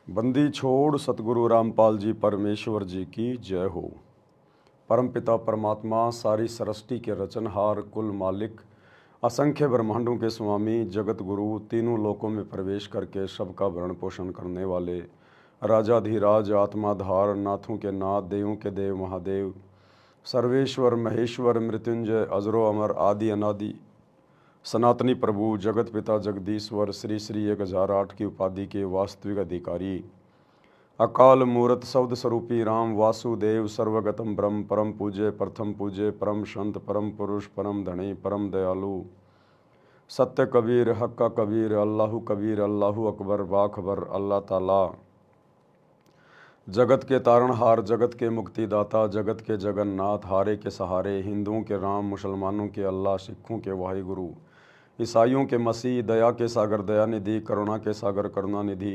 बंदी छोड़ सतगुरु रामपाल जी परमेश्वर जी की जय हो। परमपिता परमात्मा सारी सृष्टि के रचनहार कुल मालिक असंख्य ब्रह्मांडों के स्वामी जगत गुरु तीनों लोकों में प्रवेश करके सबका भरण पोषण करने वाले राजाधिराज आत्माधार नाथों के नाथ देवों के देव महादेव सर्वेश्वर महेश्वर मृत्युंजय अजरो अमर आदि अनादि सनातनी प्रभु जगत पिता जगदीश्वर श्री श्री 1008 की उपाधि के वास्तविक अधिकारी अकाल मूर्त शब्द स्वरूपी राम वासुदेव सर्वगतम ब्रह्म परम पूज्य प्रथम पूज्य परम संत परम पुरुष परम धनी परम दयालु सत्य कबीर हक्का कबीर अल्लाहु अकबर बाखबर अल्लाह ताला जगत के तारणहार जगत के मुक्तिदाता जगत के जगन्नाथ हारे के सहारे हिंदुओं के राम मुसलमानों के अल्लाह सिखों के वाहिगुरु ईसाइयों के मसीह दया के सागर दयानिधि करुणा के सागर करुणानिधि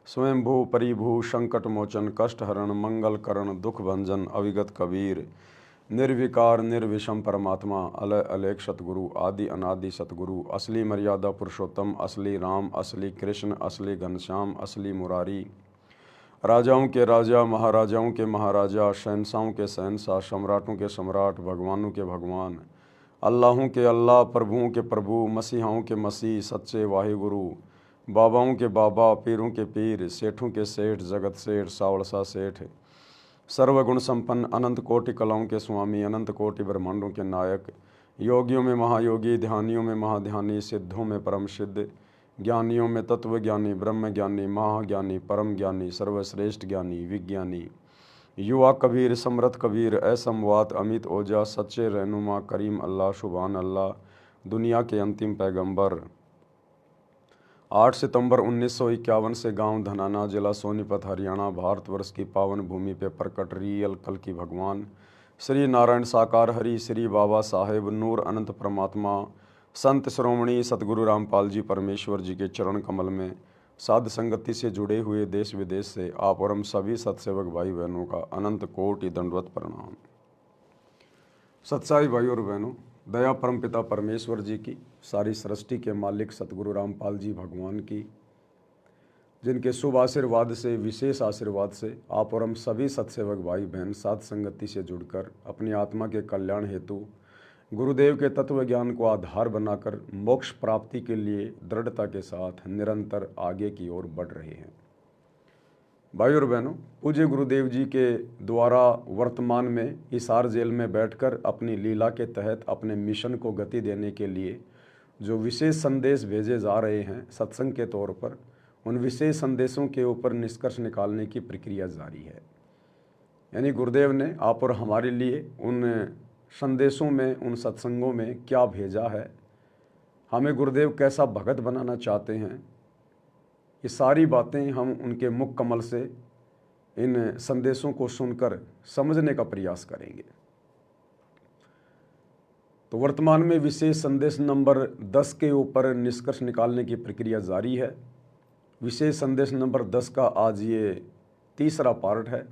स्वयंभू परिभू संकट मोचन कष्ट हरण मंगल करण दुख भंजन अविगत कबीर निर्विकार निर्विषम परमात्मा अलय अलेख सतगुरु आदि अनादि सतगुरु असली मर्यादा पुरुषोत्तम असली राम असली कृष्ण असली घनश्याम असली मुरारी राजाओं के राजा महाराजाओं के महाराजा शहंशाहों के शहंशाह सम्राटों के सम्राट भगवानों के भगवान अल्लाहों के अल्लाह प्रभुओं के प्रभु मसीहाओं के मसीह सच्चे वाहिगुरु बाबाओं के बाबा पीरों के पीर सेठों के सेठ जगत सेठ सावड़सा सेठ सर्वगुण संपन्न अनंत कोटि कलाओं के स्वामी अनंत कोटि ब्रह्मांडों के नायक योगियों में महायोगी ध्यानियों में महाध्यानी सिद्धों में परम सिद्ध ज्ञानियों में तत्व ज्ञानी ब्रह्म ज्ञानी महाज्ञानी परम ज्ञानी सर्वश्रेष्ठ ज्ञानी विज्ञानी युवा कबीर समृत कबीर असमवात अमित ओजा सच्चे रहनुमा करीम अल्लाह शुभान अल्लाह दुनिया के अंतिम पैगंबर 8 सितंबर 1951 से गांव धनाना जिला सोनीपत हरियाणा भारतवर्ष की पावन भूमि पे प्रकट रियल कल की भगवान श्री नारायण साकार हरि श्री बाबा साहेब नूर अनंत परमात्मा संत श्रोमणी सतगुरु रामपाल जी परमेश्वर जी के चरण कमल में साध संगति से जुड़े हुए देश विदेश से आप और हम सभी सत्सेवक भाई बहनों का अनंत कोटि दंडवत प्रणाम। सच्चाई भाई और बहनों, दया परम पिता परमेश्वर जी की, सारी सृष्टि के मालिक सतगुरु रामपाल जी भगवान की, जिनके शुभ आशीर्वाद से विशेष आशीर्वाद से आप और हम सभी सत्सेवक भाई बहन साध संगति से जुड़कर अपनी आत्मा के कल्याण हेतु गुरुदेव के तत्व ज्ञान को आधार बनाकर मोक्ष प्राप्ति के लिए दृढ़ता के साथ निरंतर आगे की ओर बढ़ रहे हैं। भाई और बहनों, पूज्य गुरुदेव जी के द्वारा वर्तमान में हिसार जेल में बैठकर अपनी लीला के तहत अपने मिशन को गति देने के लिए जो विशेष संदेश भेजे जा रहे हैं सत्संग के तौर पर, उन विशेष संदेशों के ऊपर निष्कर्ष निकालने की प्रक्रिया जारी है। यानी गुरुदेव ने आप और हमारे लिए उन संदेशों में, उन सत्संगों में क्या भेजा है, हमें गुरुदेव कैसा भगत बनाना चाहते हैं, ये सारी बातें हम उनके मुख कमल से इन संदेशों को सुनकर समझने का प्रयास करेंगे। तो वर्तमान में विशेष संदेश नंबर 10 के ऊपर निष्कर्ष निकालने की प्रक्रिया जारी है। विशेष संदेश नंबर 10 का आज ये तीसरा पार्ट है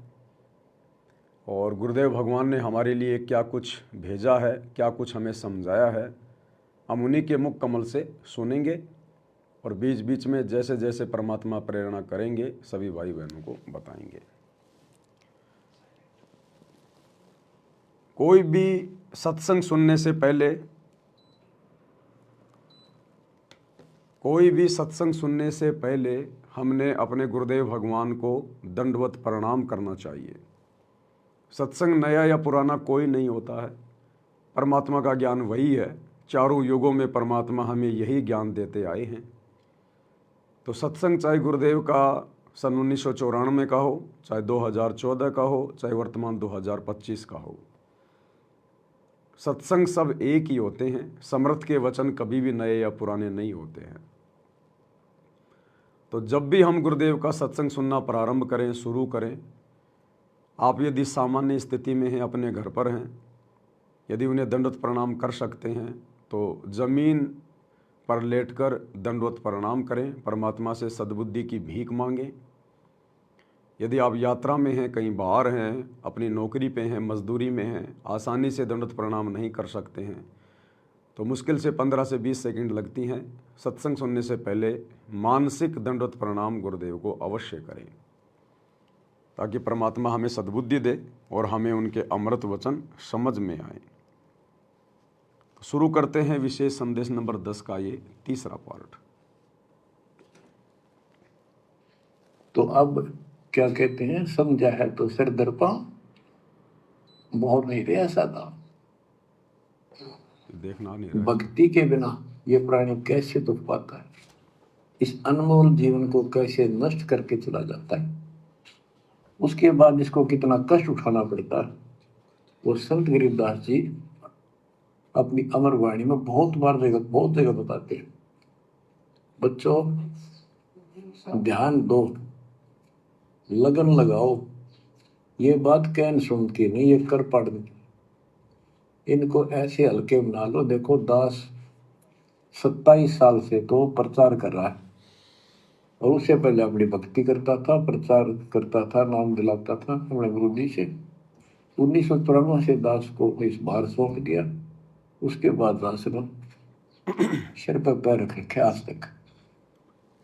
और गुरुदेव भगवान ने हमारे लिए क्या कुछ भेजा है, क्या कुछ हमें समझाया है, हम उन्हीं के मुख कमल से सुनेंगे और बीच बीच में जैसे जैसे परमात्मा प्रेरणा करेंगे सभी भाई बहनों को बताएंगे। कोई भी सत्संग सुनने से पहले, हमने अपने गुरुदेव भगवान को दंडवत प्रणाम करना चाहिए। सत्संग नया या पुराना कोई नहीं होता है, परमात्मा का ज्ञान वही है। चारों युगों में परमात्मा हमें यही ज्ञान देते आए हैं। तो सत्संग चाहे गुरुदेव का सन 1994 का हो, चाहे 2014 का हो, चाहे वर्तमान 2025 का हो, सत्संग सब एक ही होते हैं। समर्थ के वचन कभी भी नए या पुराने नहीं होते हैं। तो जब भी हम गुरुदेव का सत्संग सुनना प्रारंभ करें, शुरू करें, आप यदि सामान्य स्थिति में हैं, अपने घर पर हैं, यदि उन्हें दंडवत प्रणाम कर सकते हैं तो ज़मीन पर लेटकर दंडवत प्रणाम करें, परमात्मा से सद्बुद्धि की भीख मांगें। यदि आप यात्रा में हैं, कहीं बाहर हैं, अपनी नौकरी पे हैं, मजदूरी में हैं, आसानी से दंडवत प्रणाम नहीं कर सकते हैं, तो मुश्किल से 15 से 20 सेकंड लगती हैं। सत्संग सुनने से पहले मानसिक दंडवत प्रणाम गुरुदेव को अवश्य करें, ताकि परमात्मा हमें सद्बुद्धि दे और हमें उनके अमृत वचन समझ में आए। तो शुरू करते हैं विशेष संदेश नंबर 10 का ये तीसरा पार्ट। तो अब क्या कहते हैं, समझा है तो सिर दर्पा मोहर नहीं रहा सादा। देखना नहीं रहा। भक्ति के बिना ये प्राणी कैसे दुख पाता है, इस अनमोल जीवन को कैसे नष्ट करके चला जाता है, उसके बाद इसको कितना कष्ट उठाना पड़ता है। वो संत गरीबदास जी अपनी अमर वाणी में बहुत जगह बताते हैं, बच्चों ध्यान दो, लगन लगाओ। ये बात कहन सुन के नहीं, ये कर पढ़। इनको ऐसे हल्के बना लो। देखो दास 27 साल से तो प्रचार कर रहा है, और उससे पहले अपनी भक्ति करता था, प्रचार करता था, नाम दिलाता था अपने गुरु जी से। 1994 से दास को इस भार सौंप दिया। उसके बाद दास ने सिर पर पैर रख रखे आज तक।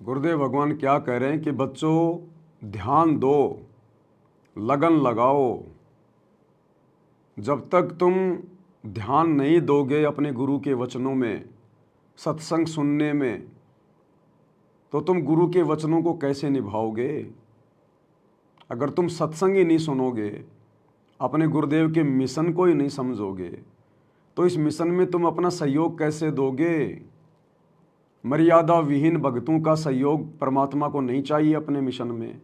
गुरुदेव भगवान क्या कह रहे हैं कि बच्चों ध्यान दो, लगन लगाओ। जब तक तुम ध्यान नहीं दोगे अपने गुरु के वचनों में, सत्संग सुनने में, तो तुम गुरु के वचनों को कैसे निभाओगे? अगर तुम सत्संग ही नहीं सुनोगे, अपने गुरुदेव के मिशन को ही नहीं समझोगे, तो इस मिशन में तुम अपना सहयोग कैसे दोगे? मर्यादा विहीन भक्तों का सहयोग परमात्मा को नहीं चाहिए अपने मिशन में,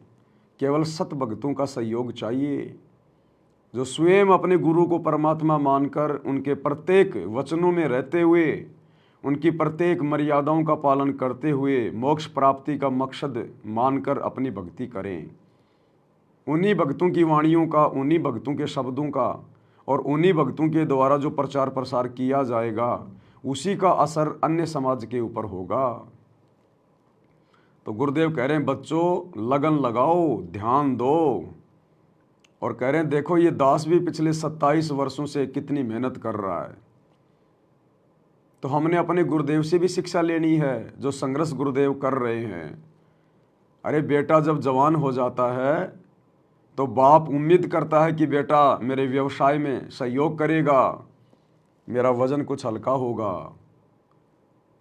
केवल सत भक्तों का सहयोग चाहिए, जो स्वयं अपने गुरु को परमात्मा मानकर उनके प्रत्येक वचनों में रहते हुए, उनकी प्रत्येक मर्यादाओं का पालन करते हुए मोक्ष प्राप्ति का मकसद मानकर अपनी भक्ति करें। उन्हीं भक्तों की वाणियों का, उन्हीं भक्तों के शब्दों का और उन्हीं भक्तों के द्वारा जो प्रचार प्रसार किया जाएगा, उसी का असर अन्य समाज के ऊपर होगा। तो गुरुदेव कह रहे हैं बच्चों लगन लगाओ, ध्यान दो। और कह रहे हैं देखो ये दास भी पिछले 27 वर्षों से कितनी मेहनत कर रहा है। तो हमने अपने गुरुदेव से भी शिक्षा लेनी है, जो संघर्ष गुरुदेव कर रहे हैं। अरे बेटा जब जवान हो जाता है तो बाप उम्मीद करता है कि बेटा मेरे व्यवसाय में सहयोग करेगा, मेरा वजन कुछ हल्का होगा।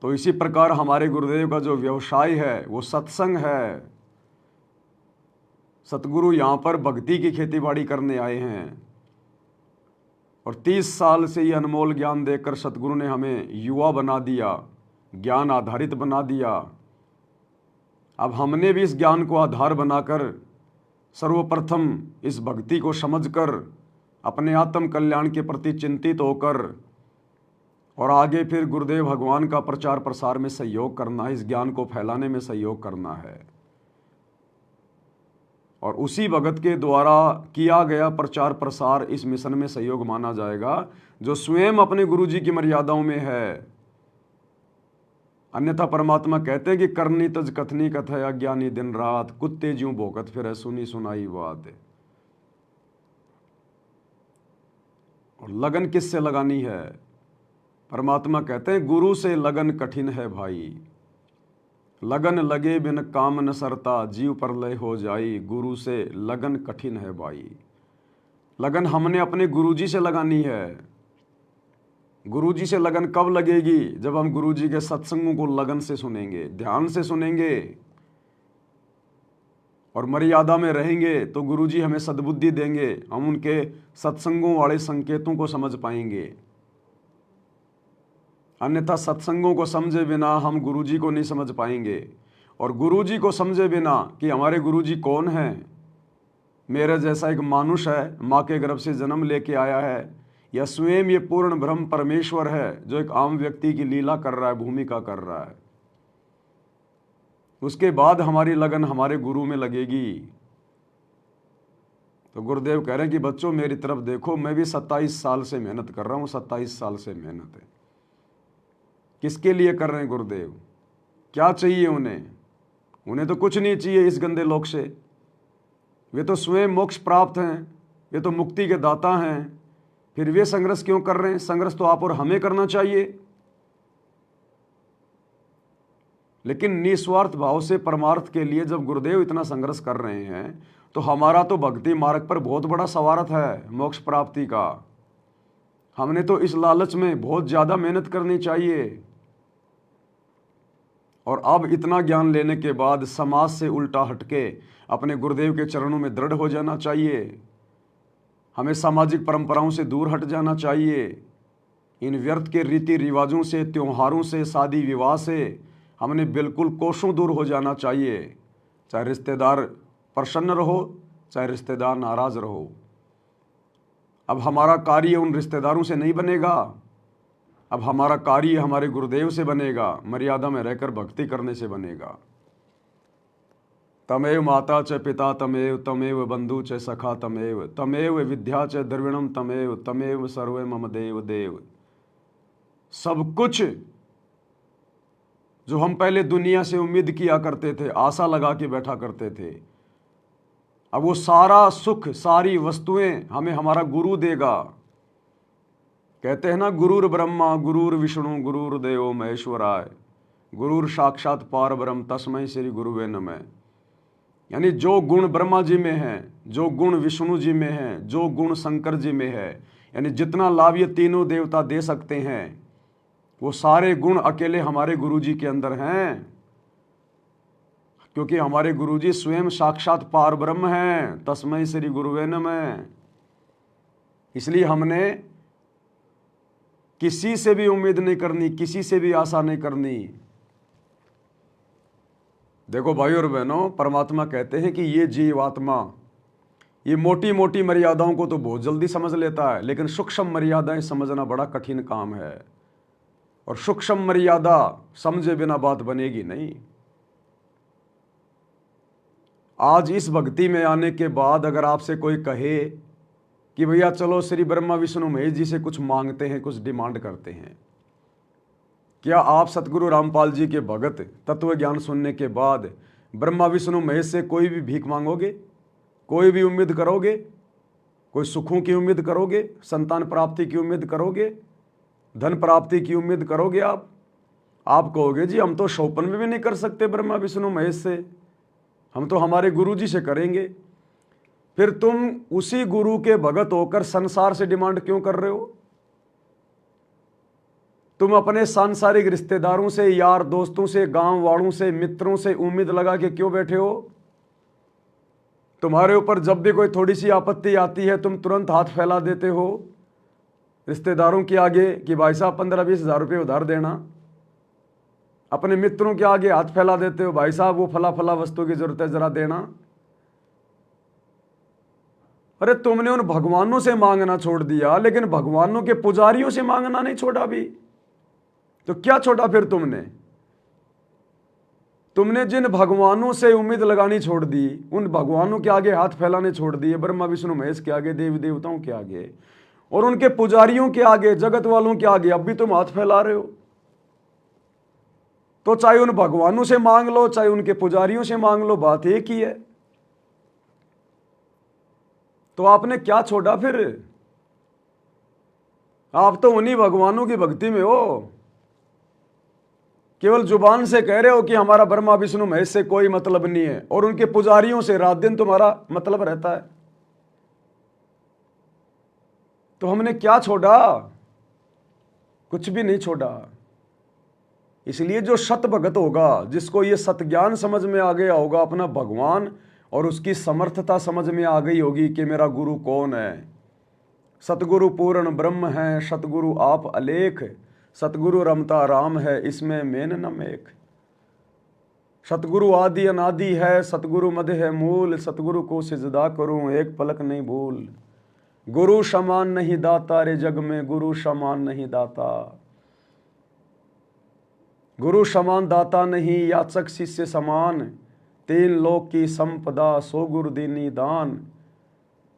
तो इसी प्रकार हमारे गुरुदेव का जो व्यवसाय है वो सत्संग है। सतगुरु यहाँ पर भक्ति की खेतीबाड़ी करने आए हैं, और 30 साल से ये अनमोल ज्ञान देकर सतगुरु ने हमें युवा बना दिया, ज्ञान आधारित बना दिया। अब हमने भी इस ज्ञान को आधार बनाकर सर्वप्रथम इस भक्ति को समझकर अपने आत्म कल्याण के प्रति चिंतित होकर और आगे फिर गुरुदेव भगवान का प्रचार प्रसार में सहयोग करना है, इस ज्ञान को फैलाने में सहयोग करना है। और उसी भगत के द्वारा किया गया प्रचार प्रसार इस मिशन में सहयोग माना जाएगा, जो स्वयं अपने गुरु जी की मर्यादाओं में है। अन्यथा परमात्मा कहते हैं कि करनी तज कथनी कथा अज्ञानी दिन रात, कुत्ते ज्यों भोकत फिर सुनी सुनाई बात। और लगन किससे लगानी है? परमात्मा कहते हैं गुरु से लगन कठिन है भाई, लगन लगे बिन काम न सरता, जीव परलय हो जाई, गुरु से लगन कठिन है भाई। लगन हमने अपने गुरुजी से लगानी है। गुरुजी से लगन कब लगेगी? जब हम गुरुजी के सत्संगों को लगन से सुनेंगे, ध्यान से सुनेंगे और मर्यादा में रहेंगे, तो गुरुजी हमें सद्बुद्धि देंगे, हम उनके सत्संगों वाले संकेतों को समझ पाएंगे। अन्यथा सत्संगों को समझे बिना हम गुरुजी को नहीं समझ पाएंगे, और गुरुजी को समझे बिना कि हमारे गुरुजी कौन हैं, मेरे जैसा एक मानुष है, माँ के गर्भ से जन्म लेके आया है, या स्वयं ये पूर्ण ब्रह्म परमेश्वर है जो एक आम व्यक्ति की लीला कर रहा है, भूमिका कर रहा है। उसके बाद हमारी लगन हमारे गुरु में लगेगी। तो गुरुदेव कह रहे हैं कि बच्चों मेरी तरफ देखो, मैं भी 27 साल से मेहनत कर रहा हूँ। 27 साल से मेहनत है। किसके लिए कर रहे हैं गुरुदेव? क्या चाहिए उन्हें? उन्हें तो कुछ नहीं चाहिए इस गंदे लोक से। वे तो स्वयं मोक्ष प्राप्त हैं, वे तो मुक्ति के दाता हैं। फिर वे संघर्ष क्यों कर रहे हैं? संघर्ष तो आप और हमें करना चाहिए। लेकिन निस्वार्थ भाव से परमार्थ के लिए जब गुरुदेव इतना संघर्ष कर रहे हैं तो हमारा तो भक्ति मार्ग पर बहुत बड़ा स्वार्थ है मोक्ष प्राप्ति का। हमने तो इस लालच में बहुत ज़्यादा मेहनत करनी चाहिए। और अब इतना ज्ञान लेने के बाद समाज से उल्टा हटके अपने गुरुदेव के चरणों में दृढ़ हो जाना चाहिए। हमें सामाजिक परंपराओं से दूर हट जाना चाहिए। इन व्यर्थ के रीति रिवाजों से, त्योहारों से, शादी विवाह से हमने बिल्कुल कोसों दूर हो जाना चाहिए। चाहे रिश्तेदार प्रसन्न रहो, चाहे रिश्तेदार नाराज रहो। अब हमारा कार्य उन रिश्तेदारों से नहीं बनेगा, अब हमारा कार्य हमारे गुरुदेव से बनेगा, मर्यादा में रहकर भक्ति करने से बनेगा। तमेव माता च पिता तमेव, तमेव बंधु च सखा तमेव, तमेव विद्या च द्रविणम तमेव, तमेव सर्वे मम देव देव। सब कुछ जो हम पहले दुनिया से उम्मीद किया करते थे, आशा लगा के बैठा करते थे, अब वो सारा सुख, सारी वस्तुएं हमें हमारा गुरु देगा। कहते हैं ना, गुरुर ब्रह्मा गुरुर विष्णु गुरुर्देव महेश्वराय, गुरुर साक्षात पार ब्रह्म तस्मै श्री गुरुवे नमः। यानी जो गुण ब्रह्मा जी में है, जो गुण विष्णु जी में है, जो गुण शंकर जी में है, यानी जितना लाभ ये तीनों देवता दे सकते हैं, वो सारे गुण अकेले हमारे गुरु जी के अंदर हैं। क्योंकि हमारे गुरु जी स्वयं साक्षात पार ब्रह्म हैं, तस्मै श्री गुरुवे नमः। इसलिए हमने किसी से भी उम्मीद नहीं करनी, किसी से भी आशा नहीं करनी। देखो भाई और बहनों, परमात्मा कहते हैं कि ये जीवात्मा ये मोटी मोटी मर्यादाओं को तो बहुत जल्दी समझ लेता है, लेकिन सूक्ष्म मर्यादाएं समझना बड़ा कठिन काम है। और सूक्ष्म मर्यादा समझे बिना बात बनेगी नहीं। आज इस भक्ति में आने के बाद अगर आपसे कोई कहे कि भैया चलो श्री ब्रह्मा विष्णु महेश जी से कुछ मांगते हैं, कुछ डिमांड करते हैं, क्या आप सतगुरु रामपाल जी के भगत तत्व ज्ञान सुनने के बाद ब्रह्मा विष्णु महेश से कोई भी भीख मांगोगे? कोई भी उम्मीद करोगे? कोई सुखों की उम्मीद करोगे? संतान प्राप्ति की उम्मीद करोगे? धन प्राप्ति की उम्मीद करोगे? आप कहोगे जी हम तो शोपन में भी नहीं कर सकते ब्रह्मा विष्णु महेश से, हम तो हमारे गुरु जी से करेंगे। फिर तुम उसी गुरु के भगत होकर संसार से डिमांड क्यों कर रहे हो? तुम अपने सांसारिक रिश्तेदारों से, यार दोस्तों से, गांव वालों से, मित्रों से उम्मीद लगा के क्यों बैठे हो? तुम्हारे ऊपर जब भी कोई थोड़ी सी आपत्ति आती है तुम तुरंत हाथ फैला देते हो रिश्तेदारों के आगे कि भाई साहब 15-20 हज़ार रुपये उधार देना। अपने मित्रों के आगे हाथ फैला देते हो, भाई साहब वो फला फला वस्तु की जरूरत है जरा देना। अरे तुमने उन भगवानों से मांगना छोड़ दिया, लेकिन भगवानों के पुजारियों से मांगना नहीं छोड़ा भी। तो क्या छोड़ा फिर तुमने जिन भगवानों से उम्मीद लगानी छोड़ दी, उन भगवानों के आगे हाथ फैलाने छोड़ दिए, ब्रह्मा विष्णु महेश के आगे, देवी देवताओं के आगे और उनके पुजारियों के आगे, जगत वालों के आगे, अब भी तुम हाथ फैला रहे हो। तो चाहे उन भगवानों से मांग लो, चाहे उनके पुजारियों से मांग लो, बात एक ही है। तो आपने क्या छोड़ा फिर? आप तो उन्हीं भगवानों की भक्ति में हो, केवल जुबान से कह रहे हो कि हमारा ब्रह्मा विष्णु महेश से कोई मतलब नहीं है, और उनके पुजारियों से रात दिन तुम्हारा मतलब रहता है। तो हमने क्या छोड़ा? कुछ भी नहीं छोड़ा। इसलिए जो सत भगत होगा, जिसको ये सतज्ञान समझ में आ गया होगा, अपना भगवान और उसकी समर्थता समझ में आ गई होगी कि मेरा गुरु कौन है। सतगुरु पूर्ण ब्रह्म है, सतगुरु आप अलेख, सतगुरु रमता राम है, इसमें मेन न मेख। सतगुरु आदि अनादि है, सतगुरु मध्य है मूल, सतगुरु को सिजदा करूं एक पलक नहीं भूल। गुरु समान नहीं दाता रे जग में, गुरु समान नहीं दाता। गुरु समान दाता नहीं, याचक शिष्य समान, 3 लोक की संपदा सो गुरु दीनी दान।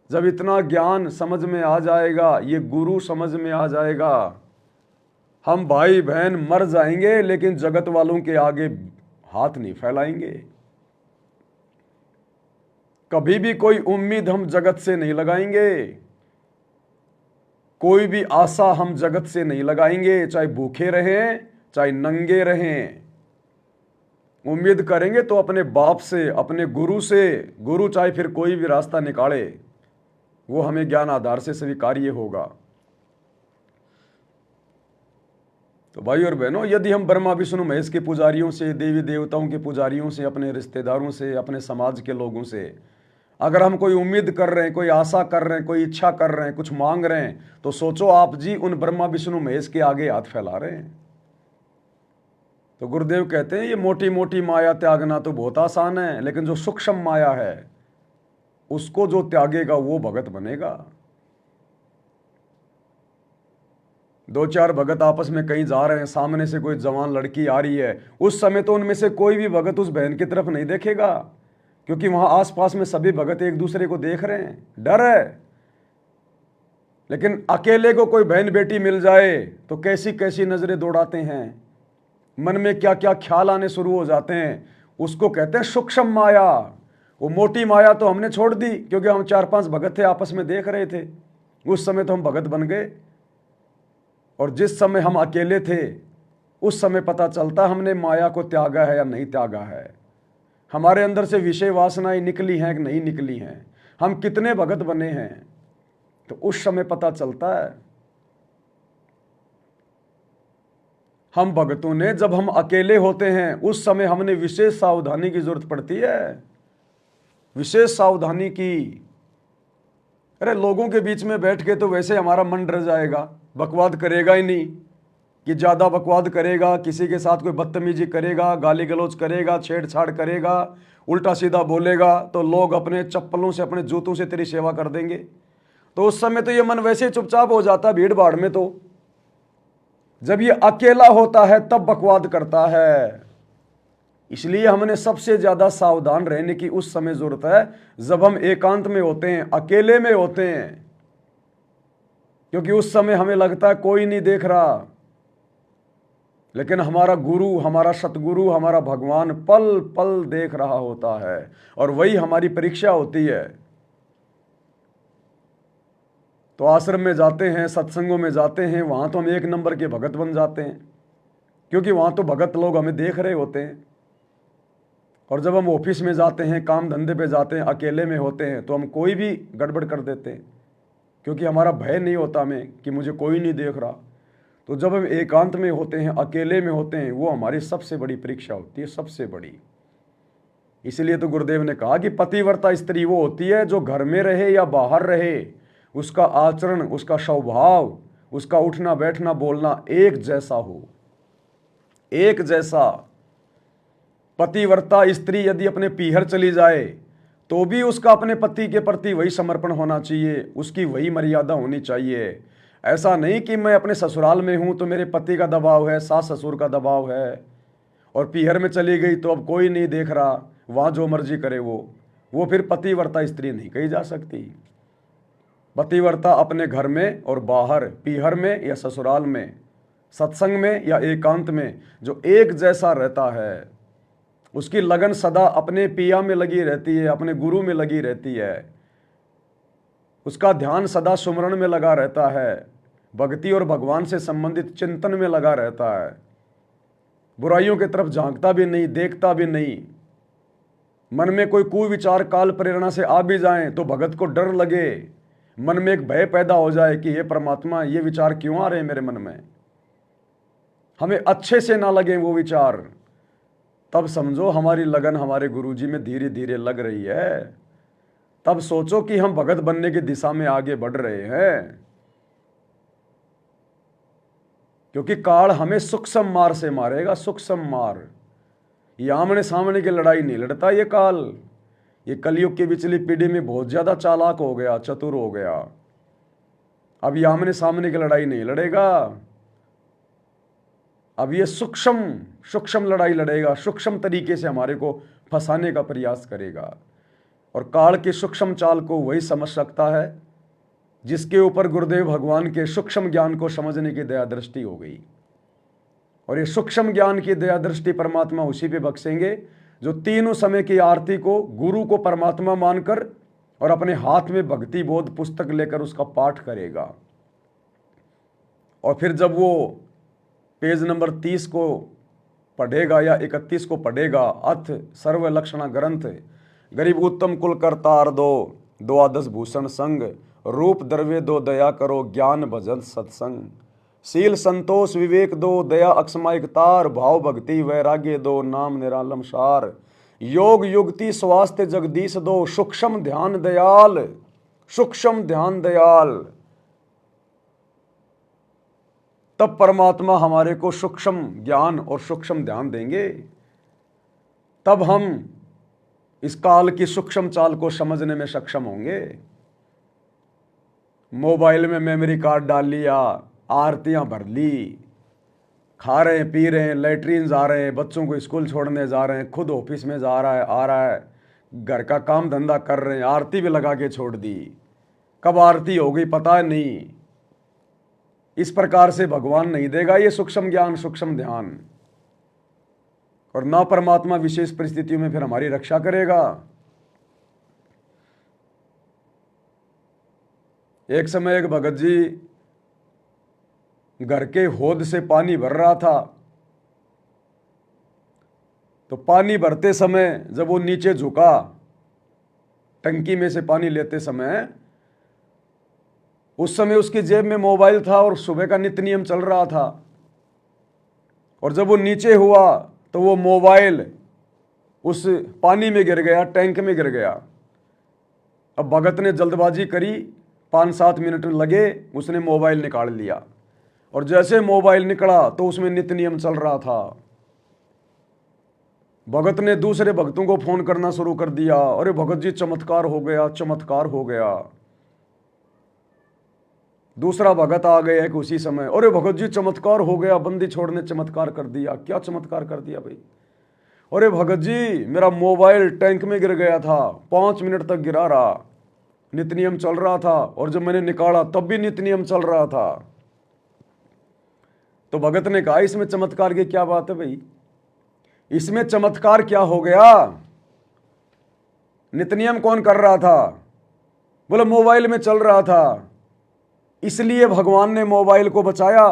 जब इतना ज्ञान समझ में आ जाएगा, ये गुरु समझ में आ जाएगा, हम भाई बहन मर जाएंगे लेकिन जगत वालों के आगे हाथ नहीं फैलाएंगे। कभी भी कोई उम्मीद हम जगत से नहीं लगाएंगे, कोई भी आशा हम जगत से नहीं लगाएंगे, चाहे भूखे रहें चाहे नंगे रहें। उम्मीद करेंगे तो अपने बाप से, अपने गुरु से। गुरु चाहे फिर कोई भी रास्ता निकाले, वो हमें ज्ञान आधार से स्वीकार्य होगा। तो भाई और बहनों, यदि हम ब्रह्मा विष्णु महेश के पुजारियों से, देवी देवताओं के पुजारियों से, अपने रिश्तेदारों से, अपने समाज के लोगों से अगर हम कोई उम्मीद कर रहे हैं, कोई आशा कर रहे हैं, कोई इच्छा कर रहे हैं, कुछ मांग रहे हैं, तो सोचो आप जी उन ब्रह्मा विष्णु महेश के आगे हाथ फैला रहे हैं। तो गुरुदेव कहते हैं ये मोटी मोटी माया त्यागना तो बहुत आसान है, लेकिन जो सूक्ष्म माया है उसको जो त्यागेगा वो भगत बनेगा। दो चार भगत आपस में कहीं जा रहे हैं, सामने से कोई जवान लड़की आ रही है, उस समय तो उनमें से कोई भी भगत उस बहन की तरफ नहीं देखेगा, क्योंकि वहां आसपास में सभी भगत एक दूसरे को देख रहे हैं, डर है। लेकिन अकेले को कोई बहन बेटी मिल जाए तो कैसी कैसी नजरें दौड़ाते हैं, मन में क्या क्या ख्याल आने शुरू हो जाते हैं। उसको कहते हैं सूक्ष्म माया। वो मोटी माया तो हमने छोड़ दी, क्योंकि हम 4-5 भगत थे, आपस में देख रहे थे, उस समय तो हम भगत बन गए। और जिस समय हम अकेले थे उस समय पता चलता हमने माया को त्यागा है या नहीं त्यागा है, हमारे अंदर से विषय वासनाएं निकली हैं कि नहीं निकली हैं, हम कितने भगत बने हैं, तो उस समय पता चलता है। हम भगतों ने जब हम अकेले होते हैं उस समय हमने विशेष सावधानी की जरूरत पड़ती है, विशेष सावधानी की। अरे लोगों के बीच में बैठ के तो वैसे हमारा मन डर जाएगा, बकवाद करेगा ही नहीं, कि ज़्यादा बकवाद करेगा, किसी के साथ कोई बदतमीजी करेगा, गाली गलौज करेगा, छेड़छाड़ करेगा, उल्टा सीधा बोलेगा, तो लोग अपने चप्पलों से, अपने जूतों से तेरी सेवा कर देंगे। तो उस समय तो ये मन वैसे ही चुपचाप हो जाता भीड़ भाड़ में। तो जब ये अकेला होता है तब बकवाद करता है। इसलिए हमने सबसे ज़्यादा सावधान रहने की उस समय जरूरत है जब हम एकांत में होते हैं, अकेले में होते हैं, क्योंकि उस समय हमें लगता है कोई नहीं देख रहा, लेकिन हमारा गुरु, हमारा सतगुरु, हमारा भगवान पल पल देख रहा होता है, और वही हमारी परीक्षा होती है। तो आश्रम में जाते हैं, सत्संगों में जाते हैं, वहां तो हम एक नंबर के भगत बन जाते हैं, क्योंकि वहां तो भगत लोग हमें देख रहे होते हैं। और जब हम ऑफिस में जाते हैं, काम धंधे पे जाते हैं, अकेले में होते हैं, तो हम कोई भी गड़बड़ कर देते हैं, क्योंकि हमारा भय नहीं होता हमें कि मुझे कोई नहीं देख रहा। तो जब हम एकांत में होते हैं, अकेले में होते हैं, वो हमारी सबसे बड़ी परीक्षा होती है, सबसे बड़ी। इसलिए तो गुरुदेव ने कहा कि पतिव्रता स्त्री वो होती है जो घर में रहे या बाहर रहे, उसका आचरण, उसका स्वभाव, उसका उठना बैठना बोलना एक जैसा हो, एक जैसा। पतिव्रता स्त्री यदि अपने पीहर चली जाए तो भी उसका अपने पति के प्रति वही समर्पण होना चाहिए, उसकी वही मर्यादा होनी चाहिए। ऐसा नहीं कि मैं अपने ससुराल में हूं तो मेरे पति का दबाव है, सास ससुर का दबाव है, और पीहर में चली गई तो अब कोई नहीं देख रहा, वहां जो मर्जी करे वो फिर पतिव्रता स्त्री नहीं कही जा सकती। पतिव्रता अपने घर में और बाहर, पीहर में या ससुराल में, सत्संग में या एकांत में, जो एक जैसा रहता है, उसकी लगन सदा अपने पिया में लगी रहती है, अपने गुरु में लगी रहती है, उसका ध्यान सदा सुमरण में लगा रहता है, भक्ति और भगवान से संबंधित चिंतन में लगा रहता है, बुराइयों की तरफ झांकता भी नहीं, देखता भी नहीं। मन में कोई कुविचार काल प्रेरणा से आ भी जाएं तो भगत को डर लगे, मन में एक भय पैदा हो जाए कि हे परमात्मा, ये विचार क्यों आ रहे हैं मेरे मन में, हमें अच्छे से ना लगे वो विचार, तब समझो हमारी लगन हमारे गुरुजी में धीरे धीरे लग रही है। तब सोचो कि हम भगत बनने की दिशा में आगे बढ़ रहे हैं, क्योंकि काल हमें सूक्ष्म मार से मारेगा, सूक्ष्म मार। ये आमने सामने की लड़ाई नहीं लड़ता ये काल। ये कलयुग की पिछली पीढ़ी में बहुत ज्यादा चालाक हो गया, चतुर हो गया। अब ये आमने सामने की लड़ाई नहीं लड़ेगा, अब ये सूक्ष्म लड़ाई लड़ेगा, सूक्ष्म तरीके से हमारे को फंसाने का प्रयास करेगा। और काल के सूक्ष्म चाल को वही समझ सकता है जिसके ऊपर गुरुदेव भगवान के सूक्ष्म ज्ञान को समझने की दया दृष्टि हो गई। और ये सूक्ष्म ज्ञान की दया दृष्टि परमात्मा उसी पे बख्शेंगे जो तीनों समय की आरती को गुरु को परमात्मा मानकर और अपने हाथ में भक्ति बोध पुस्तक लेकर उसका पाठ करेगा। और फिर जब वो पेज नंबर 30 को पढ़ेगा या 31 को पढ़ेगा। अथ सर्व लक्षणा ग्रंथ, गरीब उत्तम कुल करतार दो, द्वादश भूषण संग, रूप द्रव्य दो, दया करो ज्ञान भजन सत्संग, शील संतोष विवेक दो, दया अक्षमायिक तार, भाव भक्ति वैराग्य दो, नाम निरालम सार, योग युक्ति स्वास्थ्य जगदीश दो, सूक्ष्म ध्यान दयाल, सूक्ष्म ध्यान दयाल। तब परमात्मा हमारे को सूक्ष्म ज्ञान और सूक्ष्म ध्यान देंगे, तब हम इस काल की सूक्ष्म चाल को समझने में सक्षम होंगे। मोबाइल में मेमोरी कार्ड डाल लिया, आरतियां भर ली, खा रहे हैं पी रहे हैं, लैट्रीन जा रहे हैं, बच्चों को स्कूल छोड़ने जा रहे हैं, खुद ऑफिस में जा रहा है आ रहा है, घर का काम धंधा कर रहे हैं, आरती भी लगा के छोड़ दी, कब आरती हो गई पता नहीं। इस प्रकार से भगवान नहीं देगा ये सूक्ष्म ज्ञान सूक्ष्म ध्यान, और ना परमात्मा विशेष परिस्थितियों में फिर हमारी रक्षा करेगा। एक समय एक भगत जी घर के हौद से पानी भर रहा था, तो पानी भरते समय जब वो नीचे झुका टंकी में से पानी लेते समय, उस समय उसकी जेब में मोबाइल था और सुबह का नित्य नियम चल रहा था, और जब वो नीचे हुआ तो वो मोबाइल उस पानी में गिर गया, टैंक में गिर गया। अब भगत ने जल्दबाजी करी, 5-7 मिनट लगे, उसने मोबाइल निकाल लिया, और जैसे मोबाइल निकला तो उसमें नित्य नियम चल रहा था। भगत ने दूसरे भक्तों को फोन करना शुरू कर दिया, अरे भगत जी चमत्कार हो गया, चमत्कार हो गया। दूसरा भगत आ गया कि उसी समय, अरे भगत जी चमत्कार हो गया, बंदी छोड़ ने चमत्कार कर दिया। क्या चमत्कार कर दिया भाई? अरे भगत जी मेरा मोबाइल टैंक में गिर गया था, 5 मिनट तक गिरा रहा, नित्य नियम चल रहा था, और जब मैंने निकाला तब भी नित्य नियम चल रहा था। तो भगत ने कहा इसमें चमत्कार की क्या बात है भाई? इसमें चमत्कार क्या हो गया? नित्य नियम कौन कर रहा था? बोले मोबाइल में चल रहा था, इसलिए भगवान ने मोबाइल को बचाया,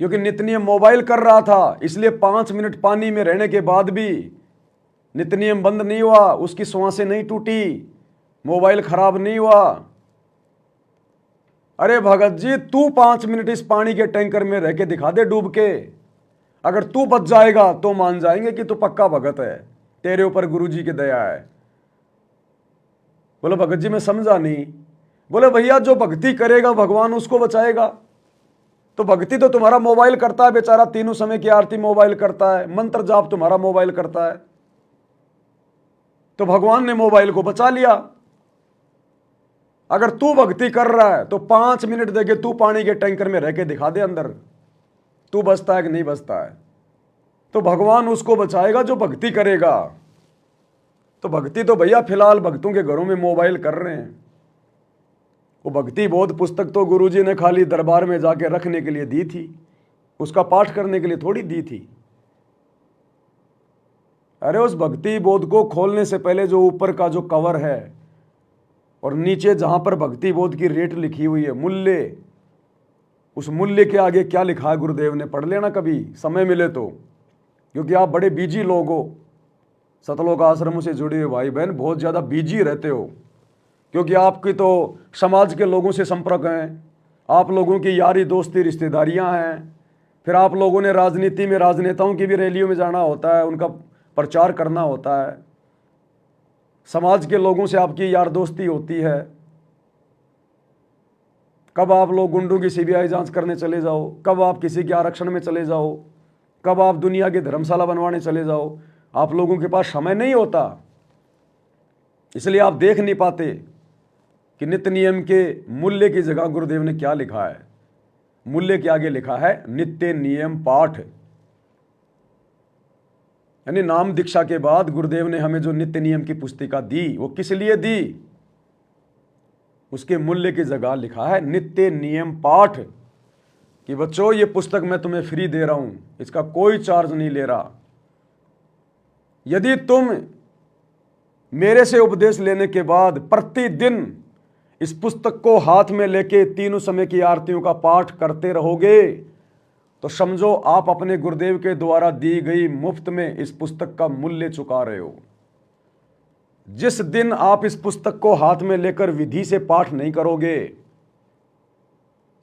क्योंकि नित्य नियम मोबाइल कर रहा था, इसलिए 5 मिनट पानी में रहने के बाद भी नित्य नियम बंद नहीं हुआ, उसकी श्वासें नहीं टूटी, मोबाइल खराब नहीं हुआ। अरे भगत जी तू 5 मिनट इस पानी के टैंकर में रह के दिखा दे डूब के, अगर तू बच जाएगा तो मान जाएंगे कि तू पक्का भगत है, तेरे ऊपर गुरुजी की दया है। बोले भगत जी मैं समझा नहीं। बोले भैया जो भक्ति करेगा भगवान उसको बचाएगा। तो भक्ति तो तुम्हारा मोबाइल करता है बेचारा, तीनों समय की आरती मोबाइल करता है, मंत्र जाप तुम्हारा मोबाइल करता है, तो भगवान ने मोबाइल को बचा लिया। अगर तू भक्ति कर रहा है तो 5 मिनट देके तू पानी के टैंकर में रह के दिखा दे अंदर, तू बचता है कि नहीं बचता है, तो भगवान उसको बचाएगा जो भक्ति करेगा। तो भक्ति तो भैया फिलहाल भक्तों के घरों में मोबाइल कर रहे हैं। वो भक्ति बोध पुस्तक तो गुरुजी ने खाली दरबार में जाके रखने के लिए दी थी, उसका पाठ करने के लिए थोड़ी दी थी। अरे उस भक्ति बोध को खोलने से पहले जो ऊपर का जो कवर है और नीचे जहां पर भक्ति बोध की रेट लिखी हुई है, मूल्य, उस मूल्य के आगे क्या लिखा है गुरुदेव ने पढ़ लेना कभी समय मिले तो, क्योंकि आप बड़े बिजी लोग हो, सतलोक आश्रमों से जुड़े हुए भाई बहन बहुत ज़्यादा बिजी रहते हो, क्योंकि आपकी तो समाज के लोगों से संपर्क हैं, आप लोगों की यारी दोस्ती रिश्तेदारियां हैं, फिर आप लोगों ने राजनीति में राजनेताओं की भी रैलियों में जाना होता है, उनका प्रचार करना होता है, समाज के लोगों से आपकी यार दोस्ती होती है। कब आप लोग गुंडों की सीबीआई जांच करने चले जाओ, कब आप किसी के आरक्षण में चले जाओ, कब आप दुनिया की धर्मशाला बनवाने चले जाओ, आप लोगों के पास समय नहीं होता, इसलिए आप देख नहीं पाते कि नित्य नियम के मूल्य की जगह गुरुदेव ने क्या लिखा है। मूल्य के आगे लिखा है नित्य नियम पाठ, यानी नाम दीक्षा के बाद गुरुदेव ने हमें जो नित्य नियम की पुस्तिका दी वो किस लिए दी, उसके मूल्य की जगह लिखा है नित्य नियम पाठ, कि बच्चों ये पुस्तक मैं तुम्हें फ्री दे रहा हूं, इसका कोई चार्ज नहीं ले रहा। यदि तुम मेरे से उपदेश लेने के बाद प्रतिदिन इस पुस्तक को हाथ में लेके तीनों समय की आरतियों का पाठ करते रहोगे तो समझो आप अपने गुरुदेव के द्वारा दी गई मुफ्त में इस पुस्तक का मूल्य चुका रहे हो। जिस दिन आप इस पुस्तक को हाथ में लेकर विधि से पाठ नहीं करोगे,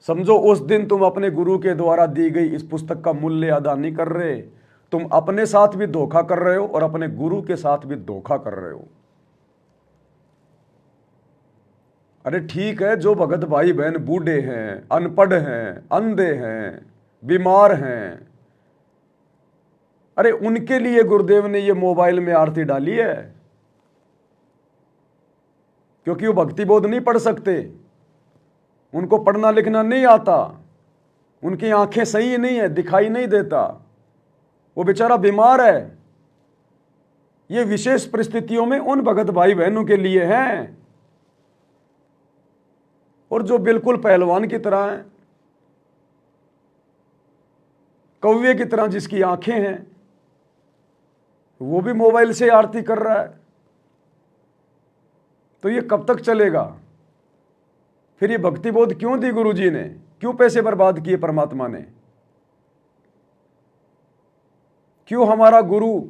समझो उस दिन तुम अपने गुरु के द्वारा दी गई इस पुस्तक का मूल्य अदा नहीं कर रहे। तुम अपने साथ भी धोखा कर रहे हो और अपने गुरु के साथ भी धोखा कर रहे हो। अरे ठीक है, जो भगत भाई बहन बूढ़े हैं, अनपढ़ हैं, अंधे हैं, बीमार हैं, अरे उनके लिए गुरुदेव ने ये मोबाइल में आरती डाली है, क्योंकि वो भक्ति बोध नहीं पढ़ सकते, उनको पढ़ना लिखना नहीं आता, उनकी आंखें सही नहीं है, दिखाई नहीं देता, वो बेचारा बीमार है। ये विशेष परिस्थितियों में उन भगत भाई बहनों के लिए हैं। और जो बिल्कुल पहलवान की तरह है, कौवे की तरह जिसकी आंखें हैं, वो भी मोबाइल से आरती कर रहा है, तो ये कब तक चलेगा? फिर ये भक्ति बोध क्यों दी गुरुजी ने? क्यों पैसे बर्बाद किए परमात्मा ने? क्यों हमारा गुरु,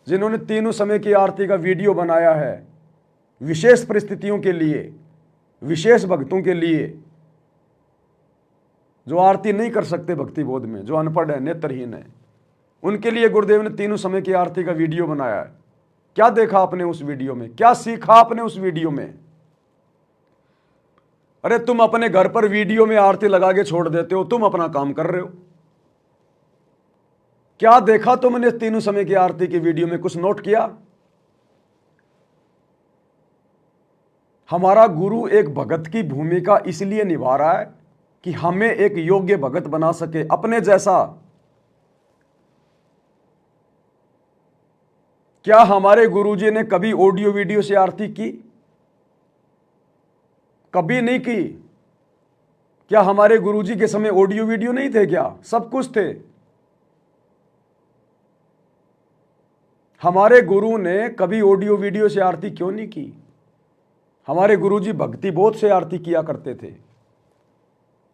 जिन्होंने तीनों समय की आरती का वीडियो बनाया है विशेष परिस्थितियों के लिए, विशेष भक्तों के लिए, जो आरती नहीं कर सकते भक्ति बोध में, जो अनपढ़ है, नेत्रहीन है, उनके लिए गुरुदेव ने तीनों समय की आरती का वीडियो बनाया है। क्या देखा आपने उस वीडियो में? क्या सीखा आपने उस वीडियो में? अरे तुम अपने घर पर वीडियो में आरती लगा के छोड़ देते हो, तुम अपना काम कर रहे हो। क्या देखा तुमने तीनों समय की आरती की वीडियो में? कुछ नोट किया? हमारा गुरु एक भगत की भूमिका इसलिए निभा रहा है कि हमें एक योग्य भगत बना सके, अपने जैसा। क्या हमारे गुरुजी ने कभी ऑडियो वीडियो से आरती की? कभी नहीं की। क्या हमारे गुरुजी के समय ऑडियो वीडियो नहीं थे? क्या सब कुछ थे? हमारे गुरु ने कभी ऑडियो वीडियो से आरती क्यों नहीं की? हमारे गुरुजी भक्ति बोध से आरती किया करते थे।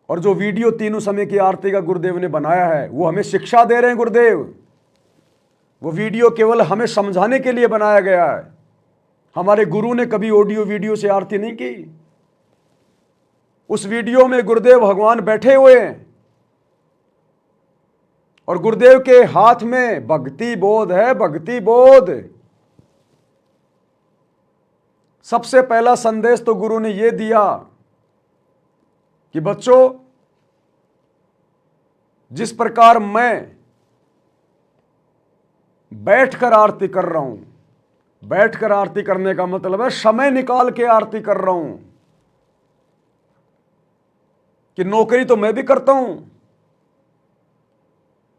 और जो वीडियो तीनों समय की आरती का गुरुदेव ने बनाया है, वो हमें शिक्षा दे रहे हैं गुरुदेव। वो वीडियो केवल हमें समझाने के लिए बनाया गया है। हमारे गुरु ने कभी ऑडियो वीडियो से आरती नहीं की। उस वीडियो में गुरुदेव भगवान बैठे हुए हैं और गुरुदेव के हाथ में भक्ति बोध है, भक्ति बोध। सबसे पहला संदेश तो गुरु ने यह दिया कि बच्चों, जिस प्रकार मैं बैठकर आरती कर रहा हूं, बैठकर आरती करने का मतलब है समय निकाल के आरती कर रहा हूं, कि नौकरी तो मैं भी करता हूं,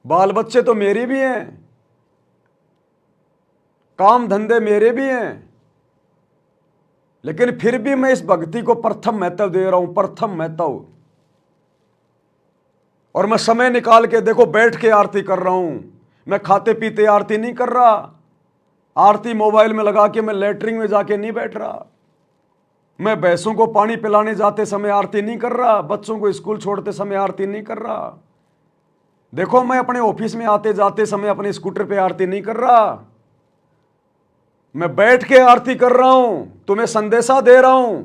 बाल बच्चे तो मेरे भी हैं, काम धंधे मेरे भी हैं, लेकिन फिर भी मैं इस भक्ति को प्रथम महत्व दे रहा हूं, प्रथम महत्व। और मैं समय निकाल के देखो बैठ के आरती कर रहा हूं। मैं खाते पीते आरती नहीं कर रहा, आरती मोबाइल में लगा के मैं लेटरिन में जाके नहीं बैठ रहा, मैं भैंसों को पानी पिलाने जाते समय आरती नहीं कर रहा, बच्चों को स्कूल छोड़ते समय आरती नहीं कर रहा, देखो मैं अपने ऑफिस में आते जाते समय अपने स्कूटर पे आरती नहीं कर रहा, मैं बैठ के आरती कर रहा हूं। तुम्हें संदेशा दे रहा हूं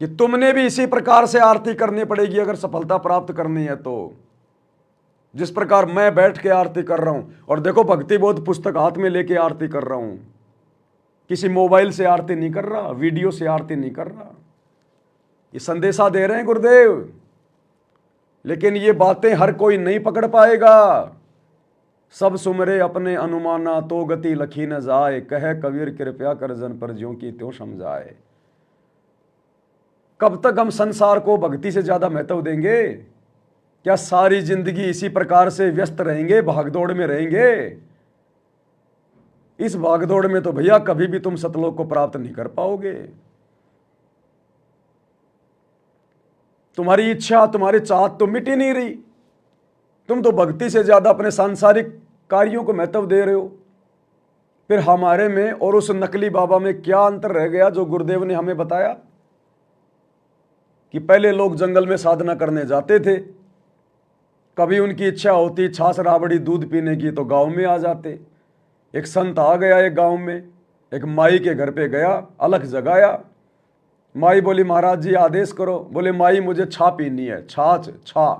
कि तुमने भी इसी प्रकार से आरती करनी पड़ेगी अगर सफलता प्राप्त करनी है तो, जिस प्रकार मैं बैठ के आरती कर रहा हूं। और देखो भक्ति बोध पुस्तक हाथ में लेके आरती कर रहा हूं, किसी मोबाइल से आरती नहीं कर रहा, वीडियो से आरती नहीं कर रहा। ये संदेशा दे रहे हैं गुरुदेव, लेकिन ये बातें हर कोई नहीं पकड़ पाएगा। सब सुमरे अपने अनुमाना तो गति लखी न जाए, कहे कबीर कृपया कर जन पर ज्यों की त्यों समझाए। कब तक हम संसार को भक्ति से ज्यादा महत्व देंगे? क्या सारी जिंदगी इसी प्रकार से व्यस्त रहेंगे, भागदौड़ में रहेंगे? इस भागदौड़ में तो भैया कभी भी तुम सतलोक को प्राप्त नहीं कर पाओगे। तुम्हारी इच्छा, तुम्हारी चाहत तो मिट ही नहीं रही। तुम तो भक्ति से ज्यादा अपने सांसारिक कार्यों को महत्व दे रहे हो। फिर हमारे में और उस नकली बाबा में क्या अंतर रह गया जो गुरुदेव ने हमें बताया कि पहले लोग जंगल में साधना करने जाते थे, कभी उनकी इच्छा होती छाछ राबड़ी दूध पीने की तो गांव में आ जाते। एक संत आ गया एक गांव में, एक माई के घर पे गया, अलख जगाया। माई बोली महाराज जी आदेश करो। बोले माई मुझे छा पीनी है, छाछ छा।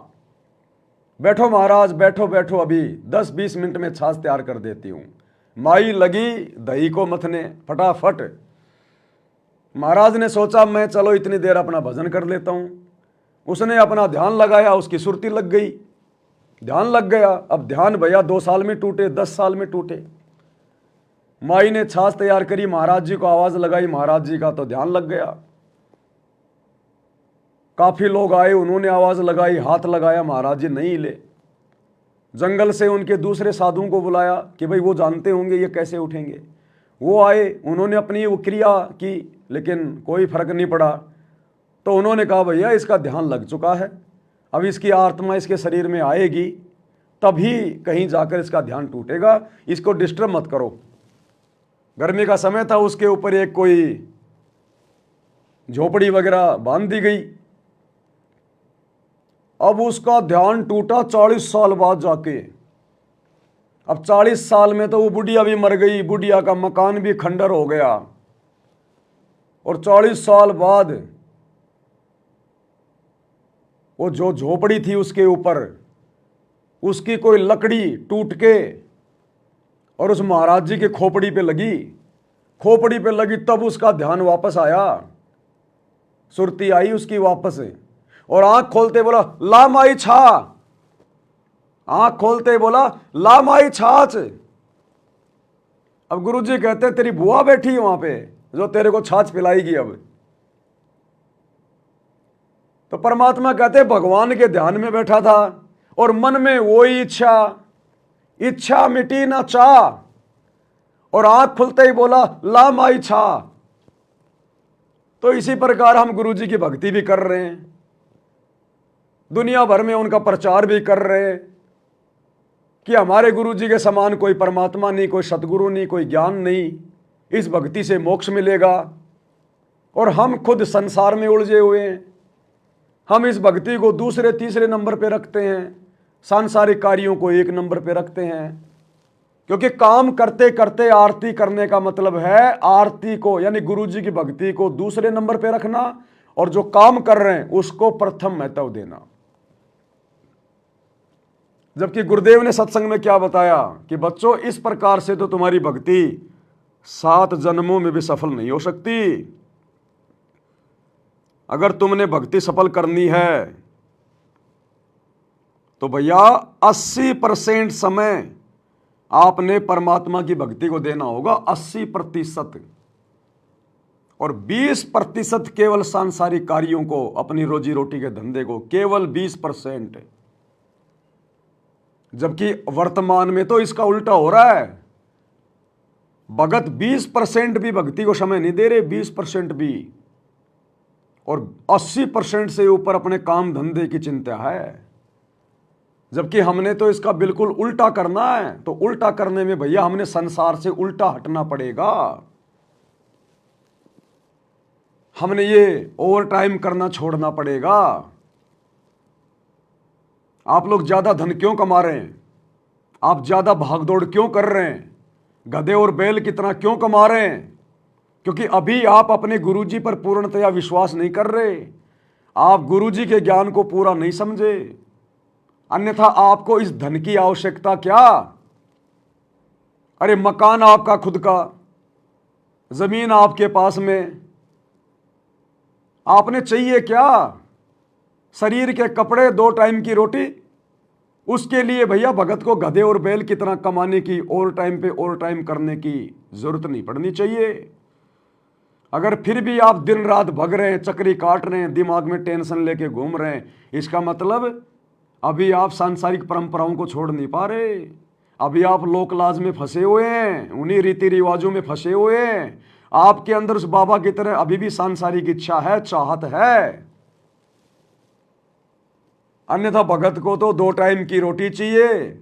बैठो महाराज बैठो बैठो, अभी 10-20 मिनट में छाछ तैयार कर देती हूँ। माई लगी दही को मथने फटाफट। महाराज ने सोचा मैं चलो इतनी देर अपना भजन कर लेता हूँ। उसने अपना ध्यान लगाया, उसकी सुरती लग गई, ध्यान लग गया। अब ध्यान भैया 2 साल में टूटे, 10 साल में टूटे। माई ने छाछ तैयार करी, महाराज जी को आवाज लगाई, महाराज जी का तो ध्यान लग गया। काफी लोग आए, उन्होंने आवाज लगाई, हाथ लगाया, महाराज जी नहीं हिले। जंगल से उनके दूसरे साधुओं को बुलाया कि भाई वो जानते होंगे ये कैसे उठेंगे। वो आए, उन्होंने अपनी वो क्रिया की, लेकिन कोई फर्क नहीं पड़ा। तो उन्होंने कहा भैया इसका ध्यान लग चुका है, अब इसकी आत्मा इसके शरीर में आएगी तभी कहीं जाकर इसका ध्यान टूटेगा, इसको डिस्टर्ब मत करो। गर्मी का समय था, उसके ऊपर एक कोई झोपड़ी वगैरह बांध दी गई। अब उसका ध्यान टूटा 40 साल बाद जाके। अब 40 साल में तो वो बुढ़िया भी मर गई, बुढ़िया का मकान भी खंडर हो गया। और 40 साल बाद वो जो झोपड़ी थी उसके ऊपर उसकी कोई लकड़ी टूट के और उस महाराज जी के खोपड़ी पे लगी। खोपड़ी पे लगी तब उसका ध्यान वापस आया, सुरती आई उसकी वापस। और आंख खोलते बोला ला माई छा, आंख खोलते बोला ला माई छाछ। अब गुरुजी कहते तेरी बुआ बैठी है वहां पे जो तेरे को छाछ पिलाएगी। अब तो परमात्मा कहते भगवान के ध्यान में बैठा था और मन में वही इच्छा मिटी ना चाह, और आंख खुलते ही बोला ला माई छा। तो इसी प्रकार हम गुरुजी की भक्ति भी कर रहे हैं, दुनिया भर में उनका प्रचार भी कर रहे हैं कि हमारे गुरुजी के समान कोई परमात्मा नहीं, कोई सतगुरु नहीं, कोई ज्ञान नहीं, इस भक्ति से मोक्ष मिलेगा। और हम खुद संसार में उलझे हुए हैं। हम इस भक्ति को दूसरे तीसरे नंबर पे रखते हैं, सांसारिक कार्यों को 1 नंबर पे रखते हैं। क्योंकि काम करते करते आरती करने का मतलब है आरती को यानी गुरुजी की भक्ति को दूसरे नंबर पे रखना, और जो काम कर रहे हैं उसको प्रथम महत्व देना। जबकि गुरुदेव ने सत्संग में क्या बताया कि बच्चों इस प्रकार से तो तुम्हारी भक्ति 7 जन्मों में भी सफल नहीं हो सकती। अगर तुमने भक्ति सफल करनी है तो भैया 80% समय आपने परमात्मा की भक्ति को देना होगा, 80%, और 20% केवल सांसारिक कार्यों को, अपनी रोजी रोटी के धंधे को, केवल 20%। जबकि वर्तमान में तो इसका उल्टा हो रहा है। भगत 20% भी भक्ति को समय नहीं दे रहे, 20% भी, और 80% से ऊपर अपने काम धंधे की चिंता है। जबकि हमने तो इसका बिल्कुल उल्टा करना है। तो उल्टा करने में भैया हमने संसार से उल्टा हटना पड़ेगा। हमने ये ओवर टाइम करना छोड़ना पड़ेगा। आप लोग ज्यादा धन क्यों कमा रहे हैं? आप ज्यादा भागदौड़ क्यों कर रहे हैं? गधे और बैल कितना क्यों कमा रहे हैं? क्योंकि अभी आप अपने गुरुजी पर पूर्णतया विश्वास नहीं कर रहे। आप गुरुजी के ज्ञान को पूरा नहीं समझे। अन्यथा आपको इस धन की आवश्यकता क्या? अरे मकान आपका खुद का, जमीन आपके पास में, आपने चाहिए क्या? शरीर के कपड़े, 2 टाइम की रोटी। उसके लिए भैया भगत को गधे और बैल कितना कमाने की, ओवर टाइम पे ओवर टाइम करने की जरूरत नहीं पड़नी चाहिए। अगर फिर भी आप दिन रात भग रहे हैं, चक्री काट रहे हैं, दिमाग में टेंशन लेके घूम रहे हैं, इसका मतलब अभी आप सांसारिक परंपराओं को छोड़ नहीं पा रहे। अभी आप लोक लाज में फंसे हुए हैं, उन्हीं रीति रिवाजों में फंसे हुए हैं। आपके अंदर उस बाबा की तरह अभी भी सांसारिक इच्छा है, चाहत है। अन्यथा भगत को तो 2 टाइम की रोटी चाहिए,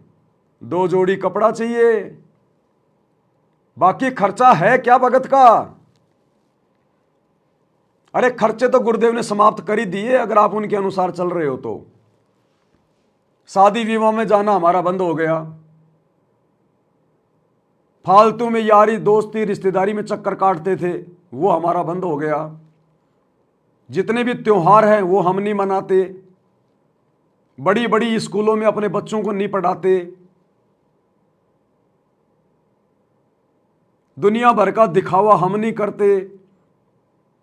2 जोड़ी कपड़ा चाहिए। बाकी खर्चा है क्या भगत का? अरे खर्चे तो गुरुदेव ने समाप्त कर ही दिए, अगर आप उनके अनुसार चल रहे हो तो। शादी विवाह में जाना हमारा बंद हो गया, फालतू में यारी दोस्ती रिश्तेदारी में चक्कर काटते थे वो हमारा बंद हो गया, जितने भी त्योहार हैं वो हम नहीं मनाते, बड़ी बड़ी स्कूलों में अपने बच्चों को नहीं पढ़ाते, दुनिया भर का दिखावा हम नहीं करते,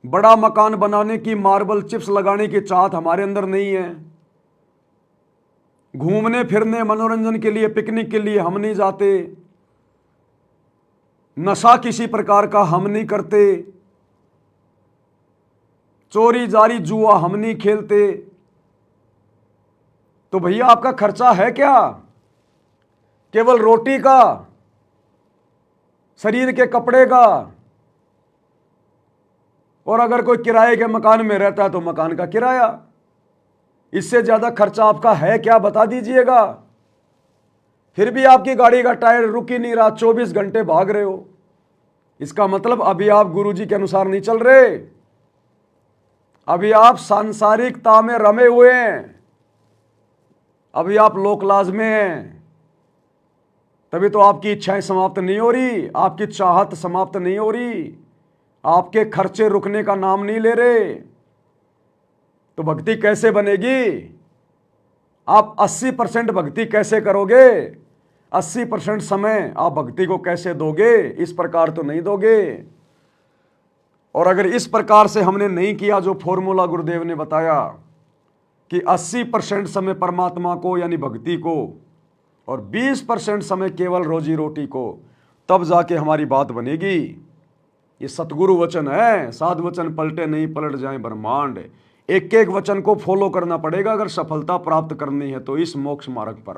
बड़ा मकान बनाने की मार्बल चिप्स लगाने की चाहत हमारे अंदर नहीं है, घूमने फिरने मनोरंजन के लिए पिकनिक के लिए हम नहीं जाते, नशा किसी प्रकार का हम नहीं करते, चोरी जारी जुआ हम नहीं खेलते। तो भैया आपका खर्चा है क्या? केवल रोटी का, शरीर के कपड़े का, और अगर कोई किराए के मकान में रहता है तो मकान का किराया। इससे ज्यादा खर्चा आपका है क्या, बता दीजिएगा। फिर भी आपकी गाड़ी का टायर रुक ही नहीं रहा, 24 घंटे भाग रहे हो। इसका मतलब अभी आप गुरुजी के अनुसार नहीं चल रहे, अभी आप सांसारिकता में रमे हुए हैं, अभी आप लोकलाज में हैं। तभी तो आपकी इच्छाएं समाप्त नहीं हो रही, आपकी चाहत समाप्त नहीं हो रही, आपके खर्चे रुकने का नाम नहीं ले रहे। तो भक्ति कैसे बनेगी? आप 80% भक्ति कैसे करोगे? 80% समय आप भक्ति को कैसे दोगे? इस प्रकार तो नहीं दोगे। और अगर इस प्रकार से हमने नहीं किया जो फॉर्मूला गुरुदेव ने बताया कि 80% समय परमात्मा को यानी भक्ति को और 20% समय केवल रोजी रोटी को, तब जाके हमारी बात बनेगी। ये सतगुरु वचन है, साध वचन पलटे नहीं पलट जाए ब्रह्मांड। एक एक वचन को फॉलो करना पड़ेगा अगर सफलता प्राप्त करनी है तो इस मोक्ष मार्ग पर।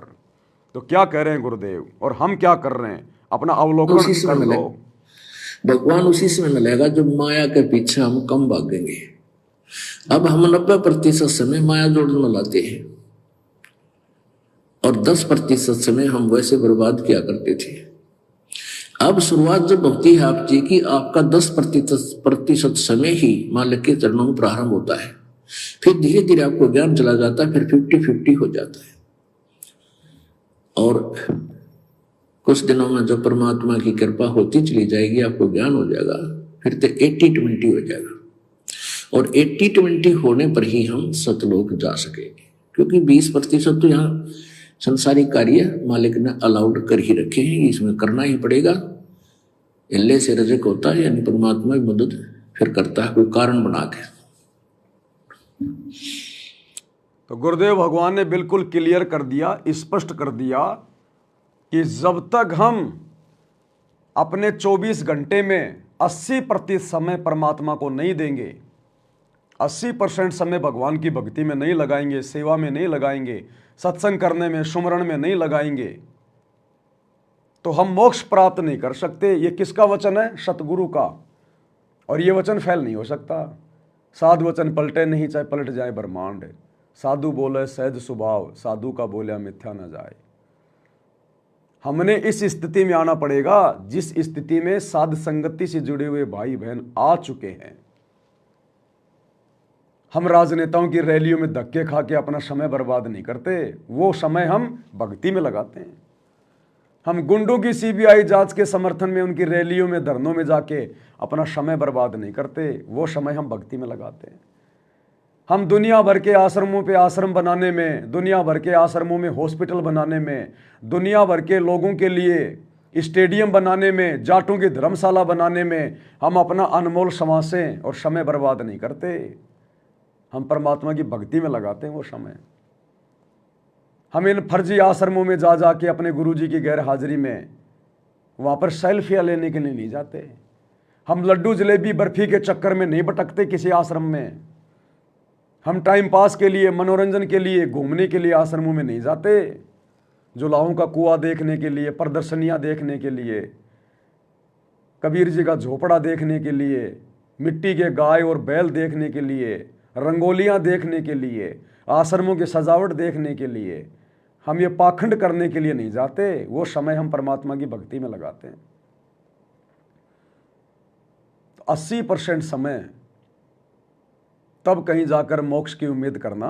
तो क्या कह रहे हैं गुरुदेव और हम क्या कर रहे हैं, अपना अवलोकन कर लो। भगवान उसी समय मिलेगा जब माया के पीछे हम कम भागेंगे। अब हम 90% समय माया जोड़ने में लाते हैं और 10% समय हम वैसे बर्बाद किया करते थे। अब शुरुआत जब होती है आपकी कि आपका 10% समय ही मालिक के चरणों में प्रारंभ होता है, फिर धीरे धीरे आपको ज्ञान चला जाता है, फिर 50-50 हो जाता है। और कुछ दिनों में जो परमात्मा की कृपा होती चली जाएगी, आपको ज्ञान हो जाएगा, फिर तो 80-20 हो जाएगा। और 80-20 होने पर ही हम सतलोक जा सकेंगे, क्योंकि 20% तो यहाँ संसारिक कार्य मालिक ने अलाउड कर ही रखे हैं, इसमें करना ही पड़ेगा। इल्ले से रजक होता है, यानी परमात्मा की मदद फिर करता है कोई कारण बना के। तो गुरुदेव भगवान ने बिल्कुल क्लियर कर दिया, स्पष्ट कर दिया कि जब तक हम अपने 24 घंटे में 80% समय परमात्मा को नहीं देंगे, 80% समय भगवान की भक्ति में नहीं लगाएंगे, सेवा में नहीं लगाएंगे, सत्संग करने में, सुमरण में नहीं लगाएंगे, तो हम मोक्ष प्राप्त नहीं कर सकते। ये किसका वचन है? सतगुरु का। और ये वचन फैल नहीं हो सकता। साध वचन पलटे नहीं चाहे पलट जाए ब्रह्मांड, साधु बोले सहज स्वभाव, साधु का बोलिया मिथ्या न जाए। हमने इस स्थिति में आना पड़ेगा जिस स्थिति में साध संगति से जुड़े हुए भाई बहन आ चुके हैं। हम राजनेताओं की रैलियों में धक्के खा के अपना समय बर्बाद नहीं करते, वो समय हम भक्ति में लगाते हैं। हम गुंडों की सीबीआई जांच के समर्थन में उनकी रैलियों में, धरनों में जाके अपना समय बर्बाद नहीं करते, वो समय हम भक्ति में लगाते हैं। हम दुनिया भर के आश्रमों पे आश्रम बनाने में, दुनिया भर के आश्रमों में हॉस्पिटल बनाने में, दुनिया भर के लोगों के लिए स्टेडियम बनाने में, जाटों की धर्मशाला बनाने में हम अपना अनमोल समासें और समय बर्बाद नहीं करते। हम परमात्मा की भक्ति में लगाते हैं वो समय। हम इन फर्जी आश्रमों में जा जाके अपने गुरुजी की गैर हाजिरी में वहाँ पर सेल्फियाँ लेने के लिए नहीं जाते। हम लड्डू जलेबी बर्फी के चक्कर में नहीं भटकते किसी आश्रम में। हम टाइम पास के लिए, मनोरंजन के लिए, घूमने के लिए आश्रमों में नहीं जाते। जुलाहों का कुआं देखने के लिए, प्रदर्शनियाँ देखने के लिए, कबीर जी का झोपड़ा देखने के लिए, मिट्टी के गाय और बैल देखने के लिए, रंगोलियाँ देखने के लिए, आश्रमों की सजावट देखने के लिए, हम ये पाखंड करने के लिए नहीं जाते। वो समय हम परमात्मा की भक्ति में लगाते हैं। तो 80% समय तब कहीं जाकर मोक्ष की उम्मीद करना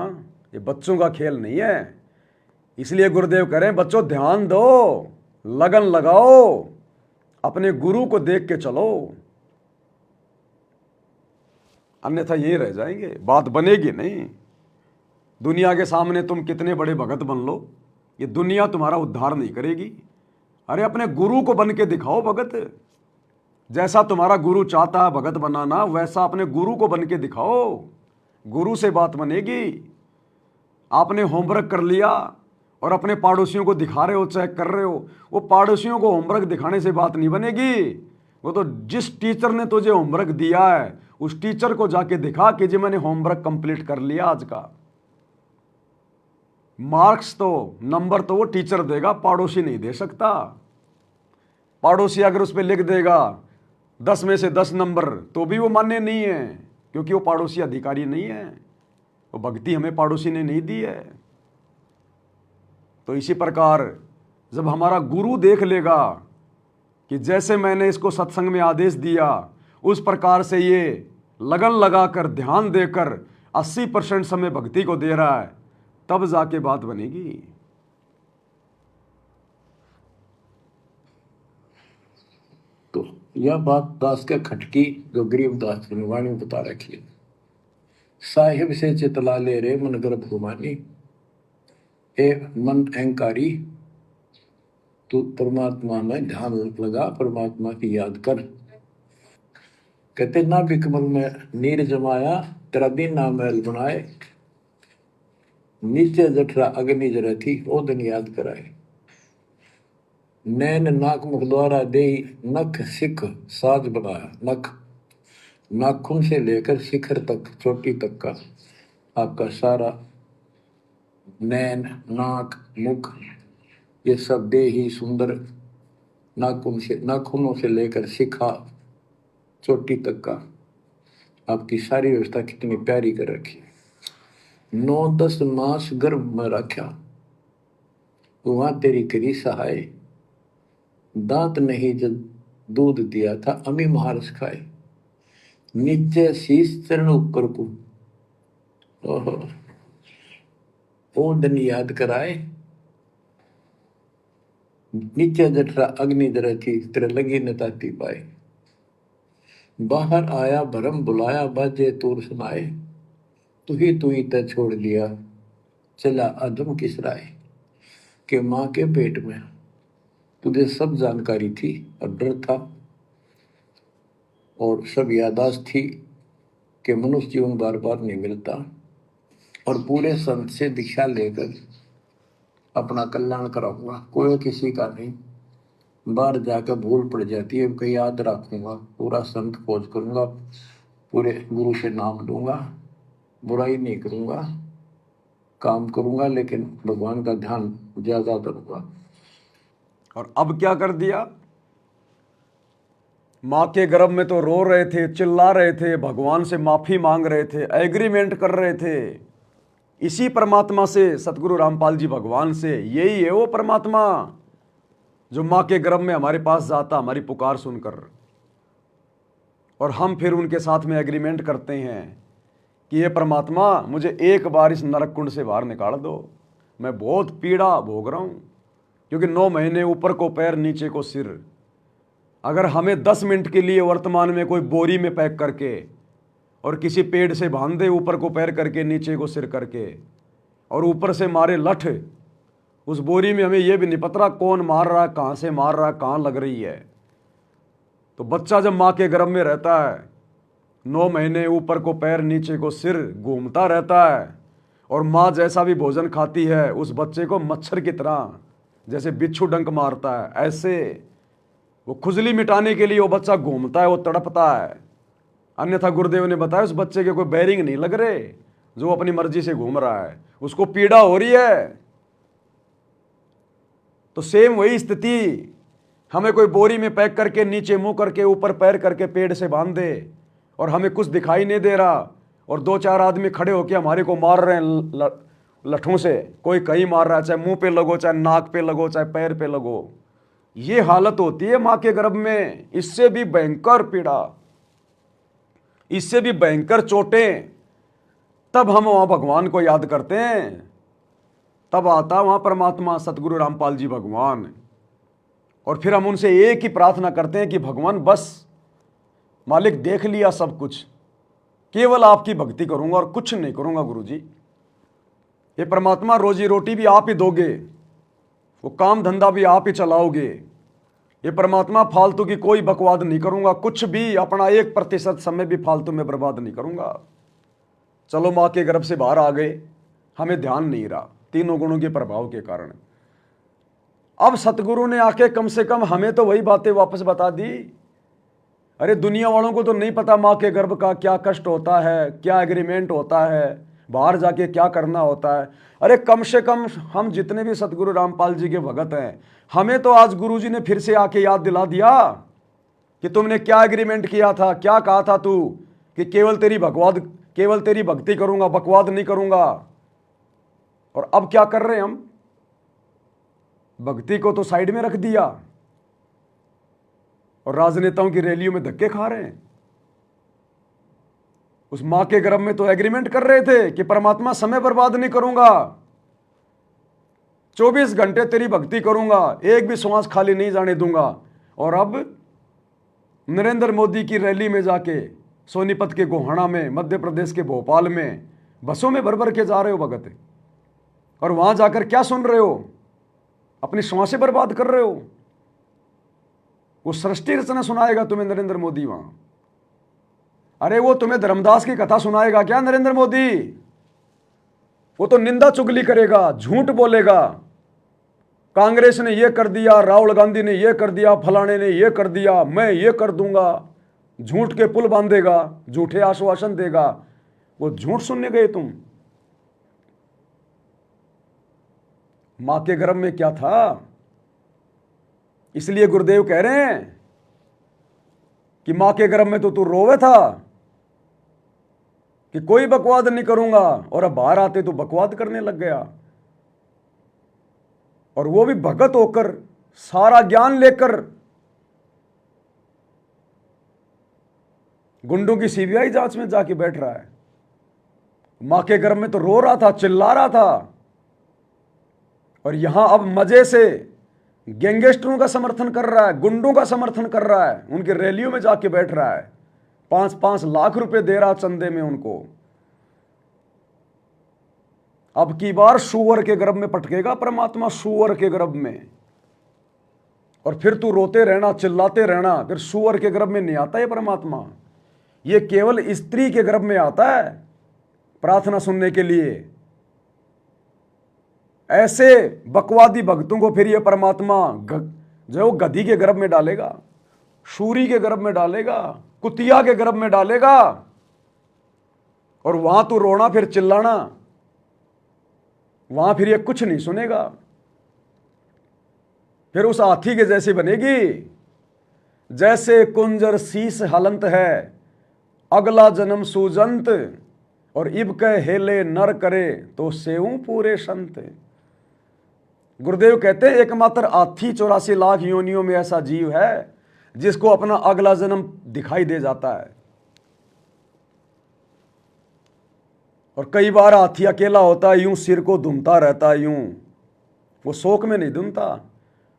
ये बच्चों का खेल नहीं है। इसलिए गुरुदेव कह रहे हैं बच्चों ध्यान दो, लगन लगाओ, अपने गुरु को देख के चलो, अन्यथा यही रह जाएंगे, बात बनेगी नहीं। दुनिया के सामने तुम कितने बड़े भगत बन लो, ये दुनिया तुम्हारा उद्धार नहीं करेगी। अरे अपने गुरु को बन के दिखाओ भगत, जैसा तुम्हारा गुरु चाहता है भगत बनाना, वैसा अपने गुरु को बन के दिखाओ, गुरु से बात बनेगी। आपने होमवर्क कर लिया और अपने पड़ोसियों को दिखा रहे हो, चेक कर रहे हो, वो पड़ोसियों को होमवर्क दिखाने से बात नहीं बनेगी। वो तो जिस टीचर ने तुझे होमवर्क दिया है उस टीचर को जाके दिखा कि जी मैंने होमवर्क कंप्लीट कर लिया आज का। मार्क्स तो, नंबर तो वो टीचर देगा, पड़ोसी नहीं दे सकता। पड़ोसी अगर उस पर लिख देगा 10 में से 10 नंबर तो भी वो मान्य नहीं है, क्योंकि वो पड़ोसी अधिकारी नहीं है, वो भक्ति हमें पड़ोसी ने नहीं दी है। तो इसी प्रकार जब हमारा गुरु देख लेगा कि जैसे मैंने इसको सत्संग में आदेश दिया उस प्रकार से ये लगन लगाकर ध्यान देकर 80% समय भक्ति को दे रहा है, तब जाके बात बनेगी। तो यह बात दास के खटकी जो गरीबदास की वाणी बता रखी है। साहिब से चितला ले रे मन गर्भ घुमानी, ए मन अहंकारी तू परमात्मा में ध्यान लगा, परमात्मा की याद कर। कहते ना बिकमल में नीर जमाया, तेरा दिन ना महल बनाए, नीचे जठरा अग्नि जरा थी ओ दिन याद कराए। नैन नाक मुख द्वारा दे नख सिख साज बनाया, नख नाखून से लेकर शिखर तक, चोटी तक का आपका सारा नैन नाक मुख ये सब दे ही सुंदर, नाखूनों से लेकर शिखा चोटी तक का आपकी सारी व्यवस्था कितनी प्यारी कर रखी। 9-10 मास गर्भ में रखा, वहां तेरी करी सहाय, दांत नहीं जब दूध दिया था अमी महारस खाए, नीचे शीश चरण ऊपर को ओहो ओ दिन याद कराए। नीचे जठरा अग्नि जरा थी तेरे लगी न ताती पाए, बाहर आया भरम बुलाया बाजे तूर सुनाए, तू ही तय छोड़ दिया चला अदम किस राय। के माँ के पेट में तुझे सब जानकारी थी और डर था और सब यादाश्त थी कि मनुष्य जीवन बार बार नहीं मिलता, और पूरे संत से दीक्षा लेकर अपना कल्याण कराऊंगा, कोई किसी का नहीं। बाहर जाकर भूल पड़ जाती है, कहीं याद रखूंगा, पूरा संत खोज करूंगा, पूरे गुरु से नाम लूंगा, बुराई नहीं करूंगा, काम करूंगा, लेकिन भगवान का ध्यान ज्यादा करूंगा। और अब क्या कर दिया, माँ के गर्भ में तो रो रहे थे, चिल्ला रहे थे, भगवान से माफी मांग रहे थे, एग्रीमेंट कर रहे थे इसी परमात्मा से, सतगुरु रामपाल जी भगवान से। यही है वो परमात्मा जो माँ के गर्भ में हमारे पास जाता हमारी पुकार सुनकर, और हम फिर उनके साथ में एग्रीमेंट करते हैं कि ये परमात्मा मुझे एक बार इस नरक कुंड से बाहर निकाल दो, मैं बहुत पीड़ा भोग रहा हूँ। क्योंकि 9 महीने ऊपर को पैर नीचे को सिर, अगर हमें 10 मिनट के लिए वर्तमान में कोई बोरी में पैक करके और किसी पेड़ से बांध दे, ऊपर को पैर करके नीचे को सिर करके, और ऊपर से मारे लठ, उस बोरी में हमें यह भी नहीं पता कौन मार रहा है, कहाँ से मार रहा है, कहाँ लग रही है। तो बच्चा जब माँ के गर्भ में रहता है 9 महीने ऊपर को पैर नीचे को सिर घूमता रहता है, और माँ जैसा भी भोजन खाती है उस बच्चे को मच्छर की तरह जैसे बिच्छू डंक मारता है, ऐसे वो खुजली मिटाने के लिए वो बच्चा घूमता है, वो तड़पता है। अन्यथा गुरुदेव ने बताया उस बच्चे के कोई बैरिंग नहीं लग रहे, जो अपनी मर्जी से घूम रहा है, उसको पीड़ा हो रही है। तो सेम वही स्थिति, हमें कोई बोरी में पैक करके नीचे मुंह करके ऊपर पैर करके पेड़ से बांध दे, और हमें कुछ दिखाई नहीं दे रहा, और 2-4 आदमी खड़े होकर हमारे को मार रहे हैं लठों से, कोई कहीं मार रहा है, चाहे मुंह पे लगो, चाहे नाक पे लगो, चाहे पैर पे लगो। ये हालत होती है माँ के गर्भ में। इससे भी भयंकर पीड़ा, इससे भी भयंकर चोटें, तब हम वहां भगवान को याद करते हैं। तब आता वहाँ परमात्मा सतगुरु रामपाल जी भगवान। और फिर हम उनसे एक ही प्रार्थना करते हैं कि भगवान बस मालिक देख लिया सब कुछ, केवल आपकी भक्ति करूंगा और कुछ नहीं करूंगा गुरु जी। ये परमात्मा रोजी रोटी भी आप ही दोगे, वो काम धंधा भी आप ही चलाओगे। ये परमात्मा फालतू की कोई बकवाद नहीं करूंगा, कुछ भी अपना 1% समय भी फालतू में बर्बाद नहीं करूंगा। चलो माँ के गर्भ से बाहर आ गए, हमें ध्यान नहीं रहा तीनों गुणों के प्रभाव के कारण। अब सतगुरु ने आके कम से कम हमें तो वही बातें वापस बता दी। अरे दुनिया वालों को तो नहीं पता माँ के गर्भ का क्या कष्ट होता है, क्या एग्रीमेंट होता है, बाहर जाके क्या करना होता है। अरे कम से कम हम जितने भी सतगुरु रामपाल जी के भगत हैं, हमें तो आज गुरु जी ने फिर से आके याद दिला दिया कि तुमने क्या एग्रीमेंट किया था, क्या कहा था तू कि केवल तेरी भक्ति करूंगा, बकवाद नहीं करूंगा। और अब क्या कर रहे हैं हम? भक्ति को तो साइड में रख दिया और राजनेताओं की रैलियों में धक्के खा रहे हैं। उस मां के गर्भ में तो एग्रीमेंट कर रहे थे कि परमात्मा समय बर्बाद नहीं करूंगा, 24 घंटे तेरी भक्ति करूंगा, एक भी श्वास खाली नहीं जाने दूंगा। और अब नरेंद्र मोदी की रैली में जाके सोनीपत के गोहाना में, मध्य प्रदेश के भोपाल में बसों में भर भर के जा रहे हो भगत, और वहां जाकर क्या सुन रहे हो? अपनी श्वासें बर्बाद कर रहे हो। वो सृष्टि रचना सुनाएगा तुम्हें नरेंद्र मोदी वहां। अरे वो तुम्हें धर्मदास की कथा सुनाएगा क्या नरेंद्र मोदी? वो तो निंदा चुगली करेगा, झूठ बोलेगा। कांग्रेस ने ये कर दिया, राहुल गांधी ने ये कर दिया, फलाने ने ये कर दिया, मैं ये कर दूंगा। झूठ के पुल बांधेगा, झूठे आश्वासन देगा। वो झूठ सुनने गए तुम? मां के गर्भ में क्या था? इसलिए गुरुदेव कह रहे हैं कि मां के गर्भ में तो तू रोवे था कि कोई बकवाद नहीं करूंगा, और अब बाहर आते तो बकवाद करने लग गया। और वो भी भगत होकर, सारा ज्ञान लेकर। गुंडों की सीबीआई जांच में जाके बैठ रहा है। मां के गर्भ में तो रो रहा था, चिल्ला रहा था, और यहां अब मजे से गैंगस्टरों का समर्थन कर रहा है, गुंडों का समर्थन कर रहा है, उनके रैलियों में जाके बैठ रहा है, 5-5 लाख रुपए दे रहा चंदे में उनको। अब की बार सुअर के गर्भ में पटकेगा परमात्मा, सुअर के गर्भ में। और फिर तू रोते रहना, चिल्लाते रहना। फिर सुअर के गर्भ में नहीं आता ये परमात्मा, ये केवल स्त्री के गर्भ में आता है प्रार्थना सुनने के लिए। ऐसे बकवादी भक्तों को फिर ये परमात्मा जो गधी के गर्भ में डालेगा, सूरी के गर्भ में डालेगा, कुतिया के गर्भ में डालेगा। और वहां तू रोना, फिर चिल्लाना, वहां फिर ये कुछ नहीं सुनेगा। फिर उस हाथी के जैसी बनेगी, जैसे कुंजर शीस हलंत है, अगला जन्म सूजंत, और इब कह हेले नर करे तो सेऊ पूरे संत। गुरुदेव कहते हैं एकमात्र हाथी 84 लाख योनियों में ऐसा जीव है जिसको अपना अगला जन्म दिखाई दे जाता है। और कई बार हाथी अकेला होता है, यूं सिर को धुनता रहता है, यूं वो शोक में नहीं धुनता।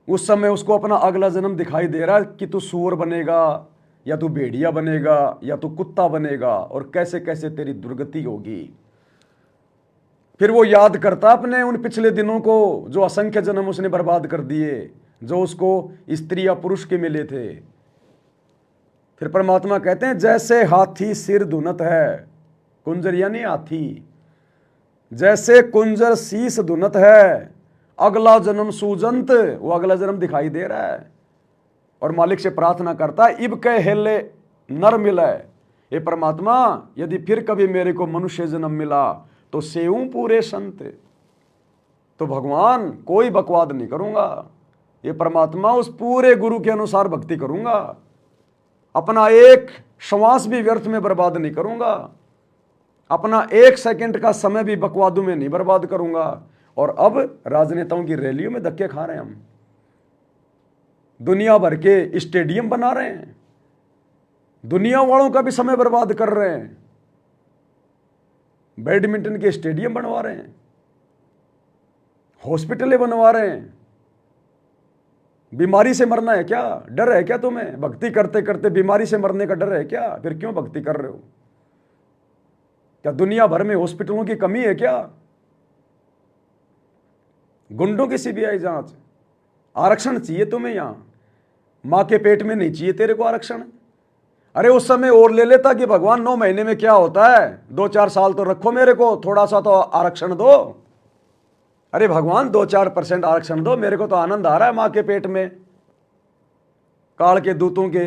उस समय उसको अपना अगला जन्म दिखाई दे रहा है कि तू सूअर बनेगा, या तू भेड़िया बनेगा, या तू कुत्ता बनेगा, और कैसे कैसे तेरी दुर्गति होगी। फिर वो याद करता अपने उन पिछले दिनों को, जो असंख्य जन्म उसने बर्बाद कर दिए, जो उसको स्त्री या पुरुष के मिले थे। फिर परमात्मा कहते हैं जैसे हाथी सिर धुनत है, कुंजर यानी हाथी, जैसे कुंजर शीस धुनत है, अगला जन्म सूजंत, वो अगला जन्म दिखाई दे रहा है। और मालिक से प्रार्थना करता है इब के हेले नर मिले, ये परमात्मा यदि फिर कभी मेरे को मनुष्य जन्म मिला तो सेऊ पूरे संत। तो भगवान कोई बकवाद नहीं करूंगा, ये परमात्मा उस पूरे गुरु के अनुसार भक्ति करूंगा, अपना एक श्वास भी व्यर्थ में बर्बाद नहीं करूंगा, अपना 1 सेकंड का समय भी बकवादों में नहीं बर्बाद करूंगा। और अब राजनेताओं की रैलियों में धक्के खा रहे हैं हम, दुनिया भर के स्टेडियम बना रहे हैं, दुनिया वालों का भी समय बर्बाद कर रहे हैं, बैडमिंटन के स्टेडियम बनवा रहे हैं। हॉस्पिटलें बनवा रहे हैं। बीमारी से मरना है क्या? डर है क्या तुम्हें? भक्ति करते करते बीमारी से मरने का डर है क्या? फिर क्यों भक्ति कर रहे हो? क्या दुनिया भर में हॉस्पिटलों की कमी है क्या? गुंडों की सीबीआई जांच, आरक्षण चाहिए तुम्हें यहां? मां के पेट में नहीं चाहिए तेरे को आरक्षण? अरे उस समय और ले लेता कि भगवान 9 महीने में क्या होता है, 2-4 साल तो रखो, मेरे को थोड़ा सा तो आरक्षण दो। अरे भगवान 2-4% आरक्षण दो, मेरे को तो आनंद आ रहा है मां के पेट में, काल के दूतों के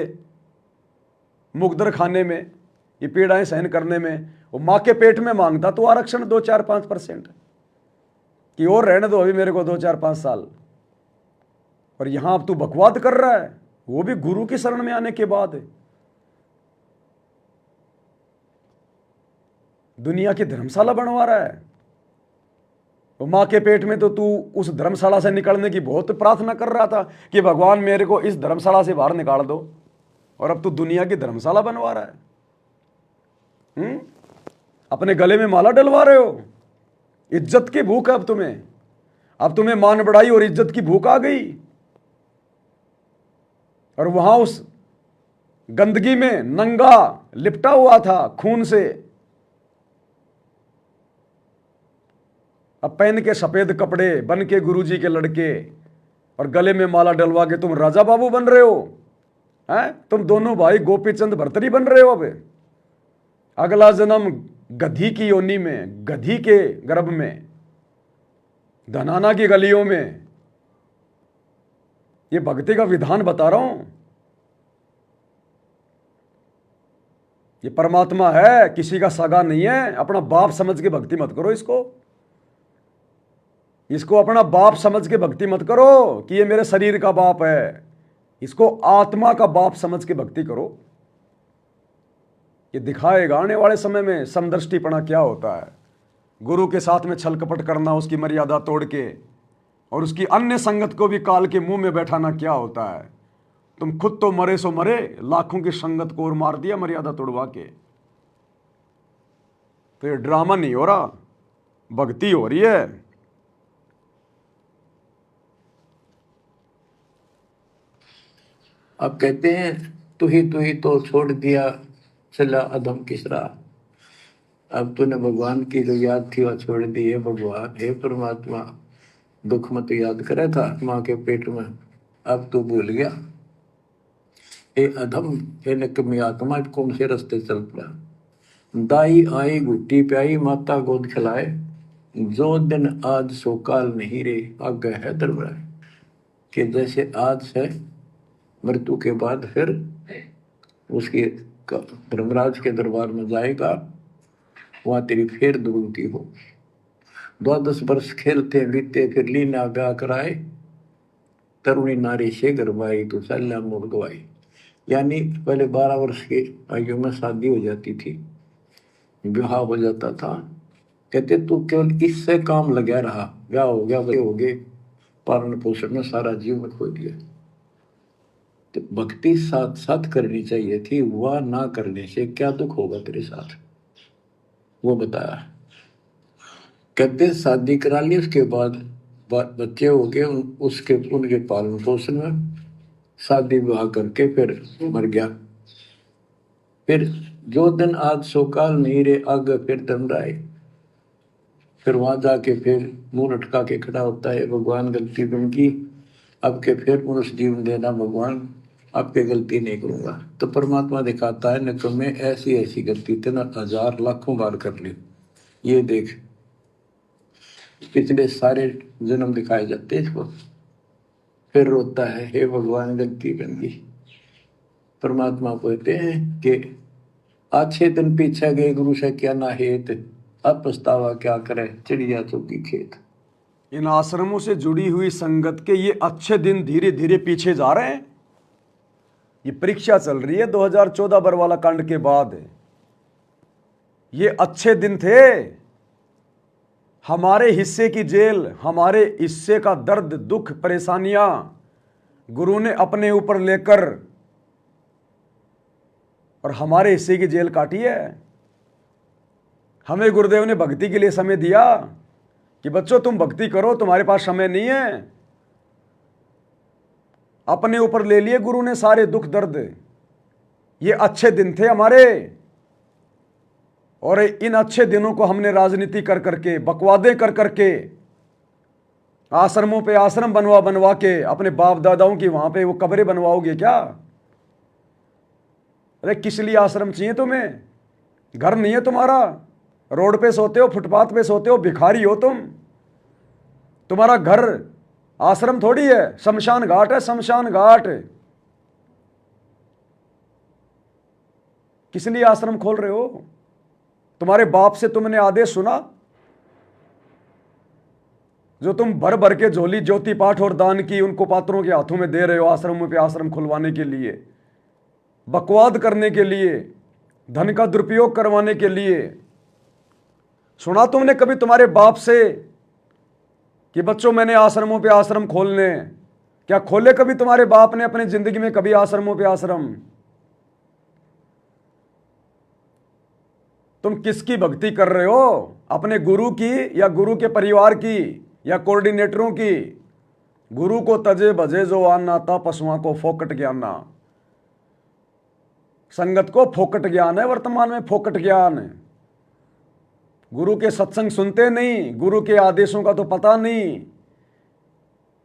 मुकदर खाने में, ये पीड़ाएं सहन करने में। वो मां के पेट में मांगता तो आरक्षण 2-4-5% कि और रहने दो अभी मेरे को 2-4-5 साल। और यहां अब तू बकवाद कर रहा है, वो भी गुरु की शरण में आने के बाद। दुनिया की धर्मशाला बनवा रहा है। तो मां के पेट में तो तू उस धर्मशाला से निकलने की बहुत प्रार्थना कर रहा था कि भगवान मेरे को इस धर्मशाला से बाहर निकाल दो, और अब तू दुनिया की धर्मशाला बनवा रहा है। अपने गले में माला डलवा रहे हो। इज्जत की भूख है अब तुम्हें मान बढ़ाई और इज्जत की भूख आ गई। और वहां उस गंदगी में नंगा लिपटा हुआ था खून से, अब पहन के सफेद कपड़े बन के गुरुजी के लड़के और गले में माला डलवा के तुम राजा बाबू बन रहे हो। हैं? तुम दोनों भाई गोपीचंद भर्तरी बन रहे हो। अब अगला जन्म गधी की योनि में, गधी के गर्भ में, धनाना की गलियों में। ये भक्ति का विधान बता रहा हूं। ये परमात्मा है, किसी का सगा नहीं है। अपना बाप समझ के भक्ति मत करो इसको अपना बाप समझ के भक्ति मत करो कि ये मेरे शरीर का बाप है। इसको आत्मा का बाप समझ के भक्ति करो। ये दिखाएगा आने वाले समय में समदृष्टिपना क्या होता है। गुरु के साथ में छल कपट करना, उसकी मर्यादा तोड़ के, और उसकी अन्य संगत को भी काल के मुंह में बैठाना क्या होता है। तुम खुद तो मरे सो मरे, लाखों की संगत को और मार दिया मर्यादा तोड़वा के। तो ये ड्रामा नहीं हो रहा, भक्ति हो रही है। अब कहते हैं तू ही तो छोड़ दिया चला अधम किस राह। अब तूने भगवान की जो याद थी वह छोड़ दी है। भगवान हे परमात्मा, दुख मत याद करे था माँ के पेट में, अब तू भूल गया। हे अधम, हे निकम्मी आत्मा, कौन से रास्ते चल पड़ा। दाई आई घुट्टी प्याई, माता गोद खिलाए, जो दिन आज सो काल नहीं रे, आगे है दरबार। कि जैसे आज है, मृत्यु के बाद फिर उसके धर्मराज के दरबार में जाएगा, वहां तेरी फिर दुर्गति हो। 12 वर्ष खेलते बीते, फिर लीना ब्याह कराए, तरुणी नारी से गरबाई तो सल्ला मोड़ गवाई। यानी पहले 12 वर्ष की आयु में शादी हो जाती थी, विवाह हो जाता था। कहते तू केवल इससे काम लगा रहा, ब्याह हो गया, बच्चे हो गए, पालन पोषण में सारा जीवन खो दिया। तो भक्ति साथ साथ करनी चाहिए थी, वह ना करने से क्या दुख होगा तेरे साथ, वो बताया। कहते शादी करा ली, उसके बाद बच्चे हो गए, उनके पालन पोषण में शादी विवाह करके फिर मर गया। फिर जो दिन आज सो काल नहीं रे, आगे फिर धर्मराय। फिर वहां जाके फिर मुंह लटका के खड़ा होता है, भगवान गलती उनकी, अब के फिर पुरुष जीवन देना भगवान, आपके गलती नहीं करूंगा। तो परमात्मा दिखाता है निकम्मे, ऐसी ऐसी गलती तेना 1000 लाखों बार कर ली। ये देख, पिछले सारे जन्म दिखाए जाते इसको। फिर रोता है, हे भगवान गलती बन गई। परमात्मा कहते हैं कि अच्छे दिन पीछे गए गुरु से क्या ना हेत, अब पछतावा क्या करे चिड़िया चौकी खेत। इन आश्रमों से जुड़ी हुई संगत के ये अच्छे दिन धीरे धीरे पीछे जा रहे हैं। ये परीक्षा चल रही है 2014 बरवाला कांड के बाद। ये अच्छे दिन थे, हमारे हिस्से की जेल, हमारे हिस्से का दर्द दुख परेशानियां गुरु ने अपने ऊपर लेकर और हमारे हिस्से की जेल काटी है। हमें गुरुदेव ने भक्ति के लिए समय दिया, कि बच्चों तुम भक्ति करो, तुम्हारे पास समय नहीं है। अपने ऊपर ले लिए गुरु ने सारे दुख दर्द। ये अच्छे दिन थे हमारे, और इन अच्छे दिनों को हमने राजनीति कर करके, बकवादे कर करके, आश्रमों पे आश्रम बनवा बनवा के, अपने बाप दादाओं की वहां पे वो कब्रें बनवाओगे क्या? अरे किस लिए आश्रम चाहिए तुम्हें? घर नहीं है तुम्हारा, रोड पे सोते हो, फुटपाथ पे सोते हो, भिखारी हो तुम। तुम्हारा घर आश्रम थोड़ी है, शमशान घाट है, शमशान घाट। किस लिए आश्रम खोल रहे हो? तुम्हारे बाप से तुमने आदेश सुना? जो तुम भर भर के झोली ज्योति पाठ और दान की उनको पात्रों के हाथों में दे रहे हो आश्रमों पे आश्रम खुलवाने के लिए, बकवाद करने के लिए, धन का दुरुपयोग करवाने के लिए। सुना तुमने कभी तुम्हारे बाप से कि बच्चों मैंने आश्रमों पे आश्रम खोलने? क्या खोले कभी तुम्हारे बाप ने अपनी जिंदगी में कभी आश्रमों पे आश्रम? तुम किसकी भक्ति कर रहे हो? अपने गुरु की, या गुरु के परिवार की, या कोऑर्डिनेटरों की? गुरु को तजे भजे जो आना था, पशुओं को फोकट ज्ञाना। संगत को फोकट ज्ञान है वर्तमान में, फोकट ज्ञान है। गुरु के सत्संग सुनते नहीं, गुरु के आदेशों का तो पता नहीं।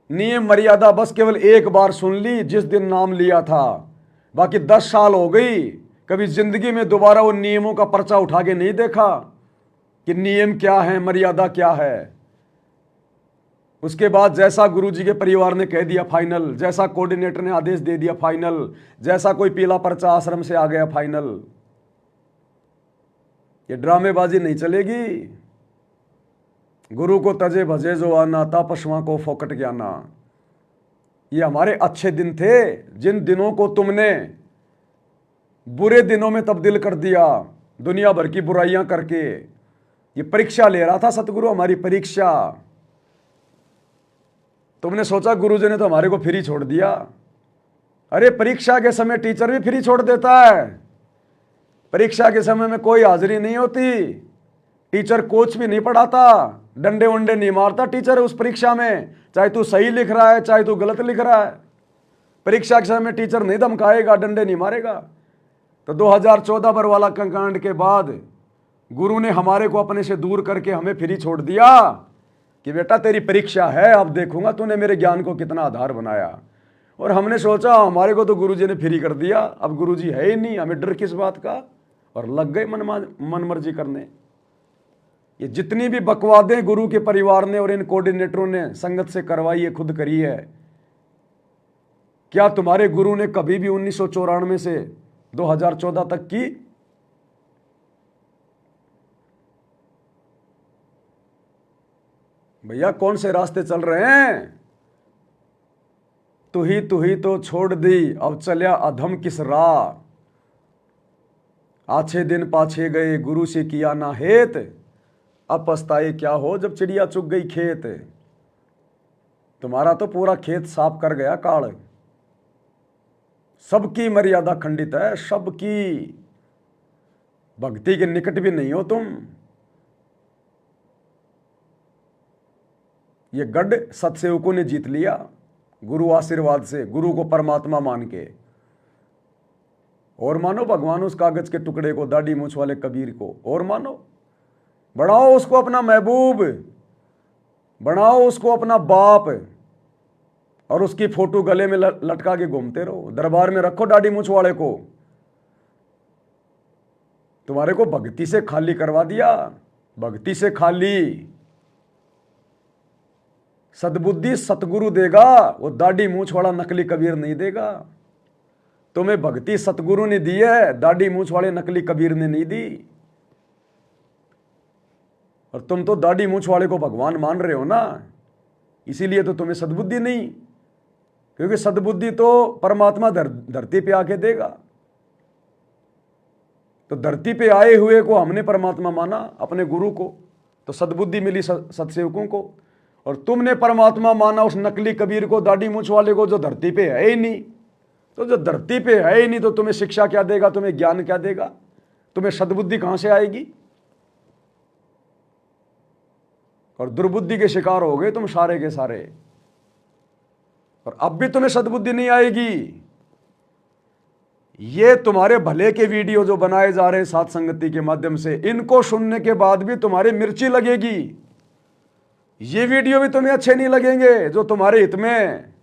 नियम मर्यादा बस केवल एक बार सुन ली जिस दिन नाम लिया था, बाकी 10 साल हो गई, कभी जिंदगी में दोबारा वो नियमों का पर्चा उठा के नहीं देखा कि नियम क्या है, मर्यादा क्या है। उसके बाद जैसा गुरुजी के परिवार ने कह दिया फाइनल, जैसा कोऑर्डिनेटर ने आदेश दे दिया फाइनल, जैसा कोई पीला पर्चा आश्रम से आ गया फाइनल। ये ड्रामेबाजी नहीं चलेगी। गुरु को तजे भजे जो आना था, पशुओं को फोकट ज्ञाना। ये हमारे अच्छे दिन थे, जिन दिनों को तुमने बुरे दिनों में तब्दील कर दिया, दुनिया भर की बुराइयां करके। ये परीक्षा ले रहा था सतगुरु, हमारी परीक्षा। तुमने सोचा गुरुजी ने तो हमारे को फ्री छोड़ दिया। अरे परीक्षा के समय टीचर भी फ्री छोड़ देता है। परीक्षा के समय में कोई हाजिरी नहीं होती, टीचर कोच भी नहीं पढ़ाता, डंडे वंडे नहीं मारता टीचर उस परीक्षा में, चाहे तू सही लिख रहा है चाहे तू गलत लिख रहा है। परीक्षा के समय टीचर नहीं धमकाएगा, डंडे नहीं मारेगा। तो 2014 पर वाला कांड के बाद गुरु ने हमारे को अपने से दूर करके हमें फ्री छोड़ दिया कि बेटा तेरी परीक्षा है, अब देखूंगा तूने मेरे ज्ञान को कितना आधार बनाया। और हमने सोचा हमारे को तो गुरुजी ने फ्री कर दिया, अब गुरुजी है ही नहीं, हमें डर किस बात का, और लग गए मन मर्जी करने। ये जितनी भी बकवादें गुरु के परिवार ने और इन कोऑर्डिनेटरों ने संगत से करवाई है, खुद करी है। क्या तुम्हारे गुरु ने कभी भी 1994 से 2014 तक की? भैया कौन से रास्ते चल रहे हैं? तू ही तो छोड़ दी, अब चलिया अधम किस राह। आछे दिन पाछे गए, गुरु से किया ना हेत, अब पछताए क्या हो जब चिड़िया चुग गई खेत। तुम्हारा तो पूरा खेत साफ कर गया काल। सबकी मर्यादा खंडित है, सबकी। भक्ति के निकट भी नहीं हो तुम। ये गढ़ सत्सेवकों ने जीत लिया गुरु आशीर्वाद से, गुरु को परमात्मा मान के। और मानो भगवान उस कागज के टुकड़े को, दाढ़ी मूछ वाले कबीर को, और मानो, बढ़ाओ उसको अपना महबूब, बनाओ उसको अपना बाप, और उसकी फोटो गले में लटका के घूमते रहो। दरबार में रखो दाढ़ी मूछ वाले को। तुम्हारे को भक्ति से खाली करवा दिया, भक्ति से खाली। सद्बुद्धि सतगुरु देगा, वो दाढ़ी मूछ वाला नकली कबीर नहीं देगा। तुम्हें भक्ति सतगुरु ने दी है, दाढ़ी मूछ वाले नकली कबीर ने नहीं दी। और तुम तो दाढ़ी मूछ वाले को भगवान मान रहे हो ना, इसीलिए तो तुम्हें सद्बुद्धि नहीं। क्योंकि सद्बुद्धि तो परमात्मा धरती पे आके देगा। तो धरती पे आए हुए को हमने परमात्मा माना, अपने गुरु को, तो सद्बुद्धि मिली सत्सेवकों को। और तुमने परमात्मा माना उस नकली कबीर को, दाढ़ी मूछ वाले को, जो धरती पे है ही नहीं। तो जो धरती पे है ही नहीं तो तुम्हें शिक्षा क्या देगा, तुम्हें ज्ञान क्या देगा, तुम्हें सद्बुद्धि कहां से आएगी? और दुर्बुद्धि के शिकार हो गए तुम सारे के सारे। और अब भी तुम्हें सद्बुद्धि नहीं आएगी। ये तुम्हारे भले के वीडियो जो बनाए जा रहे हैं साथ संगति के माध्यम से, इनको सुनने के बाद भी तुम्हारी मिर्ची लगेगी। ये वीडियो भी तुम्हें अच्छे नहीं लगेंगे जो तुम्हारे हित में है।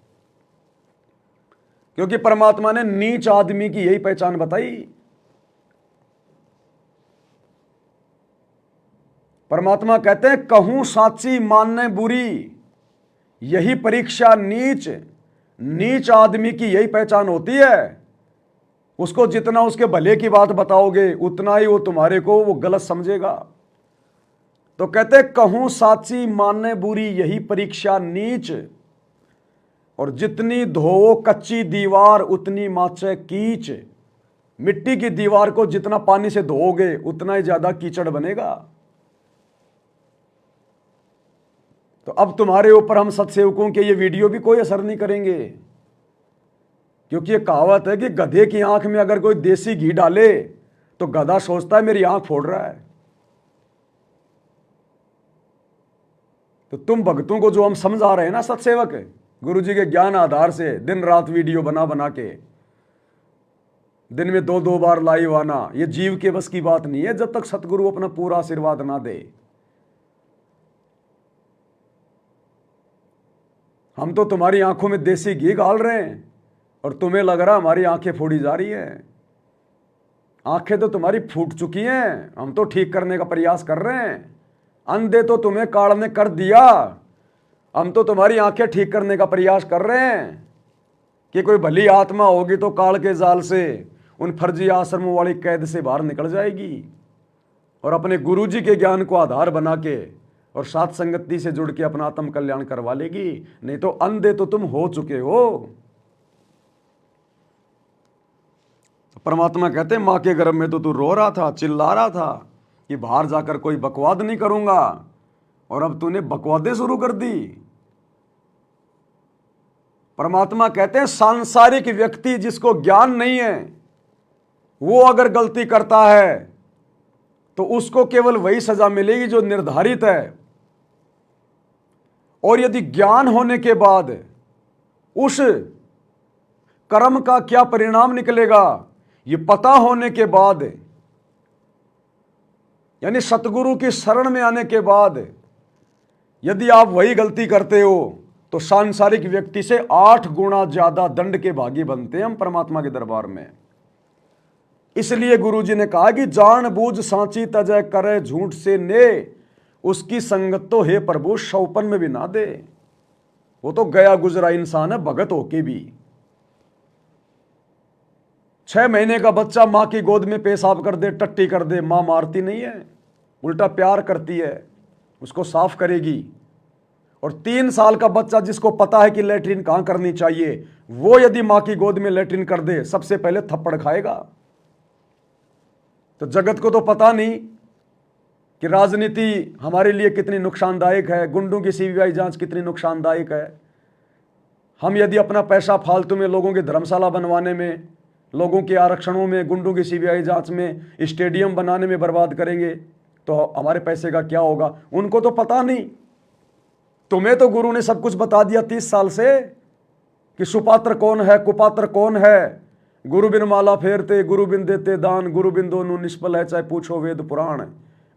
क्योंकि परमात्मा ने नीच आदमी की यही पहचान बताई। परमात्मा कहते हैं कहूं साची मानने बुरी, यही परीक्षा नीच आदमी की यही पहचान होती है। उसको जितना उसके भले की बात बताओगे उतना ही वो तुम्हारे को वो गलत समझेगा। तो कहते हैं कहूं साची मानने बुरी, यही परीक्षा नीच। और जितनी धोवो कच्ची दीवार उतनी माचे कीच। मिट्टी की दीवार को जितना पानी से धोओगे उतना ही ज्यादा कीचड़ बनेगा। तो अब तुम्हारे ऊपर हम सत्सेवकों के ये वीडियो भी कोई असर नहीं करेंगे। क्योंकि ये कहावत है कि गधे की आंख में अगर कोई देसी घी डाले तो गधा सोचता है मेरी आंख फोड़ रहा है। तो तुम भक्तों को जो हम समझा रहे हैं ना सत्सेवक, गुरु जी के ज्ञान आधार से दिन रात वीडियो बना के, दिन में 2-2 बार लाइव आना, ये जीव के बस की बात नहीं है जब तक सतगुरु अपना पूरा आशीर्वाद ना दे। हम तो तुम्हारी आंखों में देसी घी डाल रहे हैं और तुम्हें लग रहा हमारी आंखें फोड़ी जा रही हैं। आंखें तो तुम्हारी फूट चुकी हैं, हम तो ठीक करने का प्रयास कर रहे हैं। अंधे तो तुम्हें काल ने कर दिया, हम तो तुम्हारी आंखें ठीक करने का प्रयास कर रहे हैं कि कोई भली आत्मा होगी तो काल के जाल से, उन फर्जी आश्रमों वाली कैद से बाहर निकल जाएगी और अपने गुरु जी के ज्ञान को आधार बना के और साथ संगति से जुड़ के अपना आत्म कल्याण करवा लेगी। नहीं तो अंधे तो तुम हो चुके हो। परमात्मा कहते हैं मां के गर्भ में तो तू रो रहा था, चिल्ला रहा था कि बाहर जाकर कोई बकवाद नहीं करूंगा, और अब तूने बकवादें शुरू कर दी। परमात्मा कहते हैं सांसारिक व्यक्ति जिसको ज्ञान नहीं है वो अगर गलती करता है तो उसको केवल वही सजा मिलेगी जो निर्धारित है। और यदि ज्ञान होने के बाद उस कर्म का क्या परिणाम निकलेगा ये पता होने के बाद, यानी सतगुरु की शरण में आने के बाद यदि आप वही गलती करते हो तो सांसारिक व्यक्ति से 8 गुना ज्यादा दंड के भागी बनते हैं हम परमात्मा के दरबार में। इसलिए गुरु जी ने कहा कि जान बूझ सांची तजय करे झूठ से ने, उसकी संगत तो हे प्रभु शौपन में भी ना दे। वो तो गया गुजरा इंसान है भगत होके भी। 6 महीने का बच्चा मां की गोद में पेशाब कर दे, टट्टी कर दे, मां मारती नहीं है, उल्टा प्यार करती है, उसको साफ करेगी। और 3 साल का बच्चा जिसको पता है कि लेटरिन कहां करनी चाहिए, वो यदि मां की गोद में लेटरिन कर दे सबसे पहले थप्पड़ खाएगा। तो जगत को तो पता नहीं कि राजनीति हमारे लिए कितनी नुकसानदायक है, गुंडों की सीबीआई जांच कितनी नुकसानदायक है। हम यदि अपना पैसा फालतू में लोगों की धर्मशाला बनवाने में, लोगों के आरक्षणों में, गुंडों की सीबीआई जांच में, स्टेडियम बनाने में बर्बाद करेंगे तो हमारे पैसे का क्या होगा। उनको तो पता नहीं। तुम्हें तो गुरु ने सब कुछ बता दिया 30 साल से कि सुपात्र कौन है, कुपात्र कौन है। गुरु बिन माला फेरते, गुरु बिन देते दान, गुरु बिन दोनों निष्फल है चाहे पूछो वेद पुराण।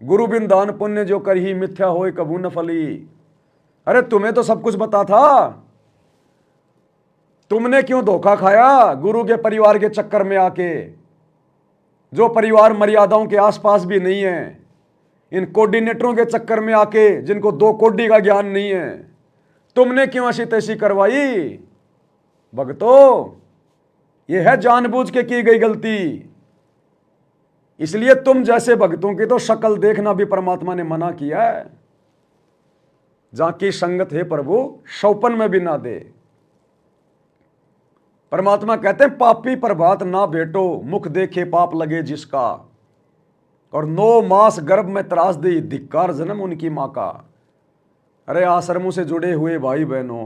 गुरु बिन दान पुण्य जो कर ही मिथ्या होए कबू न फली। अरे तुम्हें तो सब कुछ बता था, तुमने क्यों धोखा खाया गुरु के परिवार के चक्कर में आके, जो परिवार मर्यादाओं के आसपास भी नहीं है, इन कोऑर्डिनेटरों के चक्कर में आके जिनको 2 कोडी का ज्ञान नहीं है। तुमने क्यों ऐसी तैसी करवाई। भक्तों यह है जानबूझ के की गई गलती। इसलिए तुम जैसे भक्तों की तो शक्ल देखना भी परमात्मा ने मना किया है। जहां की संगत है प्रभु शौपन में भी ना दे। परमात्मा कहते हैं पापी प्रभात ना बेटो, मुख देखे पाप लगे जिसका, और 9 मास गर्भ में त्रास दी, धिक्कार जन्म उनकी मां का। अरे आश्रमों से जुड़े हुए भाई बहनों,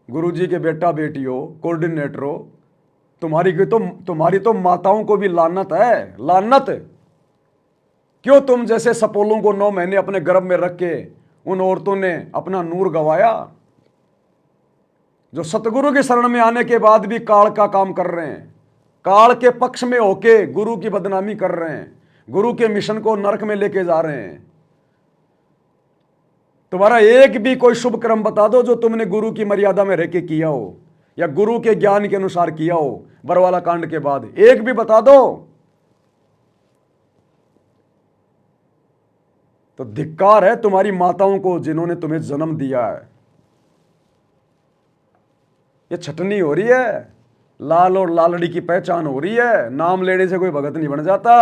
गुरु जी के बेटा बेटियों, कोऑर्डिनेटरों, तुम्हारी तो माताओं को भी लानत है, लानत। क्यों तुम जैसे सपोलों को 9 महीने अपने गर्भ में रख के उन औरतों ने अपना नूर गवाया, जो सतगुरु की शरण में आने के बाद भी काल का काम कर रहे हैं, काल के पक्ष में होके गुरु की बदनामी कर रहे हैं, गुरु के मिशन को नरक में लेके जा रहे हैं। तुम्हारा एक भी कोई शुभ कर्म बता दो जो तुमने गुरु की मर्यादा में रह के किया हो या गुरु के ज्ञान के अनुसार किया हो, बरवाला कांड के बाद एक भी बता दो। तो धिक्कार है तुम्हारी माताओं को जिन्होंने तुम्हें जन्म दिया है। ये छटनी हो रही है, लाल और लालड़ी की पहचान हो रही है। नाम लेने से कोई भगत नहीं बन जाता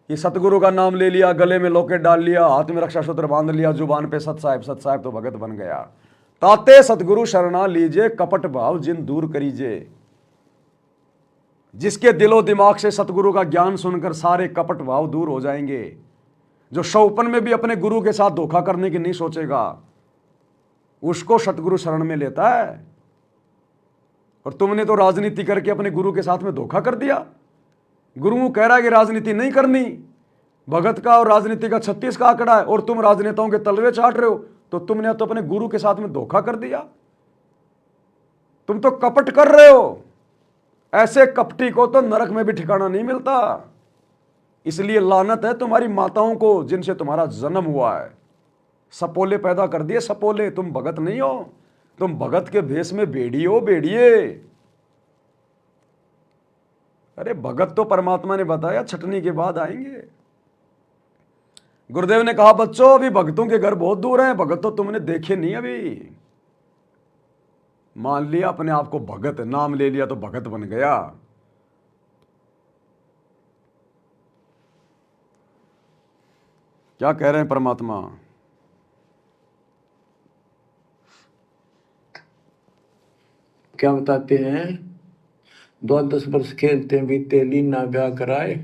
कि सतगुरु का नाम ले लिया, गले में लॉकेट डाल लिया, हाथ में रक्षा सूत्र बांध लिया, जुबान पे सत साहिब तो भगत बन गया। ताते सतगुरु शरणा लीजिए, कपट भाव जिन दूर करीजिए। जिसके दिलो दिमाग से सतगुरु का ज्ञान सुनकर सारे कपट भाव दूर हो जाएंगे, जो शौपन में भी अपने गुरु के साथ धोखा करने की नहीं सोचेगा, उसको सतगुरु शरण में लेता है। और तुमने तो राजनीति करके अपने गुरु के साथ में धोखा कर दिया। गुरु कह रहा है कि राजनीति नहीं करनी, भगत का और राजनीति का 36 का आंकड़ा है, और तुम राजनेताओं के तलवे चाट रहे हो, तो तुमने तो अपने गुरु के साथ में धोखा कर दिया। तुम तो कपट कर रहे हो। ऐसे कपटी को तो नरक में भी ठिकाना नहीं मिलता। इसलिए लानत है तुम्हारी माताओं को जिनसे तुम्हारा जन्म हुआ है। सपोले पैदा कर दिए सपोले। तुम भगत नहीं हो, तुम भगत के भेष में भेड़िए हो, भेड़िए। अरे भगत तो परमात्मा ने बताया छटनी के बाद आएंगे। गुरुदेव ने कहा बच्चों अभी भगतों के घर बहुत दूर हैं, भगत तो तुमने देखे नहीं। अभी मान लिया अपने आप को भगत, नाम ले लिया तो भगत बन गया। क्या कह रहे हैं परमात्मा? क्या बताते हैं? 10 वर्ष खेलते बीते, लीना ब्याह कराए,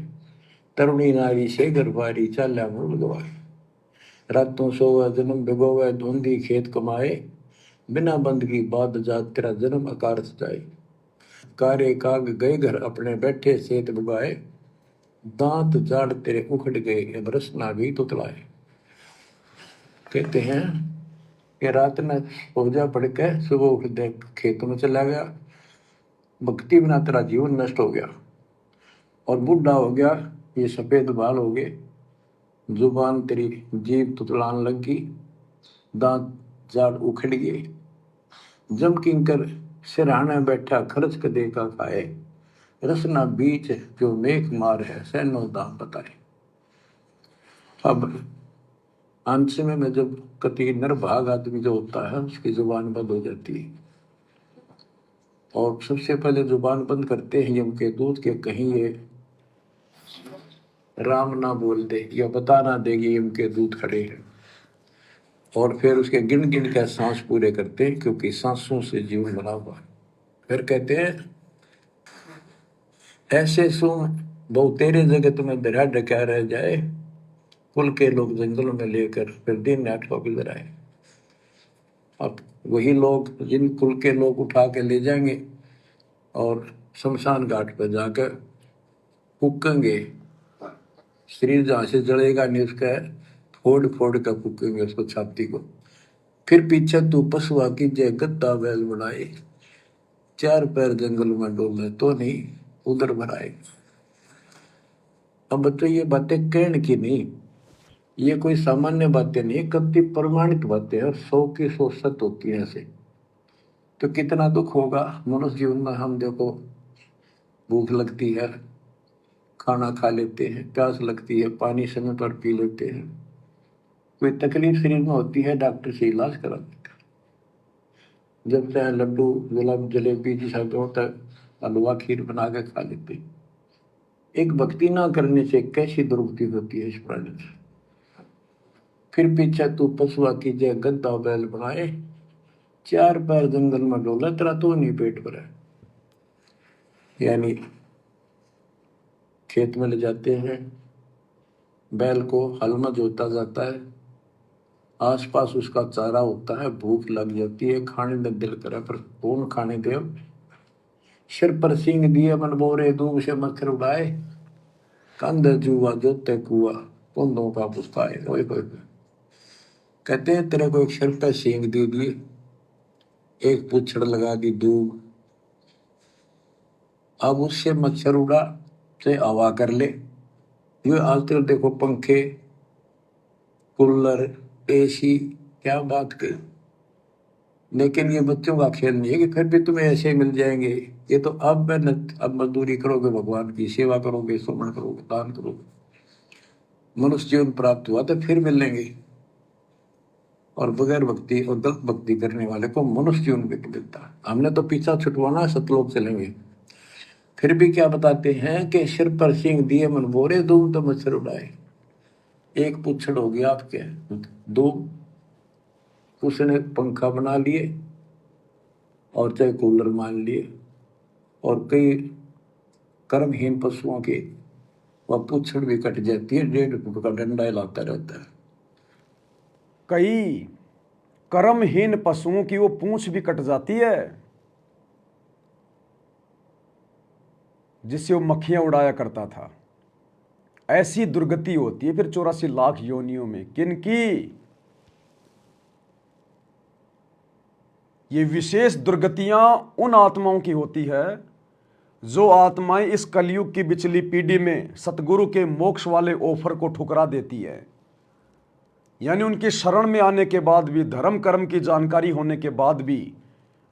तरुणी नारी से घरबारी चाल्या मुड़ गवाए। रातों सोवा जन्म भिगोवे, धुंधी खेत कमाए, बिना बंद की बात जात तेरा जन्म आकार सजाए। कारे काग गए घर अपने बैठे सेत बुगाए, दांत जाड़ तेरे उखड़ गए अब रसना भी तुतलाए। कहते हैं कि रात ने पूजा पढ़ के सुबह उठ दे खेत में चला गया, भक्ति बिना तेरा जीवन नष्ट हो गया और बूढ़ा हो गया, ये सफेद बाल हो गए, जुबान तेरी जीभ तुतलान लगी, दांत जाड़ उखड़ गए। जम किंकर सिरहाने बैठा खर्च कदे का खाए, रसना बीच जो मेघ मार है सैनो दाम बताए। अब अंत में जब कति नरभाग आदमी जो होता है उसकी जुबान बंद हो जाती है, और सबसे पहले जुबान बंद करते हैं यम के दूत के, कहीं ये राम ना बोल दे या बता ना देगी यम के दूत खड़े हैं। और फिर उसके गिन गिन के सांस पूरे करते हैं, क्योंकि सांसों से जीवन बना हुआ है। फिर कहते हैं ऐसे सुन बहु तेरे जगत में दरिया डका रह जाए, कुल के लोग जंगलों में लेकर फिर दिन रात को गुजर आए। अब वही लोग जिन कुल के लोग उठा के ले जाएंगे और शमशान घाट पर जाकर फूकेंगे, शरीर जहाँ से जलेगा नहीं उसका फोड़ फोड़ कर फूकेंगे उसको, छाती को। फिर पीछे तू पशुआ की जय गद्दा बैल बनाए, 4 पैर जंगल में डोले तो नहीं उधर भराए। अब बच्चों ये बातें कहने की नहीं, ये कोई सामान्य बातें नहीं, कति प्रमाणित बातें हैं, 100 की 100 सत्य होती है ऐसे। तो कितना दुख होगा मनुष्य जीवन में। हम देखो भूख लगती है खाना खा लेते हैं, प्यास लगती है पानी समय पर पी लेते हैं, कोई तकलीफ शरीर में होती है डॉक्टर से इलाज करा देते हैं। जब चाहे लड्डू गुलाब जलेबी जैसा होता है हलवा खीर बना के खा लेते हैं। एक भक्ति ना करने से कैसी दुर्गति होती है इस प्राणी से। फिर पीछे तू पशुआ की जय गद्दा बैल बनाए, 4 पैर जंगल में डोला तेरा तो नहीं पेट भरा। यानी खेत में ले जाते हैं, बैल को हल में जोता जाता है, आसपास उसका चारा होता है, भूख लग जाती है, खाने में दिल करे पर कौन खाने दे। सिर पर सिंह दिए मन बोरे, दूब से मच्छर उड़ाए, कंध जुआ जोते कुआ कुंदों का पुस्ताए। कहते हैं तेरे को एक सिर पे सींग दे दिए, एक पूछड़ लगा दी दूब, अब उससे मच्छर उड़ा से हवा कर ले। ये आजकल देखो पंखे, कूलर, एसी, क्या बात कही। लेकिन ये बच्चों का खेल नहीं है कि फिर भी तुम्हें ऐसे मिल जाएंगे। ये तो अब मेहनत, अब मजदूरी करोगे, भगवान की सेवा करोगे, सुमन करोगे, दान करोगे, मनुष्य जीवन प्राप्त हुआ तो फिर मिलेंगे। और बगैर भक्ति और गलत भक्ति करने वाले को मनुष्य जीवन भी मिलता है। हमने तो पीछा छुटवाना है, सतलोक चलेंगे। फिर भी क्या बताते हैं कि सिर पर सींग दिए मन बोरे, दूब तो मच्छर उड़ाए। एक पुच्छड़ हो गया आपके, दो उसने पंखा बना लिए और चाहे कूलर मान लिए, और कई कर्महीन पशुओं की वह पुच्छड़ भी कट जाती है, 1.5 फुट का डंडा हिलाता रहता है। कई कर्महीन पशुओं की वो पूंछ भी कट जाती है जिससे वो मक्खियां उड़ाया करता था। ऐसी दुर्गति होती है फिर 84 लाख योनियों में। किनकी? ये विशेष दुर्गतियां उन आत्माओं की होती है जो आत्माएं इस कलयुग की बिचली पीढ़ी में सतगुरु के मोक्ष वाले ऑफर को ठुकरा देती है। यानी उनकी शरण में आने के बाद भी, धर्म कर्म की जानकारी होने के बाद भी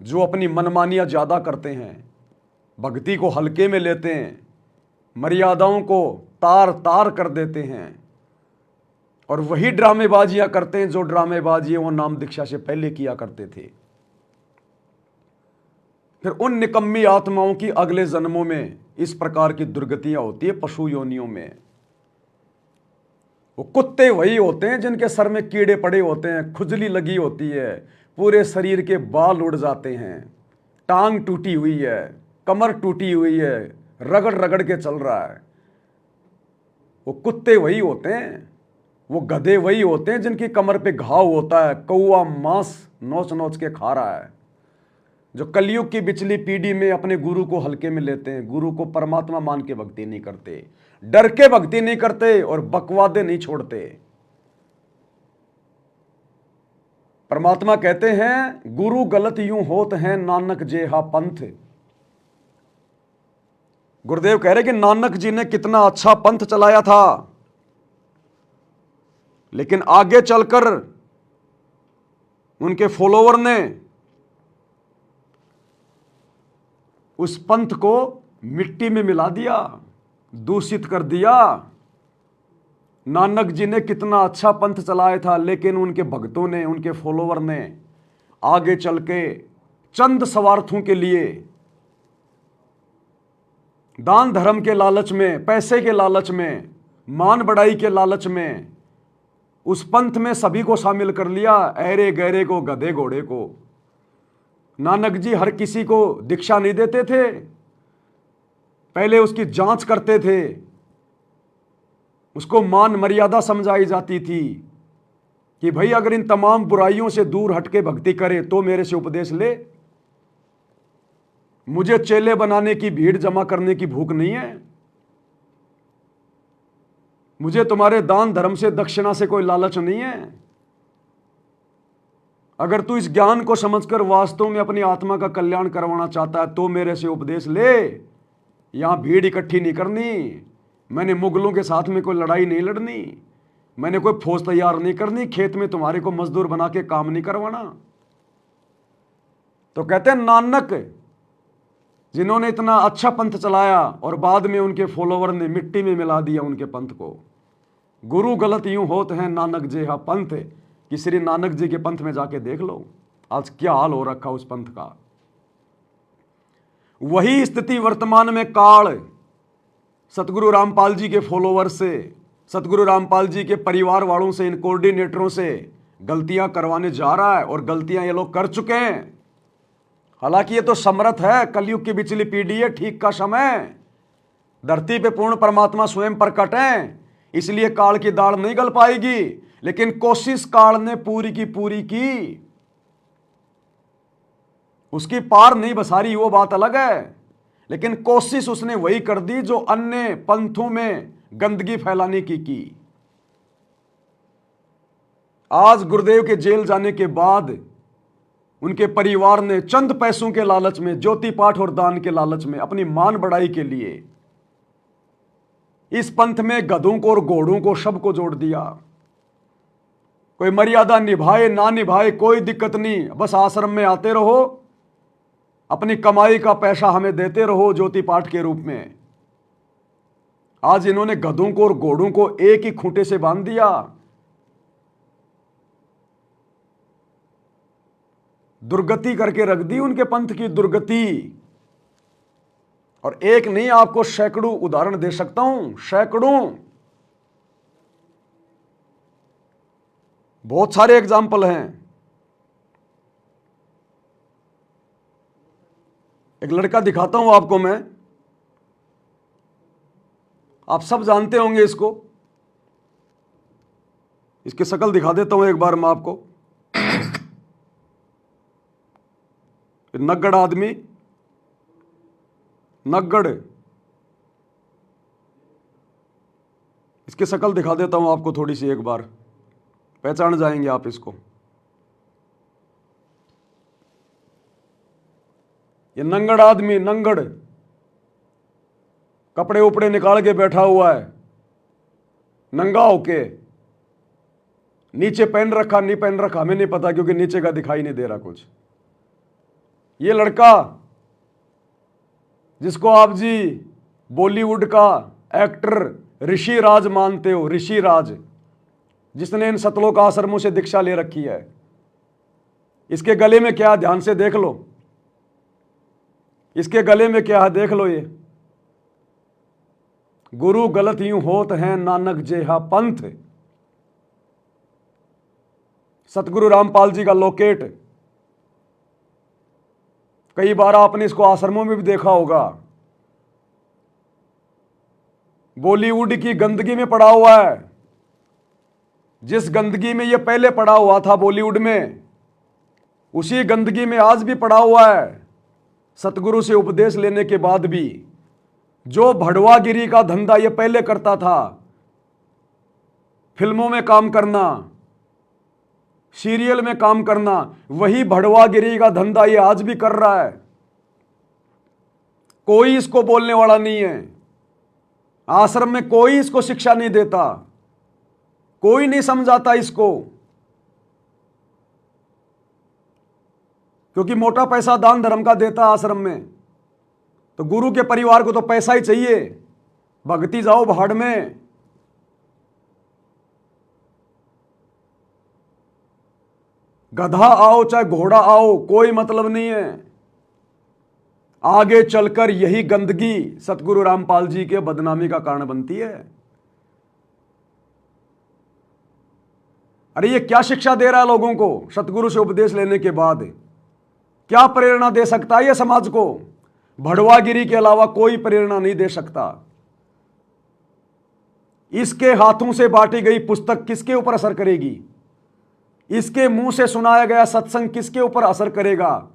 जो अपनी मनमानियां ज्यादा करते हैं, भक्ति को हल्के में लेते हैं, मर्यादाओं को तार तार कर देते हैं, और वही ड्रामेबाजियां करते हैं जो ड्रामेबाजियां वो नाम दीक्षा से पहले किया करते थे। फिर उन निकम्मी आत्माओं की अगले जन्मों में इस प्रकार की दुर्गतियां होती है पशु योनियों में। वो कुत्ते वही होते हैं जिनके सर में कीड़े पड़े होते हैं, खुजली लगी होती है, पूरे शरीर के बाल उड़ जाते हैं, टांग टूटी हुई है, कमर टूटी हुई है, रगड़ रगड़ के चल रहा है। वो कुत्ते वही होते हैं, वो गधे वही होते हैं जिनकी कमर पे घाव होता है, कौआ मांस नोच नोच के खा रहा है। जो कलयुग की बिचली पीढ़ी में अपने गुरु को हल्के में लेते हैं, गुरु को परमात्मा मान के भक्ति नहीं करते, डर के भक्ति नहीं करते और बकवादे नहीं छोड़ते। परमात्मा कहते हैं गुरु गलत यूं होत हैं नानक जेहा पंथ। गुरुदेव कह रहे कि नानक जी ने कितना अच्छा पंथ चलाया था, लेकिन आगे चलकर उनके फॉलोवर ने उस पंथ को मिट्टी में मिला दिया, दूषित कर दिया। नानक जी ने कितना अच्छा पंथ चलाया था, लेकिन उनके भक्तों ने, उनके फॉलोवर ने आगे चल के चंद स्वार्थों के लिए, दान धर्म के लालच में, पैसे के लालच में, मान बढ़ाई के लालच में उस पंथ में सभी को शामिल कर लिया, ऐरे गहरे को, गधे घोड़े को। नानक जी हर किसी को दीक्षा नहीं देते थे, पहले उसकी जांच करते थे, उसको मान मर्यादा समझाई जाती थी कि भाई अगर इन तमाम बुराइयों से दूर हटके भक्ति करे तो मेरे से उपदेश ले। मुझे चेले बनाने की, भीड़ जमा करने की भूख नहीं है, मुझे तुम्हारे दान धर्म से, दक्षिणा से कोई लालच नहीं है। अगर तू इस ज्ञान को समझकर वास्तव में अपनी आत्मा का कल्याण करवाना चाहता है तो मेरे से उपदेश ले। यहां भीड़ इकट्ठी नहीं करनी, मैंने मुगलों के साथ में कोई लड़ाई नहीं लड़नी, मैंने कोई फौज तैयार नहीं करनी, खेत में तुम्हारे को मजदूर बना के काम नहीं करवाना। तो कहते हैं नानक जिन्होंने इतना अच्छा पंथ चलाया और बाद में उनके फॉलोवर ने मिट्टी में मिला दिया उनके पंथ को। गुरु गलत यूं होत हैं नानक जेहा पंथ, कि श्री नानक जी के पंथ में जाके देख लो आज क्या हाल हो रखा उस पंथ का। वही स्थिति वर्तमान में काल सतगुरु रामपाल जी के फॉलोवर से, सतगुरु रामपाल जी के परिवार वालों से, इन कोऑर्डिनेटरों से गलतियां करवाने जा रहा है, और गलतियां ये लोग कर चुके हैं। हालांकि ये तो समर्थ है, कलयुग की बिचली पीढ़ी है, ठीक का समय, धरती पे पूर्ण परमात्मा स्वयं प्रकट हैं, इसलिए काल की दाढ़ नहीं गल पाएगी। लेकिन कोशिश काल ने पूरी की, उसकी पार नहीं बसारी, वो बात अलग है, लेकिन कोशिश उसने वही कर दी जो अन्य पंथों में गंदगी फैलाने की। आज गुरुदेव के जेल जाने के बाद उनके परिवार ने चंद पैसों के लालच में, ज्योति पाठ और दान के लालच में, अपनी मान बढ़ाई के लिए इस पंथ में गधों को और घोड़ों को, सबको जोड़ दिया। कोई मर्यादा निभाए ना निभाए कोई दिक्कत नहीं, बस आश्रम में आते रहो, अपनी कमाई का पैसा हमें देते रहो ज्योति पाठ के रूप में। आज इन्होंने गधों को और घोड़ों को एक ही खूंटे से बांध दिया। दुर्गति करके रख दी उनके पंथ की, दुर्गति। और एक नहीं, आपको सैकड़ों उदाहरण दे सकता हूं, सैकड़ों, बहुत सारे एग्जाम्पल हैं। एक लड़का दिखाता हूं आपको मैं, आप सब जानते होंगे इसको, इसकी शक्ल दिखा देता हूं एक बार मैं आपको। नग्गड़ आदमी, नग्गड़, इसकी शक्ल दिखा देता हूं आपको थोड़ी सी, एक बार पहचान जाएंगे आप इसको। ये नंगड़ आदमी, नंगड़, कपड़े उपड़े निकाल के बैठा हुआ है, नंगा होके, नीचे पहन रखा नहीं पहन रखा हमें नहीं पता, क्योंकि नीचे का दिखाई नहीं दे रहा कुछ। ये लड़का जिसको आप जी बॉलीवुड का एक्टर ऋषि राज मानते हो, ऋषि राज, जिसने इन सतलोक आश्रमों से दीक्षा ले रखी है, इसके गले में क्या, ध्यान से देख लो, इसके गले में क्या है, देख लो। ये गुरु गलत यूं होत हैं नानक जेहा पंथ, सतगुरु रामपाल जी का लोकेट। कई बार आपने इसको आश्रमों में भी देखा होगा। बॉलीवुड की गंदगी में पड़ा हुआ है, जिस गंदगी में ये पहले पड़ा हुआ था बॉलीवुड में, उसी गंदगी में आज भी पड़ा हुआ है। सतगुरु से उपदेश लेने के बाद भी जो भड़वागिरी का धंधा ये पहले करता था, फिल्मों में काम करना, सीरियल में काम करना, वही भड़वागिरी का धंधा ये आज भी कर रहा है। कोई इसको बोलने वाला नहीं है, आश्रम में कोई इसको शिक्षा नहीं देता, कोई नहीं समझाता इसको, क्योंकि मोटा पैसा दान धर्म का देता आश्रम में, तो गुरु के परिवार को तो पैसा ही चाहिए, भक्ति जाओ भाड़ में। गधा आओ चाहे घोड़ा आओ, कोई मतलब नहीं है। आगे चलकर यही गंदगी सतगुरु रामपाल जी के बदनामी का कारण बनती है। अरे ये क्या शिक्षा दे रहा है लोगों को सतगुरु से उपदेश लेने के बाद? क्या प्रेरणा दे सकता है ये समाज को? भड़वागिरी के अलावा कोई प्रेरणा नहीं दे सकता। इसके हाथों से बांटी गई पुस्तक किसके ऊपर असर करेगी? इसके मुंह से सुनाया गया सत्संग किसके ऊपर असर करेगा,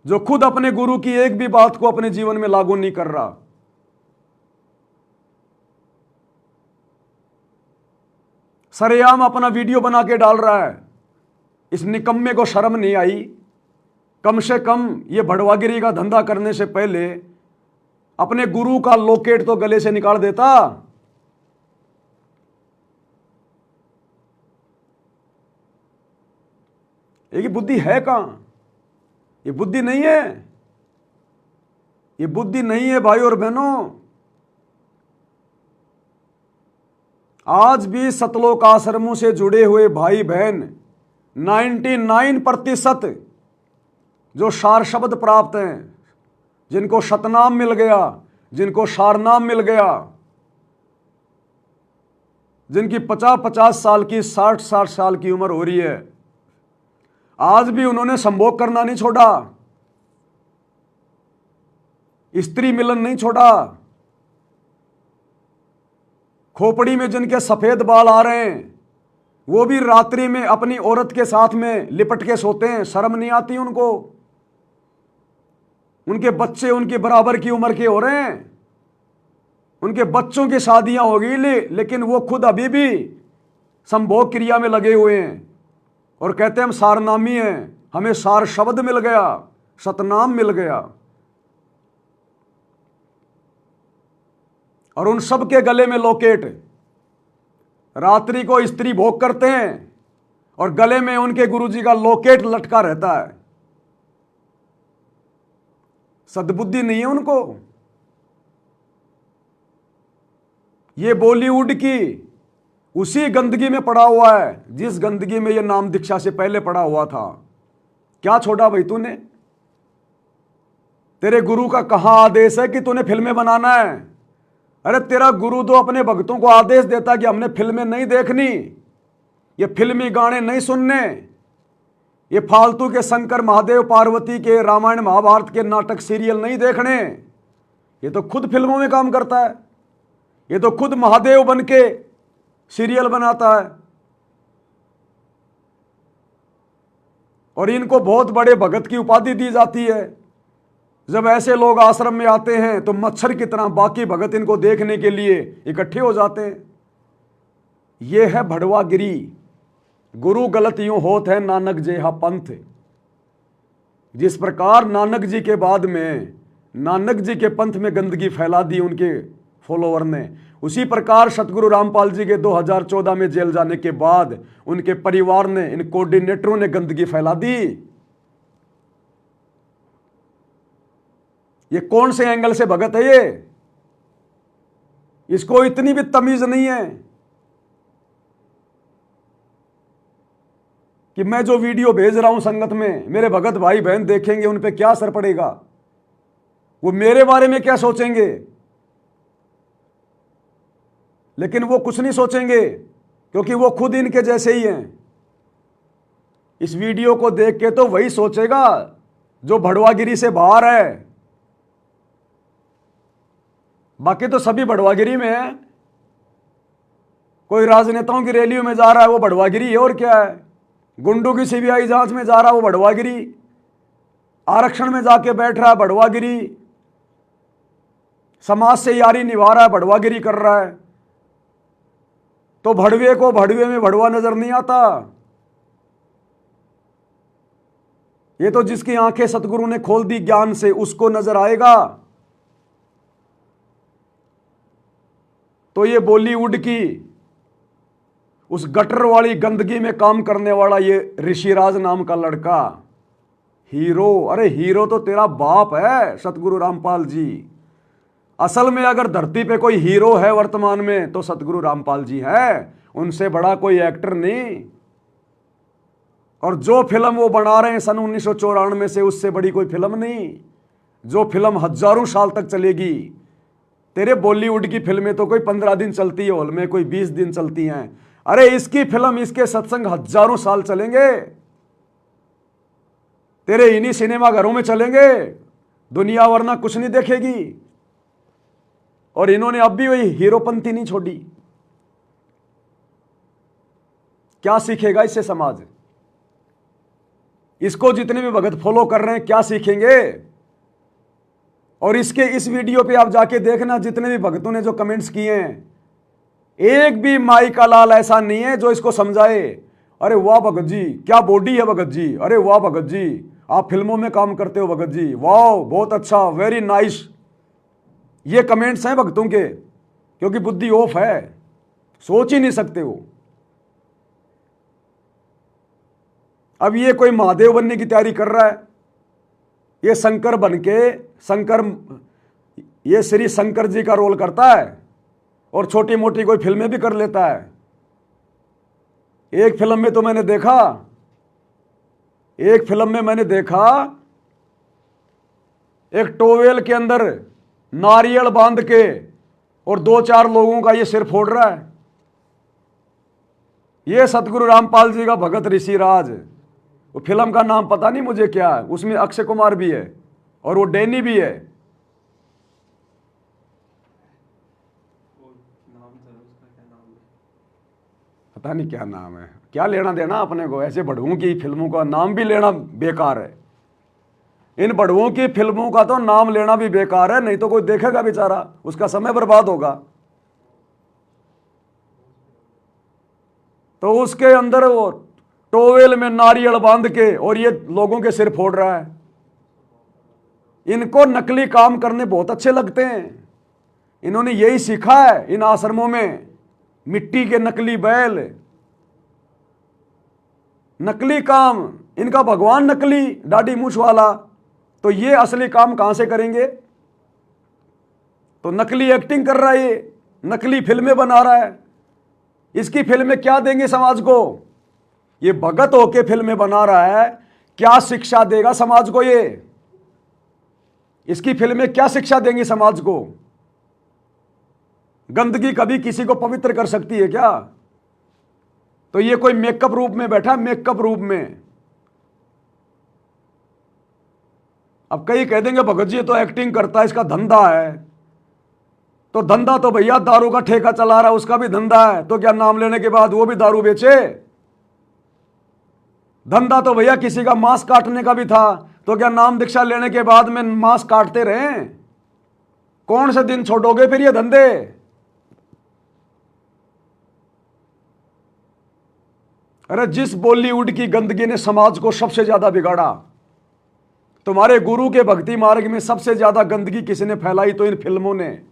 जो खुद अपने गुरु की एक भी बात को अपने जीवन में लागू नहीं कर रहा? सरेआम अपना वीडियो बना के डाल रहा है। इस निकम्मे को शर्म नहीं आई? कम से कम ये भड़वागिरी का धंधा करने से पहले अपने गुरु का लोकेट तो गले से निकाल देता। ये बुद्धि है कहां? ये बुद्धि नहीं है, ये बुद्धि नहीं है भाई और बहनों। आज भी सतलोक आश्रमों से जुड़े हुए भाई बहन 99% जो सार शब्द प्राप्त हैं, जिनको शतनाम मिल गया, जिनको सारनाम मिल गया, जिनकी 50-50 साल की 60-60 साल की उम्र हो रही है, आज भी उन्होंने संभोग करना नहीं छोड़ा, स्त्री मिलन नहीं छोड़ा। खोपड़ी में जिनके सफेद बाल आ रहे हैं, वो भी रात्रि में अपनी औरत के साथ में लिपट के सोते हैं। शर्म नहीं आती उनको? उनके बच्चे उनके बराबर की उम्र के हो रहे हैं, उनके बच्चों की शादियां हो गई, लेकिन वो खुद अभी भी संभोग क्रिया में लगे हुए हैं और कहते हैं हम सारनामी हैं, हमें सार शब्द मिल गया, सतनाम मिल गया। और उन सब के गले में लॉकेट, रात्रि को स्त्री भोग करते हैं और गले में उनके गुरुजी का लॉकेट लटका रहता है। सद्बुद्धि नहीं है उनको। ये बॉलीवुड की उसी गंदगी में पड़ा हुआ है जिस गंदगी में ये नाम दीक्षा से पहले पड़ा हुआ था। क्या छोड़ा भाई तूने? तेरे गुरु का कहां आदेश है कि तूने फिल्में बनाना है? अरे तेरा गुरु तो अपने भक्तों को आदेश देता कि हमने फिल्में नहीं देखनी, ये फिल्मी गाने नहीं सुनने, ये फालतू के शंकर महादेव पार्वती के रामायण महाभारत के नाटक सीरियल नहीं देखने। ये तो खुद फिल्मों में काम करता है, ये तो खुद महादेव बन के सीरियल बनाता है। और इनको बहुत बड़े भगत की उपाधि दी जाती है। जब ऐसे लोग आश्रम में आते हैं तो मच्छर की तरह बाकी भगत इनको देखने के लिए इकट्ठे हो जाते हैं। यह है भड़वागिरी। गुरु गलत यूं होत है नानक जेहा पंथ। जिस प्रकार नानक जी के बाद में नानक जी के पंथ में गंदगी फैला दी उनके फॉलोवर ने, उसी प्रकार सतगुरु रामपाल जी के 2014 में जेल जाने के बाद उनके परिवार ने, इन कोऑर्डिनेटरों ने गंदगी फैला दी। ये कौन से एंगल से भगत है ये? इसको इतनी भी तमीज नहीं है कि मैं जो वीडियो भेज रहा हूं संगत में मेरे भगत भाई बहन देखेंगे, उन पे क्या असर पड़ेगा, वो मेरे बारे में क्या सोचेंगे। लेकिन वो कुछ नहीं सोचेंगे क्योंकि वो खुद इनके जैसे ही हैं। इस वीडियो को देख के तो वही सोचेगा जो भड़वागिरी से बाहर है, बाकी तो सभी भड़वागिरी में है। कोई राजनेताओं की रैलियों में जा रहा है वो भड़वागिरी है, और क्या है। गुंडों की सीबीआई जांच में जा रहा है वो भड़वागिरी, आरक्षण में जाके बैठ रहा है भड़वागिरी, समाज से यारी निभा रहा है भड़वागिरी कर रहा है। तो भड़वे को भड़वे में भड़वा नजर नहीं आता। ये तो जिसकी आंखें सतगुरु ने खोल दी ज्ञान से उसको नजर आएगा। तो ये बॉलीवुड की उस गटर वाली गंदगी में काम करने वाला ये ऋषिराज नाम का लड़का हीरो, अरे हीरो तो तेरा बाप है सतगुरु रामपाल जी। असल में अगर धरती पे कोई हीरो है वर्तमान में तो सतगुरु रामपाल जी है, उनसे बड़ा कोई एक्टर नहीं। और जो फिल्म वो बना रहे हैं सन 1994 से, उससे बड़ी कोई फिल्म नहीं। जो फिल्म हजारों साल तक चलेगी। तेरे बॉलीवुड की फिल्में तो कोई 15 दिन चलती है हॉल में, कोई 20 दिन चलती हैं। अरे इसकी फिल्म, इसके सत्संग हजारों साल चलेंगे, तेरे इन्हीं सिनेमा घरों में चलेंगे, दुनिया वरना कुछ नहीं देखेगी। और इन्होंने अब भी वही हीरोपंथी नहीं छोड़ी। क्या सीखेगा इससे समाज? इसको जितने भी भगत फॉलो कर रहे हैं क्या सीखेंगे? और इसके इस वीडियो पे आप जाके देखना, जितने भी भक्तों ने जो कमेंट्स किए हैं, एक भी माई का लाल ऐसा नहीं है जो इसको समझाए अरे वाह भगत जी क्या बॉडी है भगत जी, अरे वाह भगत जी आप फिल्मों में काम करते हो भगत जी, वाह बहुत अच्छा, वेरी नाइस। ये कमेंट्स हैं भक्तों के, क्योंकि बुद्धि ऑफ है, सोच ही नहीं सकते वो। अब ये कोई महादेव बनने की तैयारी कर रहा है, ये शंकर बन के ये श्री शंकर जी का रोल करता है और छोटी मोटी कोई फिल्में भी कर लेता है। एक फिल्म में तो मैंने देखा, एक टोवेल के अंदर नारियल बांध के और 2-4 लोगों का ये सिर फोड़ रहा है। ये सतगुरु रामपाल जी का भगत ऋषिराज। वो फिल्म का नाम पता नहीं मुझे क्या है, उसमें अक्षय कुमार भी है और वो डैनी भी है। पता नहीं क्या नाम है, क्या लेना देना अपने को। ऐसे बड़ुओं की फिल्मों का नाम भी लेना बेकार है। इन बड़ुओं की फिल्मों का तो नाम लेना भी बेकार है, नहीं तो कोई देखेगा बेचारा, उसका समय बर्बाद होगा। तो उसके अंदर वो टोवेल में नारियल बांध के और ये लोगों के सिर फोड़ रहा है। इनको नकली काम करने बहुत अच्छे लगते हैं। इन्होंने यही सीखा है इन आश्रमों में, मिट्टी के नकली बैल, नकली काम। इनका भगवान नकली दाढ़ी मूछ वाला, तो ये असली काम कहां से करेंगे? तो नकली एक्टिंग कर रहा है, ये नकली फिल्में बना रहा है। इसकी फिल्में क्या देंगे समाज को? ये भगत होके फिल्में बना रहा है, क्या शिक्षा देगा समाज को? ये इसकी फिल्में क्या शिक्षा देंगी समाज को? गंदगी कभी किसी को पवित्र कर सकती है क्या? तो ये कोई मेकअप रूप में बैठा, मेकअप रूप में। अब कई कह देंगे भगत जी तो एक्टिंग करता है, इसका धंधा है। तो धंधा तो भैया दारू का ठेका चला रहा है, उसका भी धंधा है। तो क्या नाम लेने के बाद वो भी दारू बेचे? धंधा तो भैया किसी का मांस काटने का भी था, तो क्या नाम दीक्षा लेने के बाद में मांस काटते रहे? कौन से दिन छोड़ोगे फिर ये धंधे? अरे जिस बॉलीवुड की गंदगी ने समाज को सबसे ज्यादा बिगाड़ा, तुम्हारे गुरु के भक्ति मार्ग में सबसे ज्यादा गंदगी किसने फैलाई? तो इन फिल्मों ने,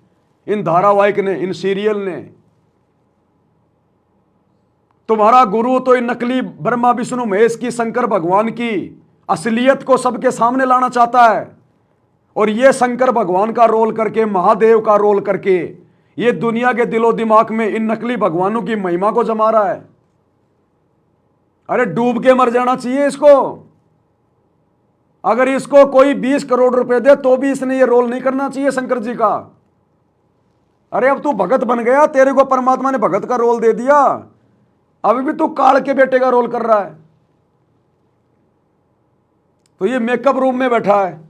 इन धारावाहिक ने, इन सीरियल ने। तुम्हारा गुरु तो इन नकली ब्रह्मा विष्णु महेश की, शंकर भगवान की असलियत को सबके सामने लाना चाहता है। और ये शंकर भगवान का रोल करके, महादेव का रोल करके, ये दुनिया के दिलो दिमाग में इन नकली भगवानों की महिमा को जमा रहा है। अरे डूब के मर जाना चाहिए इसको। अगर इसको कोई 20 करोड़ रुपए दे तो भी इसने ये रोल नहीं करना चाहिए शंकर जी का। अरे अब तू भगत बन गया, तेरे को परमात्मा ने भगत का रोल दे दिया, अभी भी तू काल के बेटे का रोल कर रहा है। तो ये मेकअप रूम में बैठा है,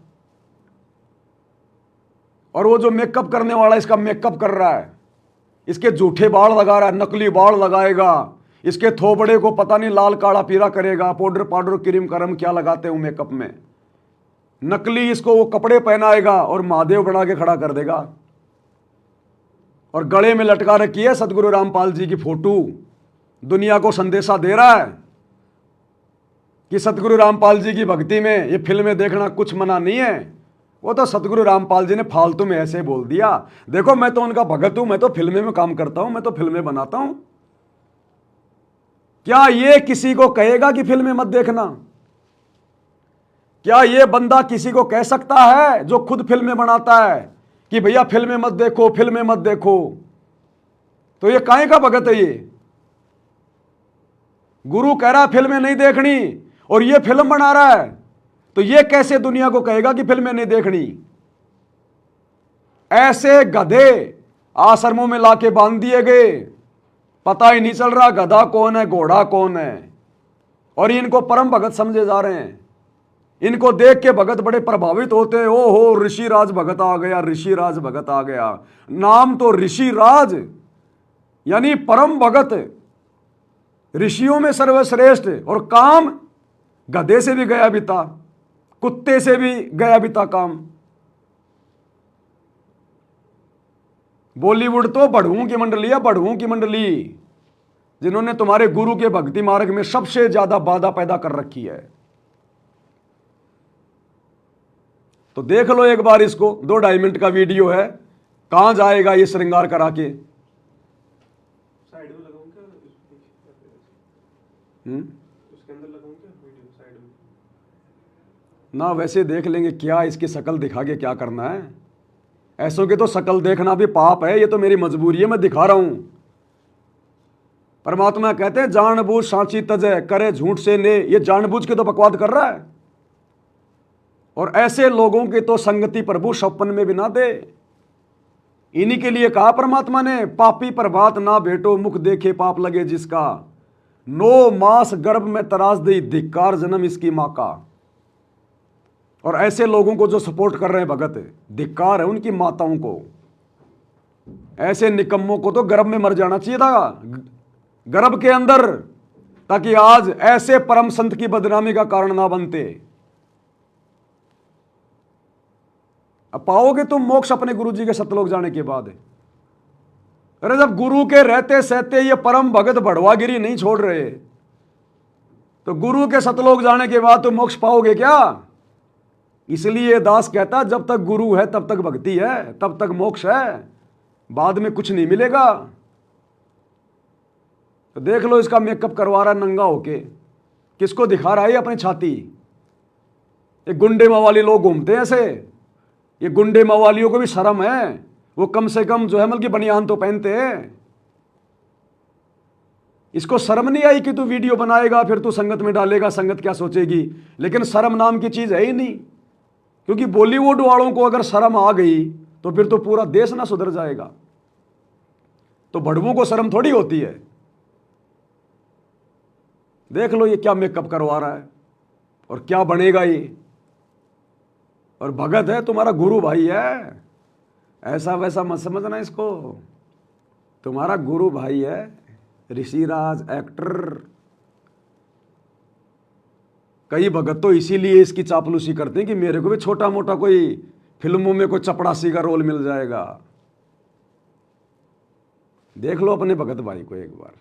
और वो जो मेकअप करने वाला इसका मेकअप कर रहा है, इसके झूठे बाल लगा रहा है, नकली बाल लगाएगा, इसके थोबड़े को पता नहीं लाल काला पीला करेगा, पाउडर पाउडर क्रीम करम क्या लगाते हो मेकअप में, नकली इसको वो कपड़े पहनाएगा और महादेव बना के खड़ा कर देगा। और गले में लटका रखी है सतगुरु रामपाल जी की फोटो। दुनिया को संदेशा दे रहा है कि सतगुरु रामपाल जी की भक्ति में ये फिल्में देखना कुछ मना नहीं है। वो तो सतगुरु रामपाल जी ने फालतू में ऐसे बोल दिया, देखो मैं तो उनका भगत हूं, मैं तो फिल्में में काम करता हूं, मैं तो फिल्में बनाता हूं। क्या ये किसी को कहेगा कि फिल्में मत देखना? क्या ये बंदा किसी को कह सकता है जो खुद फिल्में बनाता है कि भैया फिल्में मत देखो, फिल्में मत देखो? तो ये काहे का भगत है? ये गुरु कह रहा है फिल्में नहीं देखनी और ये फिल्म बना रहा है, तो ये कैसे दुनिया को कहेगा कि फिल्में नहीं देखनी? ऐसे गधे आश्रमों में लाके बांध दिए गए, पता ही नहीं चल रहा गधा कौन है, घोड़ा कौन है। और इनको परम भगत समझे जा रहे हैं। इनको देख के भगत बड़े प्रभावित होते हैं, ओ हो ऋषिराज भगत आ गया, ऋषिराज भगत आ गया। नाम तो ऋषिराज यानी परम भगत, ऋषियों में सर्वश्रेष्ठ, और काम गधे से भी गया बीता, कुत्ते से भी गया बीता काम। बॉलीवुड तो बढ़ुओं की मंडली है, बढ़ुओं की मंडली, जिन्होंने तुम्हारे गुरु के भक्ति मार्ग में सबसे ज्यादा बाधा पैदा कर रखी है। तो देख लो एक बार इसको, 2-2.5 मिनट का वीडियो है, कहां जाएगा ये श्रृंगार करा के। साइड में लगाऊं क्या उसके अंदर लगाऊं क्या वीडियो साइड में? ना वैसे देख लेंगे, क्या इसकी शक्ल दिखा के क्या करना है? ऐसों की तो शक्ल देखना भी पाप है, ये तो मेरी मजबूरी है, मैं दिखा रहा हूं। परमात्मा कहते हैं जानबूझ सांची तजय करे झूठ से ने, ये जानबूझ के तो बकवाद कर रहा है। और ऐसे लोगों की तो संगति प्रभु सपन में भी ना दे। इन्हीं के लिए कहा परमात्मा ने, पापी प्रभात ना बेटो मुख देखे पाप लगे जिसका, 9 मास गर्भ में तराश दी धिक्कार जन्म इसकी मां का। और ऐसे लोगों को जो सपोर्ट कर रहे हैं भगत, धिक्कार है उनकी माताओं को। ऐसे निकम्मों को तो गर्भ में मर जाना चाहिए था, गर्भ के अंदर, ताकि आज ऐसे परम संत की बदनामी का कारण ना बनते। अब पाओगे तुम मोक्ष अपने गुरु जी के सतलोक जाने के बाद। अरे जब गुरु के रहते सहते ये परम भगत भड़वागिरी नहीं छोड़ रहे, तो गुरु के सतलोक जाने के बाद तो मोक्ष पाओगे क्या? इसलिए दास कहता जब तक गुरु है तब तक भक्ति है, तब तक मोक्ष है, बाद में कुछ नहीं मिलेगा। तो देख लो, इसका मेकअप करवा रहा है नंगा होके, किसको दिखा रहा है ये अपनी छाती? ये गुंडे मवाली लोग घूमते हैं ऐसे। ये गुंडे मवालियों को भी शर्म है, वो कम से कम जो है मतलब की बनियान तो पहनते हैं। इसको शर्म नहीं आई कि तू वीडियो बनाएगा फिर तू संगत में डालेगा, संगत क्या सोचेगी? लेकिन शर्म नाम की चीज है ही नहीं, क्योंकि बॉलीवुड वालों को अगर शर्म आ गई तो फिर तो पूरा देश ना सुधर जाएगा। तो भड़वों को शर्म थोड़ी होती है। देख लो ये क्या मेकअप करवा रहा है और क्या बनेगा ये। और भगत है, तुम्हारा गुरु भाई है, ऐसा वैसा मत समझना इसको। तुम्हारा गुरु भाई है, ऋषिराज एक्टर। कई भगत तो इसीलिए इसकी चापलूसी करते हैं कि मेरे को भी छोटा मोटा कोई फिल्मों में कोई चपड़ासी का रोल मिल जाएगा। देख लो अपने भगत भाई को एक बार।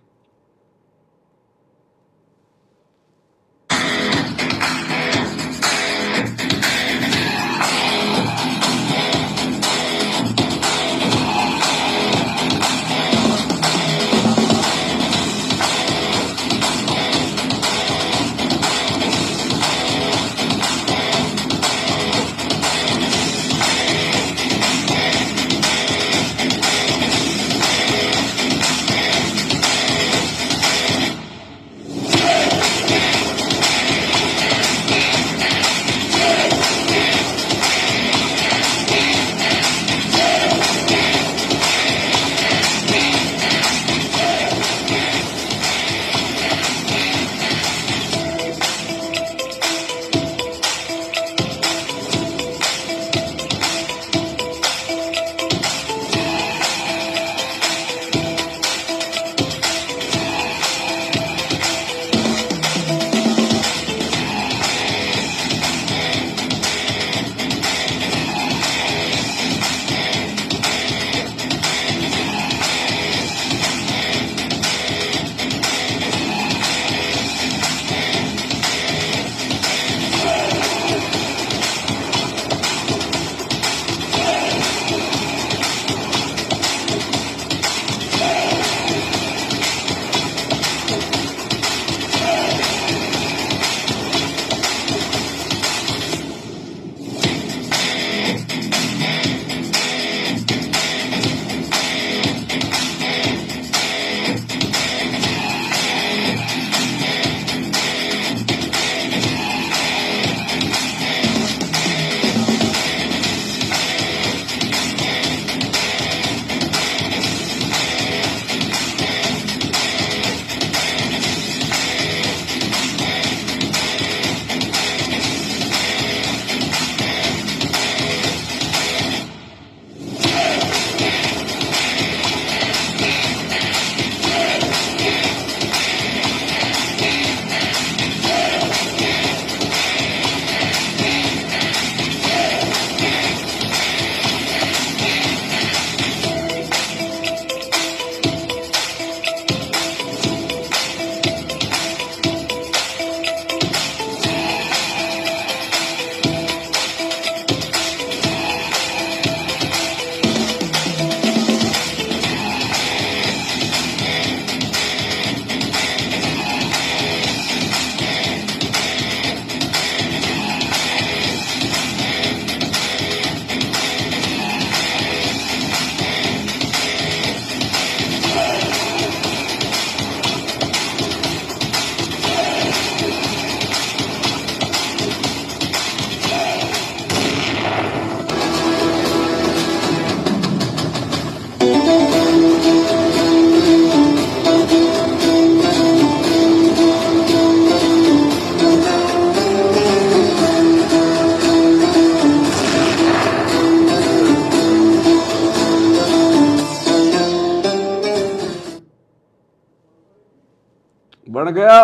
बन गया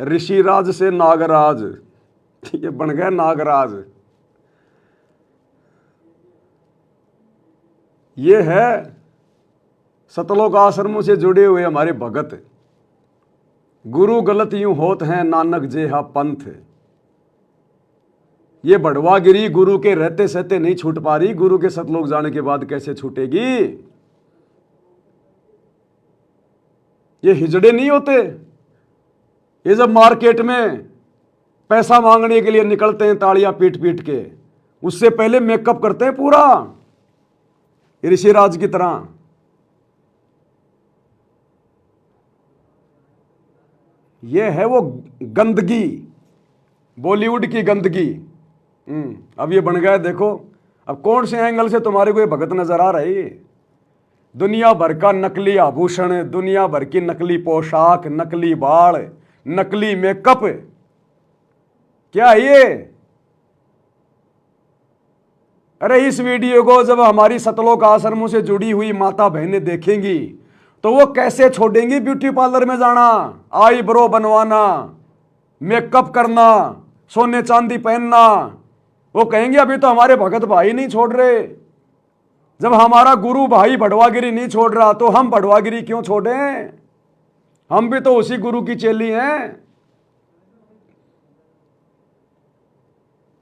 ऋषिराज से नागराज। ये बन गया नागराज। ये है सतलोक आश्रमों से जुड़े हुए हमारे भगत, गुरु गलत यूं होत हैं नानक जेहा पंथ। ये बढ़वागिरी गुरु के रहते सहते नहीं छूट पा रही, गुरु के सतलोक जाने के बाद कैसे छूटेगी? ये हिजड़े नहीं होते, ये जब मार्केट में पैसा मांगने के लिए निकलते हैं तालियां पीट पीट के, उससे पहले मेकअप करते हैं पूरा ऋषिराज की तरह। ये है वो गंदगी, बॉलीवुड की गंदगी। अब ये बन गया, देखो अब कौन से एंगल से तुम्हारे को ये भगत नजर आ रही है। दुनिया भर का नकली आभूषण, दुनिया भर की नकली पोशाक, नकली बाल, नकली मेकअप, क्या है ये? अरे इस वीडियो को जब हमारी सतलोक आश्रमों से जुड़ी हुई माता बहनें देखेंगी तो वो कैसे छोड़ेंगी ब्यूटी पार्लर में जाना, आईब्रो बनवाना, मेकअप करना, सोने चांदी पहनना। वो कहेंगे अभी तो हमारे भगत भाई नहीं छोड़ रहे। जब हमारा गुरु भाई बढ़वागिरी नहीं छोड़ रहा तो हम बढ़वागिरी क्यों छोड़ें? हम भी तो उसी गुरु की चेली हैं।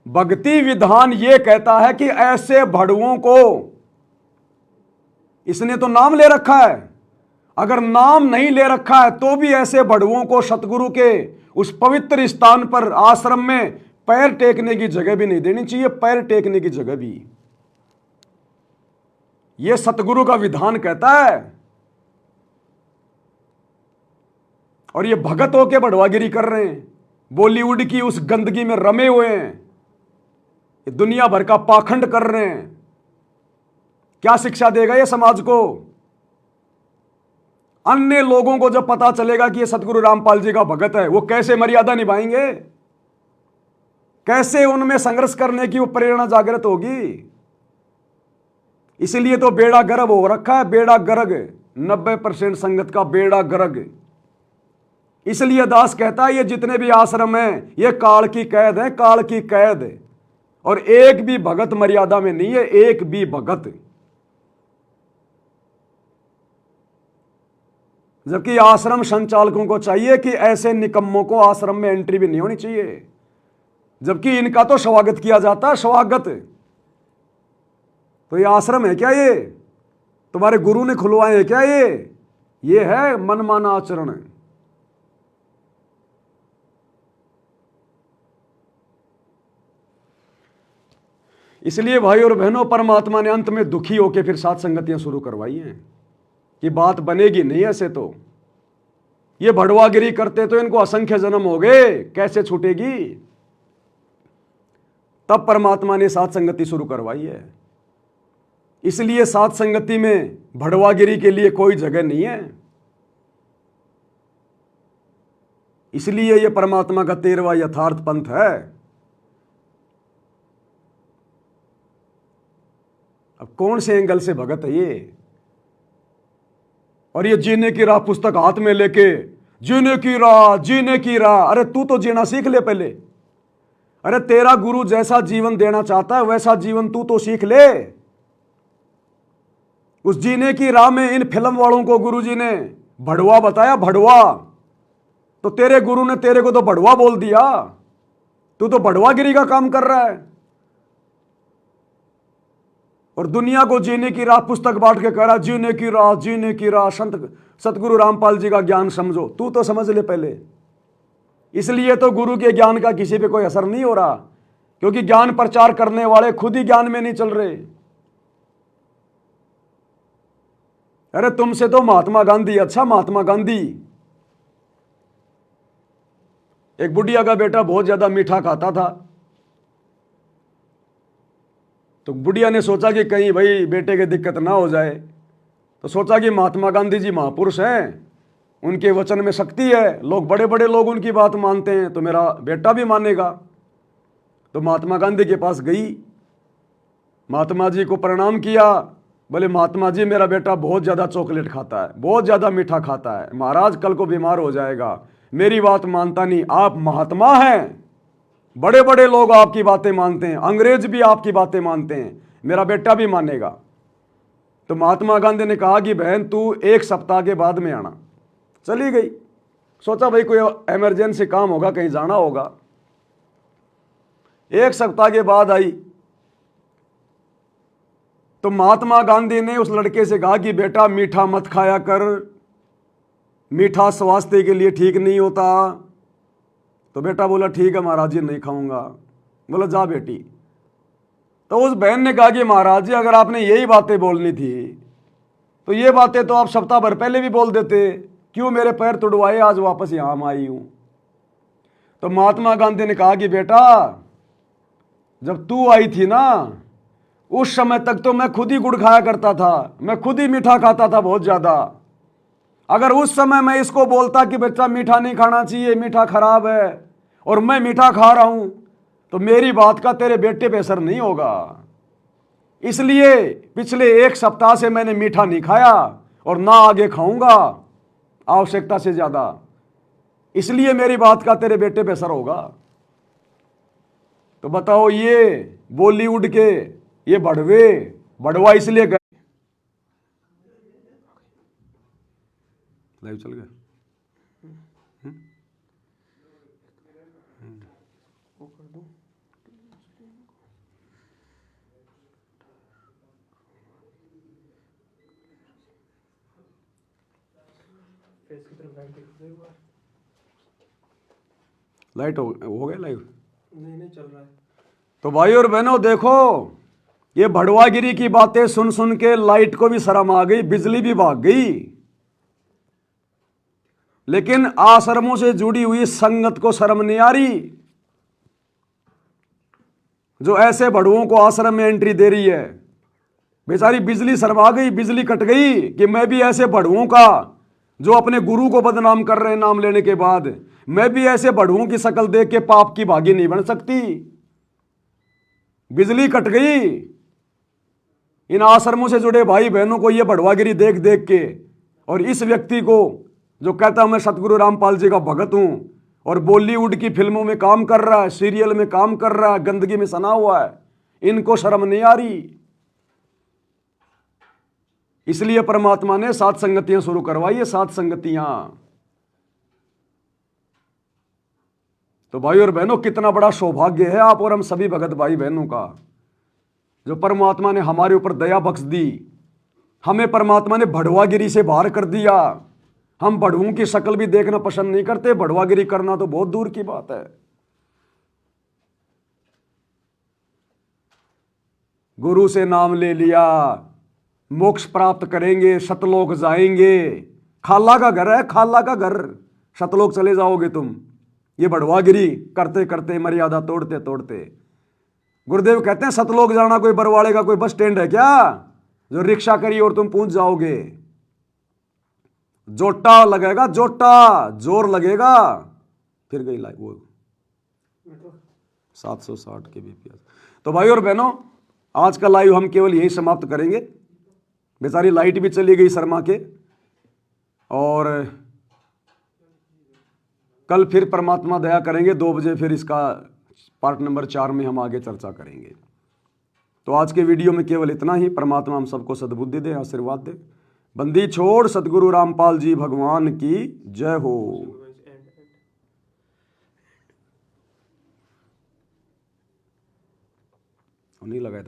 भक्ति विधान ये कहता है कि ऐसे भड़ुओं को, इसने तो नाम ले रखा है, अगर नाम नहीं ले रखा है तो भी ऐसे भड़ुओं को सतगुरु के उस पवित्र स्थान पर आश्रम में पैर टेकने की जगह भी नहीं देनी चाहिए, पैर टेकने की जगह भी। यह सतगुरु का विधान कहता है। और ये भगत होके बढ़वागिरी कर रहे हैं, बॉलीवुड की उस गंदगी में रमे हुए हैं, ये दुनिया भर का पाखंड कर रहे हैं। क्या शिक्षा देगा ये समाज को? अन्य लोगों को जब पता चलेगा कि ये सतगुरु रामपाल जी का भगत है, वो कैसे मर्यादा निभाएंगे? कैसे उनमें संघर्ष करने की वो प्रेरणा जागृत होगी? इसलिए तो बेड़ा गर्क हो रखा है, बेड़ा गर्क, 90% संगत का बेड़ा गर्क। इसलिए दास कहता है ये जितने भी आश्रम हैं ये काल की कैद है, काल की कैद। और एक भी भगत मर्यादा में नहीं है, एक भी भगत। जबकि आश्रम संचालकों को चाहिए कि ऐसे निकम्मों को आश्रम में एंट्री भी नहीं होनी चाहिए, जबकि इनका तो स्वागत किया जाता है, स्वागत। तो ये आश्रम है क्या? ये तुम्हारे गुरु ने खुलवाए हैं क्या? ये है मनमाना आचरण। इसलिए भाई और बहनों, परमात्मा ने अंत में दुखी होकर फिर सात संगतियां शुरू करवाई हैं कि बात बनेगी नहीं ऐसे। तो ये भड़वागिरी करते तो इनको असंख्य जन्म हो गए, कैसे छूटेगी? तब परमात्मा ने सात संगति शुरू करवाई है। इसलिए सात संगति में भड़वागिरी के लिए कोई जगह नहीं है। इसलिए यह परमात्मा का 13वां यथार्थ पंथ है। अब कौन से एंगल से भगत है ये? और ये जीने की राह पुस्तक हाथ में लेके, जीने की राह, जीने की राह। अरे तू तो जीना सीख ले पहले। अरे तेरा गुरु जैसा जीवन देना चाहता है वैसा जीवन तू तो सीख ले। उस जीने की राह में इन फिल्म वालों को गुरुजी ने भड़वा बताया, भड़वा। तो तेरे गुरु ने तेरे को तो भड़वा बोल दिया। तू तो भड़वागिरी का काम कर रहा है और दुनिया को जीने की राह पुस्तक बांट के कह रहा जीने की राह, जीने की राह। संत सतगुरु रामपाल जी का ज्ञान समझो। तू तो समझ ले पहले। इसलिए तो गुरु के ज्ञान का किसी पे कोई असर नहीं हो रहा, क्योंकि ज्ञान प्रचार करने वाले खुद ही ज्ञान में नहीं चल रहे। अरे तुमसे तो महात्मा गांधी अच्छा। महात्मा गांधी, एक बुढ़िया का बेटा बहुत ज्यादा मीठा खाता था, तो बुढ़िया ने सोचा कि कहीं भाई बेटे की दिक्कत ना हो जाए, तो सोचा कि महात्मा गांधी जी महापुरुष हैं, उनके वचन में शक्ति है, लोग बड़े बड़े लोग उनकी बात मानते हैं, तो मेरा बेटा भी मानेगा। तो महात्मा गांधी के पास गई, महात्मा जी को प्रणाम किया। बोले महात्मा जी मेरा बेटा बहुत ज़्यादा चॉकलेट खाता है, बहुत ज़्यादा मीठा खाता है, महाराज कल को बीमार हो जाएगा, मेरी बात मानता नहीं। आप महात्मा हैं, बड़े बड़े लोग आपकी बातें मानते हैं, अंग्रेज भी आपकी बातें मानते हैं, मेरा बेटा भी मानेगा। तो महात्मा गांधी ने कहा कि बहन तू 1 सप्ताह के बाद में आना। चली गई, सोचा भाई कोई इमरजेंसी काम होगा, कहीं जाना होगा। 1 सप्ताह के बाद आई तो महात्मा गांधी ने उस लड़के से कहा कि बेटा मीठा मत खाया कर, मीठा स्वास्थ्य के लिए ठीक नहीं होता। तो बेटा बोला ठीक है महाराज जी नहीं खाऊंगा। बोला जा बेटी। तो उस बहन ने कहा कि महाराज जी अगर आपने यही बातें बोलनी थी तो ये बातें तो आप सप्ताह भर पहले भी बोल देते, क्यों मेरे पैर तुड़वाए आज वापस यहां आई हूं। तो महात्मा गांधी ने कहा कि बेटा जब तू आई थी ना उस समय तक तो मैं खुद ही गुड़ खाया करता था, मैं खुद ही मीठा खाता था बहुत ज्यादा। अगर उस समय मैं इसको बोलता कि बच्चा मीठा नहीं खाना चाहिए, मीठा खराब है, और मैं मीठा खा रहा हूं, तो मेरी बात का तेरे बेटे पे असर नहीं होगा। इसलिए पिछले 1 सप्ताह से मैंने मीठा नहीं खाया और ना आगे खाऊंगा आवश्यकता से ज्यादा, इसलिए मेरी बात का तेरे बेटे पे असर होगा। तो बताओ ये बॉलीवुड के ये बढ़वा इसलिए गए। लाइव चल गया। वो कर दूं। फेस की तरफ लाइट दिख रही है। लाइट हो गया लाइव। नहीं चल रहा है। तो भाई और बहनों देखो ये भड़वागिरी की बातें सुन सुन के लाइट को भी शर्म आ गई, बिजली भी भाग गई, लेकिन आश्रमों से जुड़ी हुई संगत को शर्म नहीं आ रही, जो ऐसे भड़ुओं को आश्रम में एंट्री दे रही है। बेचारी बिजली शर्मा गई, बिजली कट गई कि मैं भी ऐसे भड़ुओं का जो अपने गुरु को बदनाम कर रहे हैं नाम लेने के बाद, मैं भी ऐसे भड़ुओं की शक्ल देख के पाप की भागी नहीं बन सकती। बिजली कट गई। इन आश्रमों से जुड़े भाई बहनों को यह भड़वागिरी देख देख के, और इस व्यक्ति को जो कहता मैं सतगुरु रामपाल जी का भगत हूं और बॉलीवुड की फिल्मों में काम कर रहा है, सीरियल में काम कर रहा है, गंदगी में सना हुआ है, इनको शर्म नहीं आ रही। इसलिए परमात्मा ने 7 संगतियां शुरू करवाई है, 7 संगतियां। तो भाई और बहनों कितना बड़ा सौभाग्य है आप और हम सभी भगत भाई बहनों का, जो परमात्मा ने हमारे ऊपर दया बख्श दी। हमें परमात्मा ने भड़वागिरी से बाहर कर दिया। हम भड़ुओं की शक्ल भी देखना पसंद नहीं करते, भड़वागिरी करना तो बहुत दूर की बात है। गुरु से नाम ले लिया, मोक्ष प्राप्त करेंगे, सतलोक जाएंगे। खाला का घर है, खाला का घर, सतलोक चले जाओगे तुम। ये भड़वागिरी करते करते, मर्यादा तोड़ते तोड़ते। गुरुदेव कहते हैं सतलोक जाना कोई बरवाड़े का कोई बस स्टैंड है क्या, जो रिक्शा करी और तुम पहुंच जाओगे। जोटा लगेगा, जोटा जोर लगेगा। फिर गई लाइव वो 760 के बीपीएस। तो भाई और बहनों आज का लाइव हम केवल यही समाप्त करेंगे। बेचारी लाइट भी चली गई शर्मा के, और कल फिर परमात्मा दया करेंगे 2 बजे, फिर इसका पार्ट नंबर 4 में हम आगे चर्चा करेंगे। तो आज के वीडियो में केवल इतना ही। परमात्मा हम सबको सद्बुद्धि दे, आशीर्वाद दे। बंदी छोड़ सतगुरु रामपाल जी भगवान की जय हो। नहीं लगाया था।